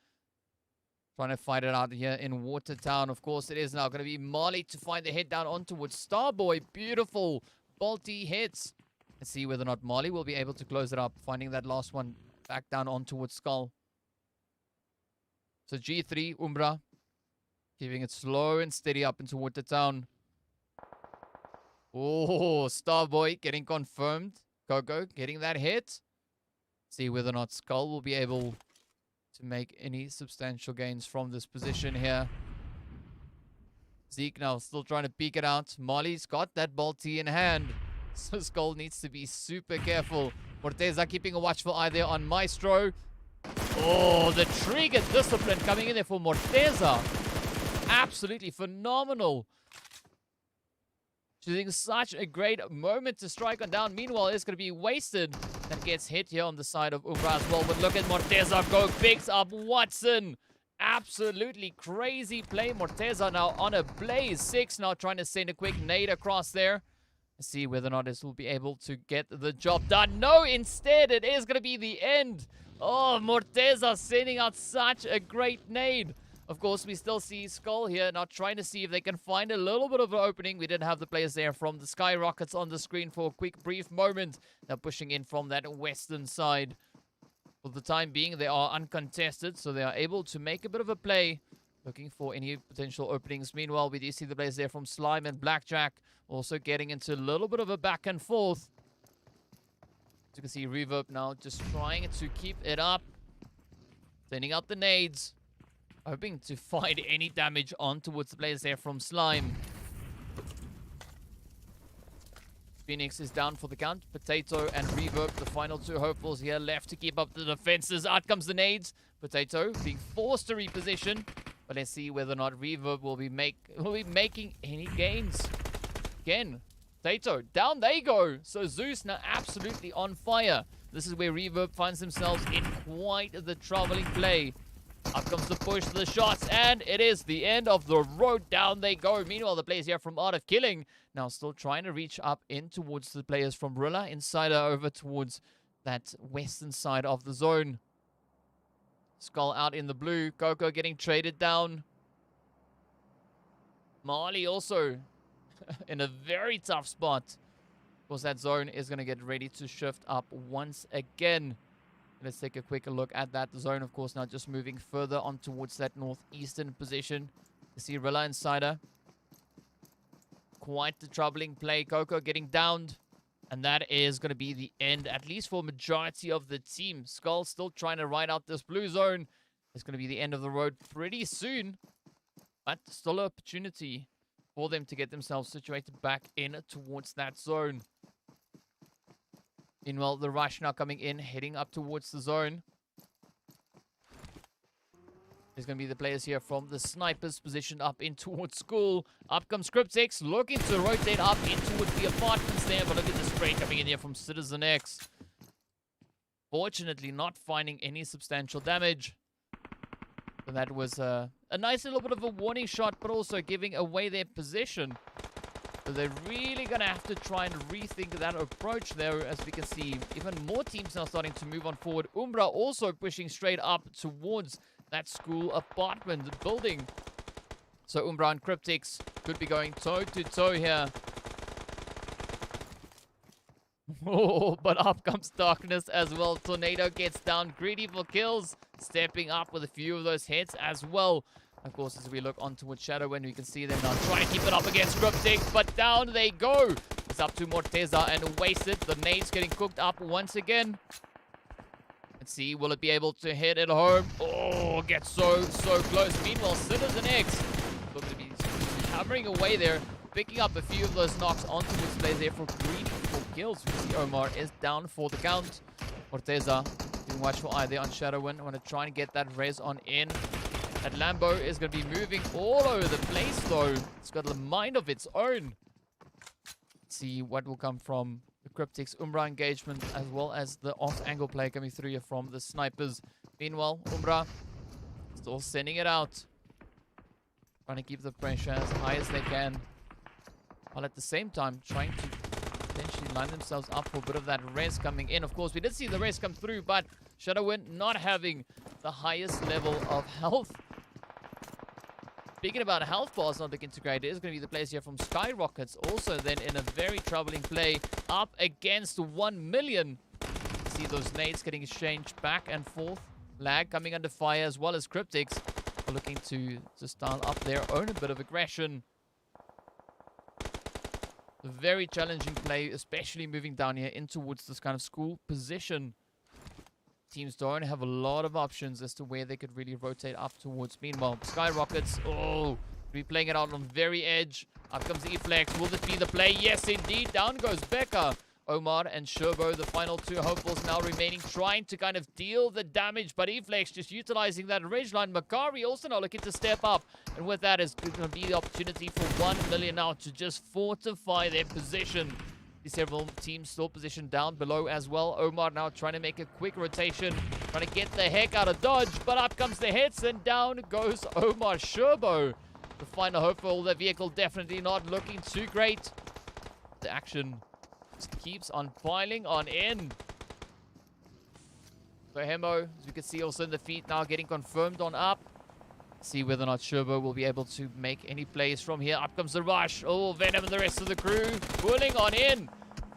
Trying to fight it out here in Watertown. Of course, it is now going to be Marley to find the head down on towards Starboy. Beautiful bolty hits. Let's see whether or not Marley will be able to close it up. Finding that last one back down on towards Skull. So G3, UMBRA. Keeping it slow and steady up into Watertown. Oh, Starboy getting confirmed. Coco getting that hit. See whether or not Skull will be able to make any substantial gains from this position here. Zeke now still trying to peek it out. Marley's got that bolty in hand. So Skull needs to be super careful. Morteza keeping a watchful eye there on Maestro. Oh, the trigger discipline coming in there for Morteza. Absolutely phenomenal. Choosing such a great moment to strike on down. Meanwhile, it's going to be wasted. And gets hit here on the side of UMBRA as well. But look at Morteza go. Picks up Watson. Absolutely crazy play. Morteza now on a blaze. 6 now trying to send a quick nade across there. Let's see whether or not this will be able to get the job done. No, instead it is going to be the end. Oh, Morteza sending out such a great nade. Of course, we still see Skull here now trying to see if they can find a little bit of an opening. We did have the players there from the SKYROCKETS on the screen for a quick, brief moment. Now pushing in from that western side. For the time being, they are uncontested, so they are able to make a bit of a play. Looking for any potential openings. Meanwhile, we do see the players there from Slime and Blackjack also getting into a little bit of a back and forth. As you can see, Reverb now just trying to keep it up. Sending out the nades. Hoping to find any damage on towards the players there from Slime. Phoenix is down for the count. Potato and Reverb, the final two hopefuls here left to keep up the defenses. Out comes the nades. Potato being forced to reposition. But let's see whether or not Reverb will be making any gains. Again, Potato, down they go. So Zeus now absolutely on fire. This is where Reverb finds themselves in quite the troubling play. Up comes the push, the shots, and it is the end of the road. Down they go. Meanwhile, the players here from Art of Killing now still trying to reach up in towards the players from RILA. Insider over towards that western side of the zone. Skull out in the blue. Coco getting traded down. Marley also in a very tough spot. Of course, that zone is going to get ready to shift up once again. Let's take a quick look at that zone. Of course, now just moving further on towards that northeastern position. You see RILA Insider. Quite the troubling play. Coco getting downed. And that is going to be the end, at least for majority of the team. Skull still trying to ride out this blue zone. It's going to be the end of the road pretty soon. But still an opportunity for them to get themselves situated back in towards that zone. Meanwhile, the rush now coming in, heading up towards the zone. There's going to be the players here from the snipers positioned up in towards school. Up comes CRYPTICS, looking to rotate up in towards the apartments there. But look at the spray coming in here from Citizen X. Fortunately, not finding any substantial damage. So that was a nice little bit of a warning shot, but also giving away their position. So they're really going to have to try and rethink that approach there. As we can see, even more teams now starting to move on forward. UMBRA also pushing straight up towards that school apartment building. So UMBRA and CRYPTICS could be going toe-to-toe here. Oh, but up comes Darkness as well. Tornado gets down. Greedy for kills. Stepping up with a few of those hits as well. Of course, as we look on towards Shadow, when we can see them now trying to keep it up against CRYPTICS, but down they go. It's up to Morteza and wasted. The nade's getting cooked up once again. Let's see, will it be able to hit it home? Oh, gets so close. Meanwhile, Citizen X looking to be hammering away there, picking up a few of those knocks onto his plays there for 3 kills. We see Omar is down for the count. Morteza being watchful eye there on Shadowin. I want to try and get that res on in. That Lambo is going to be moving all over the place, though. It's got a mind of its own. Let's see what will come from the CRYPTICS UMBRA engagement, as well as the off-angle play coming through here from the snipers. Meanwhile, UMBRA still sending it out. Trying to keep the pressure as high as they can. While at the same time, trying to potentially line themselves up for a bit of that res coming in. Of course, we did see the res come through, but Shadowin not having the highest level of health. speaking about health bars not looking integrated, is going to be the players here from SKYROCKETS. Also then in a very troubling play up against 1 million. See those nades getting exchanged back and forth. Lag coming under fire, as well as CRYPTICS are looking to style up their own a bit of aggression. A very challenging play, especially moving down here in towards this kind of school position. Teams don't have a lot of options as to where they could really rotate up towards. Meanwhile, SKYROCKETS, be playing it out on the very edge. Up comes the E-Flex. Will this be the play? Yes, indeed. Down goes Becca. Omar and Sherbo, the final two hopefuls now remaining, trying to kind of deal the damage, but E-Flex just utilizing that ridge line. Makari also now looking to step up, and with that is going to be the opportunity for 1 million now to just fortify their position. Several teams still positioned down below as well. Omar now trying to make a quick rotation, trying to get the heck out of dodge, but up comes the hits, and down goes Omar. Sherbo, the final hopeful. The vehicle definitely not looking too great. The action just keeps on piling on in. So Hemo, as we can see also in the feet now getting confirmed on up. See whether or not Sherbo will be able to make any plays from here. Up comes the rush. Oh, Venom and the rest of the crew pulling on in.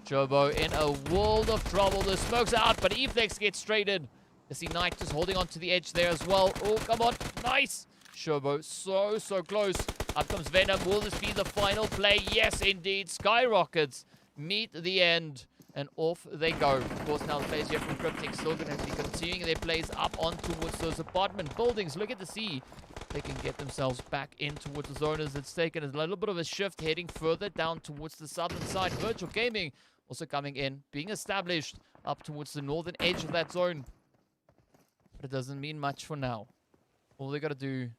Sherbo in a world of trouble. The smoke's out, but E-Flex gets straight in. You see Knight just holding on to the edge there as well. Oh, come on. Nice. Sherbo so close. Up comes Venom. Will this be the final play? Yes, indeed. SKYROCKETS meet the end, and off they go. Of course, now the players here from CRYPTICS still going to be continuing their plays up on towards those apartment buildings. Look at the sea. They can get themselves back in towards the zone, as it's taken a little bit of a shift heading further down towards the southern side. Virtual Gaming also coming in, being established up towards the northern edge of that zone. But it doesn't mean much for now. All they got to do,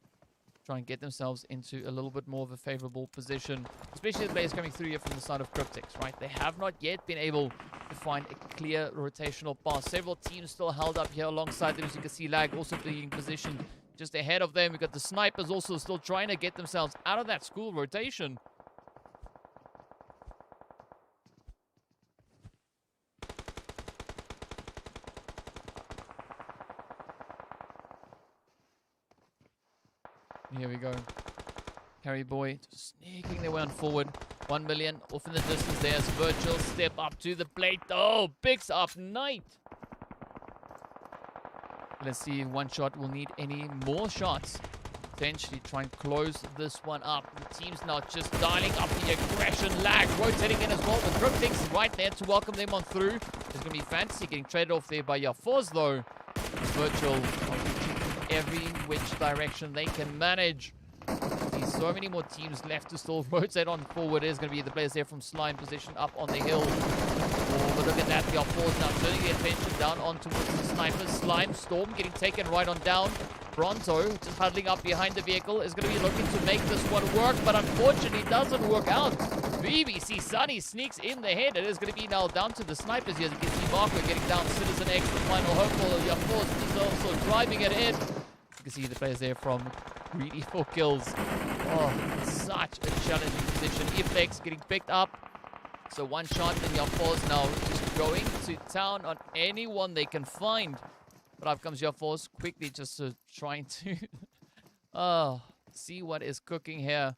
try and get themselves into a little bit more of a favorable position, especially the players coming through here from the side of CRYPTICS, right? They have not yet been able to find a clear rotational path. Several teams still held up here alongside them. As you can see, Lag also being positioned just ahead of them. We've got the snipers also still trying to get themselves out of that school rotation. Here we go. Carry Boy just sneaking their way on forward. 1 million off in the distance. There's Virtual. Step up to the plate. Oh, picks up Knight. Let's see if one shot will need any more shots. Potentially try and close this one up. The team's now just dialing up the aggression. Lag rotating in as well. The CRYPTICS right there to welcome them on through. There's going to be Fantasy getting traded off there by Yafoz though. Virtual every which direction they can manage. There's so many more teams left to still rotate on forward. There's going to be the players there from Slime position up on the hill. Oh, but look at that. The Yafoz now turning the attention down on towards the snipers. Slime, Storm getting taken right on down. Bronto just huddling up behind the vehicle is going to be looking to make this one work, but unfortunately doesn't work out. BBC Sunny sneaks in the head. It is going to be now down to the snipers here. As you can see Marco getting down. Citizen X, the final hopeful. Yafoz is also driving it in. You can see the players there from Greedy for kills. Oh, such a challenging position. E-Flex getting picked up. So one shot, and Yafoz now just going to town on anyone they can find. But up comes Yafoz quickly just trying to see what is cooking here.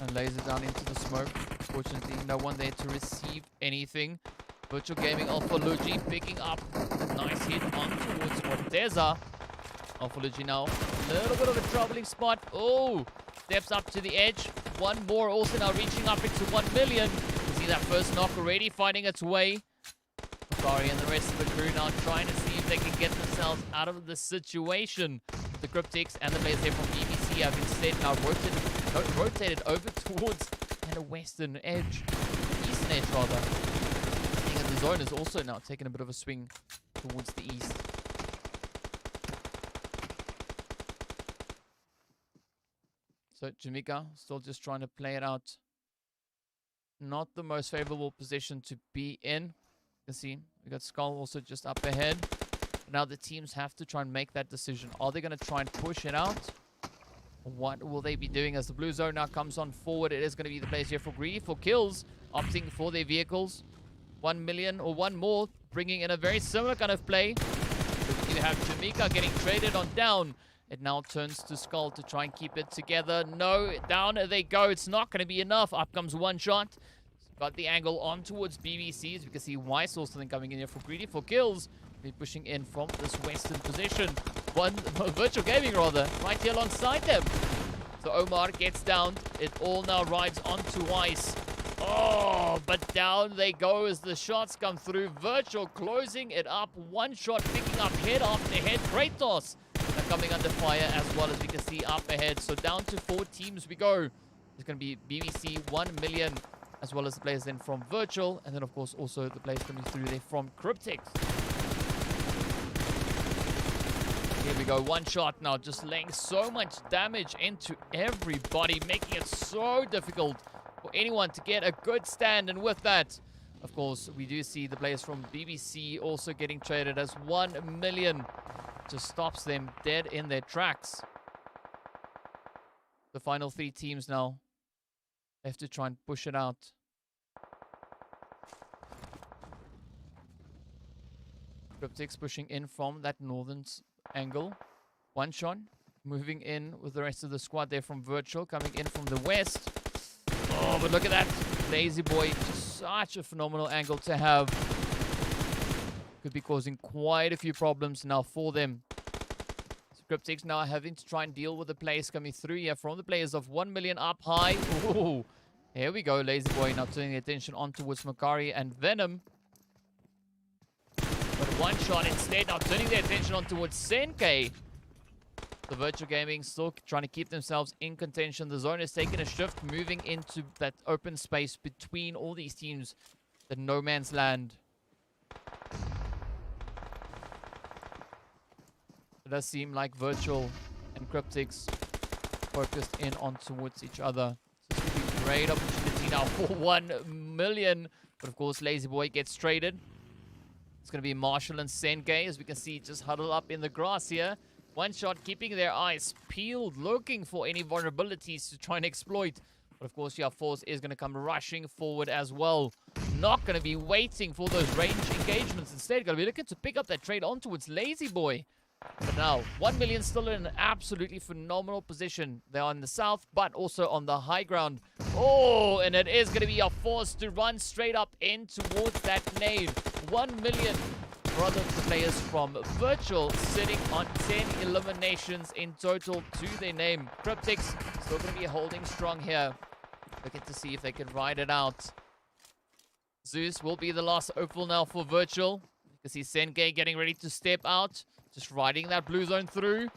And lays it down into the smoke. Fortunately, no one there to receive anything. Virtual Gaming, Alpha Luigi picking up a nice hit on towards Corteza. Alpha Luigi now, a little bit of a troubling spot. Oh, steps up to the edge. One more also now reaching up into 1 million. You see that first knock already finding its way. Bakari and the rest of the crew now trying to see if they can get themselves out of the situation. The CRYPTICS and the players here from BBC have instead now rotated over towards the western edge. Eastern edge rather. The zone is also now taking a bit of a swing towards the east. So Jamaica still just trying to play it out. Not the most favorable position to be in. You can see we got Skull also just up ahead. But now the teams have to try and make that decision. Are they going to try and push it out? What will they be doing as the blue zone now comes on forward? It is going to be the players here for Greedy for kills, opting for their vehicles. 1 million or one more, bringing in a very similar kind of play. The you have Jamaica getting traded on down. It now turns to Skull to try and keep it together. No, down they go. It's not going to be enough. Up comes one shot. Got the angle on towards BBC. As we can see, Weiss also then coming in here for Greedy for kills. They're pushing in from this western position. One Virtual Gaming, rather, right here alongside them. So Omar gets down. It all now rides onto Weiss. Oh, but down they go as the shots come through. Virtual closing it up. One shot picking up head after head. Kratos are coming under fire as well, as we can see up ahead. So down to 4 teams we go. There's going to be BBC 1 million, as well as the players then from Virtual. And then, of course, also the players coming through there from CRYPTICS. Here we go. One shot now, just laying so much damage into everybody, making it so difficult for anyone to get a good stand. And with that, of course, we do see the players from BBC also getting traded, as 1 million just stops them dead in their tracks. The final 3 teams now have to try and push it out. CRYPTICS pushing in from that northern angle. One shot moving in with the rest of the squad there from Virtual, coming in from the west. Oh, but look at that. Lazy Boy, just such a phenomenal angle to have. Could be causing quite a few problems now for them. So CRYPTICS now having to try and deal with the plays coming through here from the players of 1 million up high. Ooh, here we go. Lazy Boy now turning the attention on towards Makari and Venom. But one shot instead, now turning their attention on towards Senke. The Virtual Gaming still trying to keep themselves in contention. The zone has taken a shift, moving into that open space between all these teams, the no man's land. It does seem like Virtual and CRYPTICS focused in on towards each other. So this could be a great opportunity now for 1 million. But of course, Lazy Boy gets traded. It's going to be Marshall and Senke, as we can see, just huddle up in the grass here. One shot, keeping their eyes peeled, looking for any vulnerabilities to try and exploit. But of course, your force is going to come rushing forward as well. Not going to be waiting for those range engagements. Instead, going to be looking to pick up that trade on towards Lazy Boy. But now, 1 million still in an absolutely phenomenal position. They are in the south, but also on the high ground. Oh, and it is going to be a force to run straight up in towards that nade. 1 million. Rather, the players from Virtual sitting on 10 eliminations in total to their name. CRYPTICS still going to be holding strong here. Looking to see if they can ride it out. Zeus will be the last opal now for Virtual. You can see Senke getting ready to step out. Just riding that blue zone through.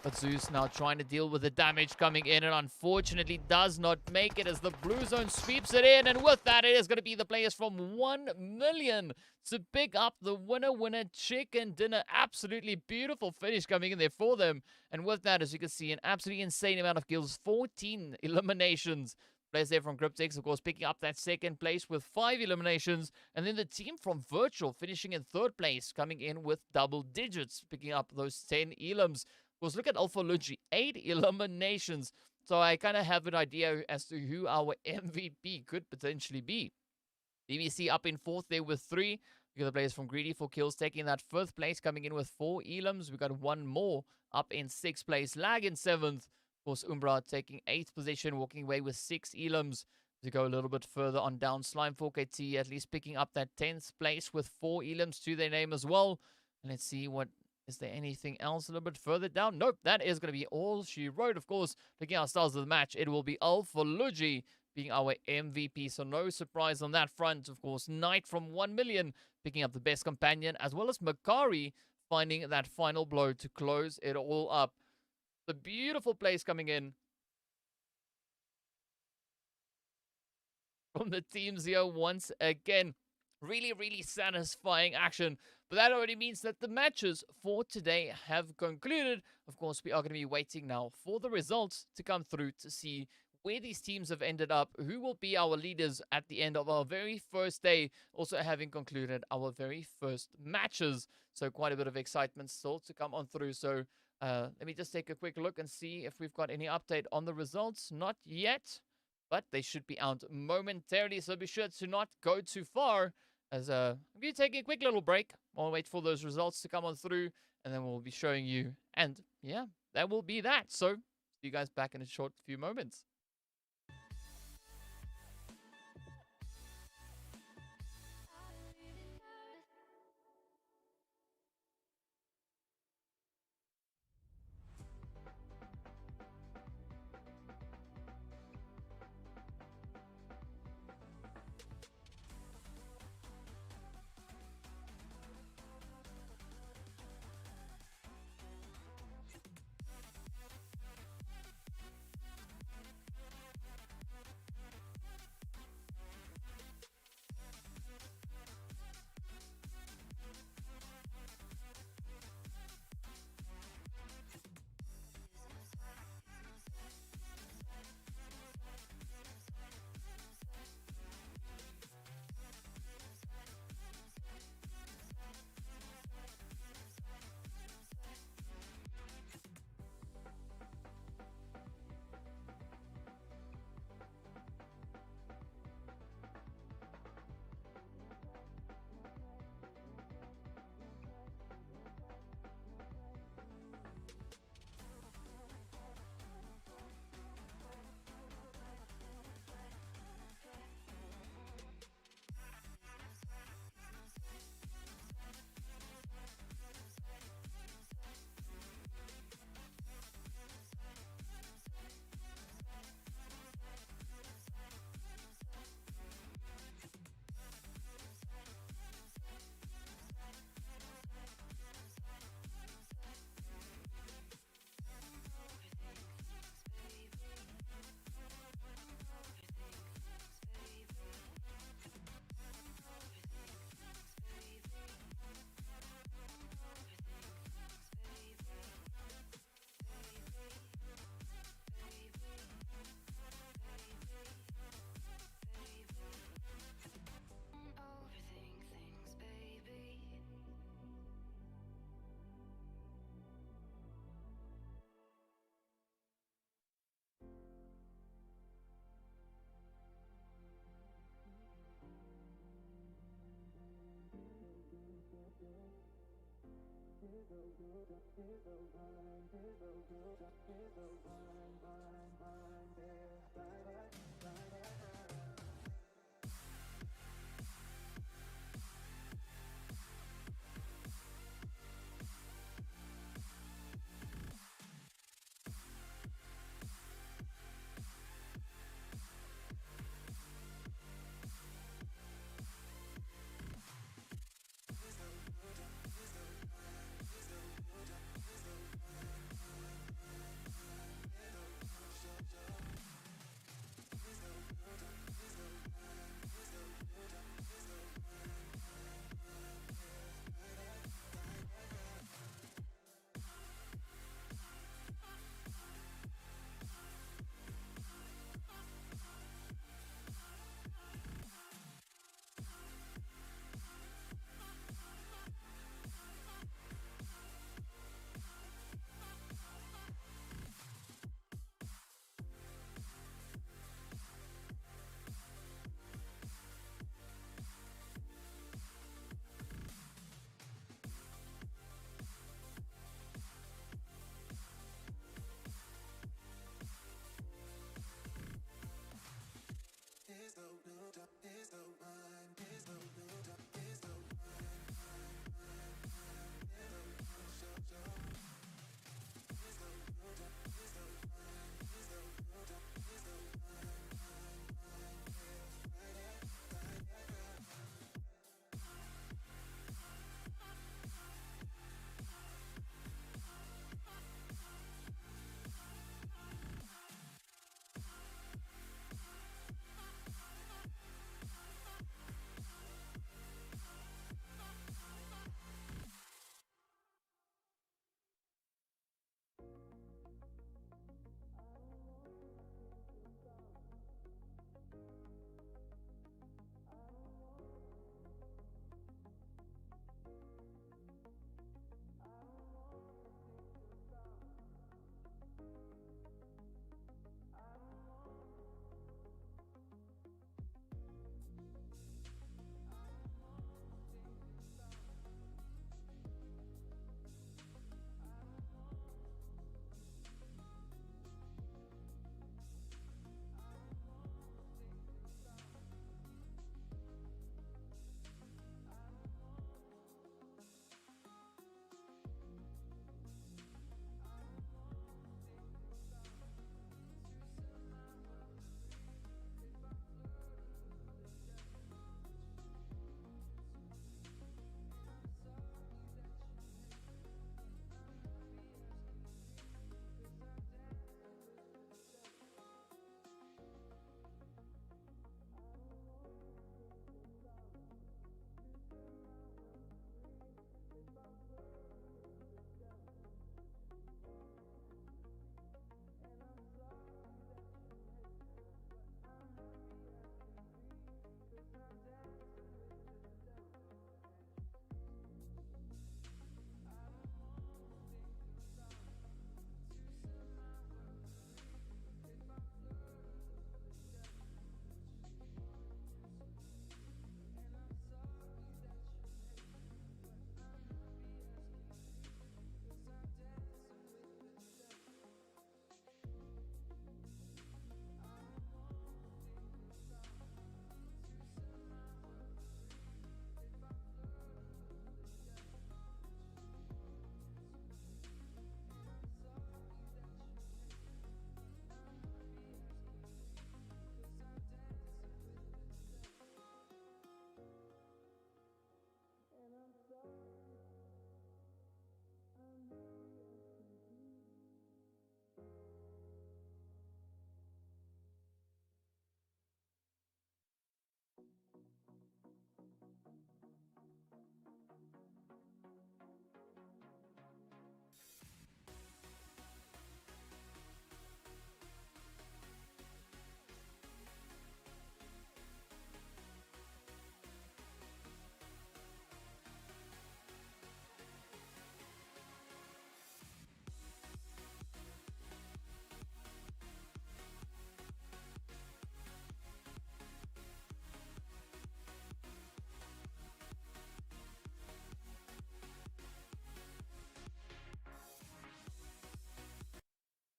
But Zeus now trying to deal with the damage coming in, and unfortunately does not make it as the blue zone sweeps it in. And with that, it is going to be the players from 1 million to pick up the winner chicken dinner. Absolutely beautiful finish coming in there for them. And with that, as you can see, an absolutely insane amount of kills. 14 eliminations. Players there from CRYPTICS, of course, picking up that second place with 5 eliminations. And then the team from Virtual finishing in 3rd place, coming in with double digits, picking up those 10 elims. Of course, look at Alpha Luigi, 8 eliminations. So I kind of have an idea as to who our MVP could potentially be. BBC up in 4th there with 3. We got the players from Greedy for kills taking that 5th place, coming in with 4 elims. We got 1 more up in 6th place. Lag in 7th. Of course, UMBRA taking 8th position, walking away with 6 elims. To go a little bit further on down, Slime 4KT at least picking up that 10th place with 4 elims to their name as well. And let's see what... Is there anything else a little bit further down? Nope, that is going to be all she wrote. Of course, looking at our stars of the match, it will be Alpha Luigi being our MVP. So no surprise on that front. Of course, Knight from 1 million picking up the best companion, as well as Makari finding that final blow to close it all up. The beautiful plays coming in from the teams here once again. Really, really satisfying action. But that already means that the matches for today have concluded. Of course, we are going to be waiting now for the results to come through to see where these teams have ended up, who will be our leaders at the end of our very first day, also having concluded our very first matches. So quite a bit of excitement still to come on through. So let me just take a quick look and see if we've got any update on the results. Not yet, but they should be out momentarily. So be sure to not go too far As I'm going to take a quick little break while we wait for those results to come on through, and then we'll be showing you. And yeah, that will be that. So see you guys back in a short few moments.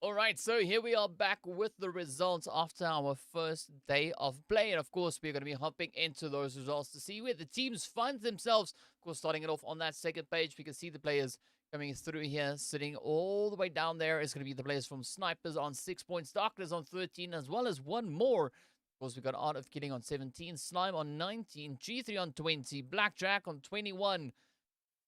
All right, so here we are back with the results after our first day of play. And of course, we're going to be hopping into those results to see where the teams find themselves. Of course, starting it off on that second page, we can see the players coming through here, sitting all the way down there is going to be the players from Snipers on 6 points, Darkness on 13, as well as one more. Of course, we got Art of Killing on 17, Slime on 19, G3 on 20, Blackjack on 21.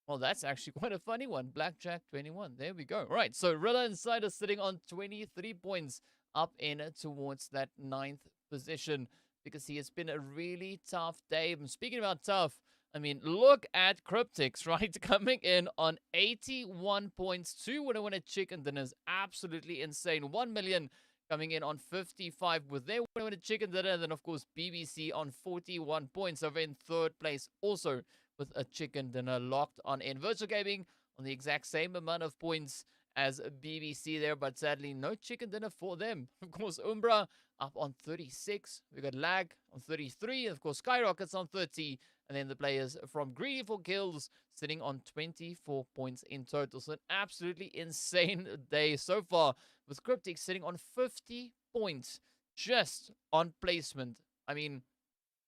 Well, that's actually quite a funny one. Blackjack 21. There we go. All right, so RILA Insider sitting on 23 points up in towards that 9th position because it's been a really tough day. And speaking about tough, I mean, look at CRYPTICS, right? Coming in on 81 points. 2 winner chicken dinners. Absolutely insane. 1 million coming in on 55 with their winner chicken dinner. And then, of course, BBC on 41 points over in 3rd place. Also with a chicken dinner locked on in. Virtual Gaming on the exact same amount of points as BBC there, but sadly no chicken dinner for them. Of course, UMBRA up on 36. We got Lag on 33. Of course, SKYROCKETS on 30. And then the players from Greedy for Kills sitting on 24 points in total. So an absolutely insane day so far with CRYPTICS sitting on 50 points just on placement. I mean,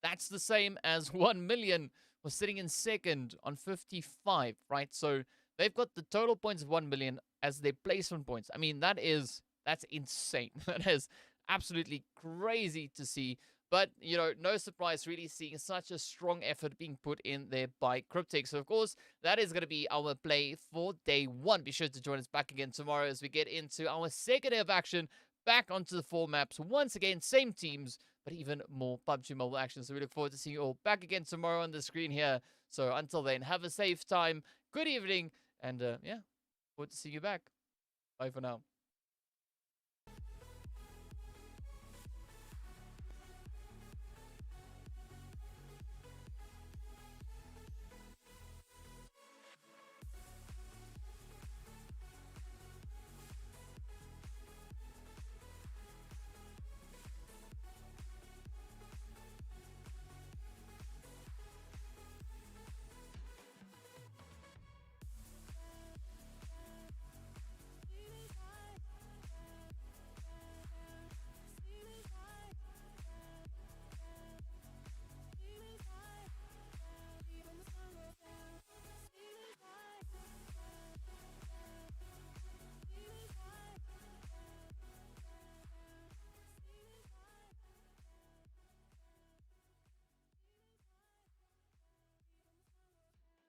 that's the same as 1 million was sitting in second on 55, right? So they've got the total points of 1 million as their placement points. I mean, that's insane. That is absolutely crazy to see. But, you know, no surprise really seeing such a strong effort being put in there by CRYPTICS. So, of course, that is going to be our play for day 1. Be sure to join us back again tomorrow as we get into our second day of action, back onto the 4 maps. Once again, same teams, but even more PUBG Mobile action. So we look forward to seeing you all back again tomorrow on the screen here. So until then, have a safe time, good evening, and yeah, forward to seeing you back. Bye for now.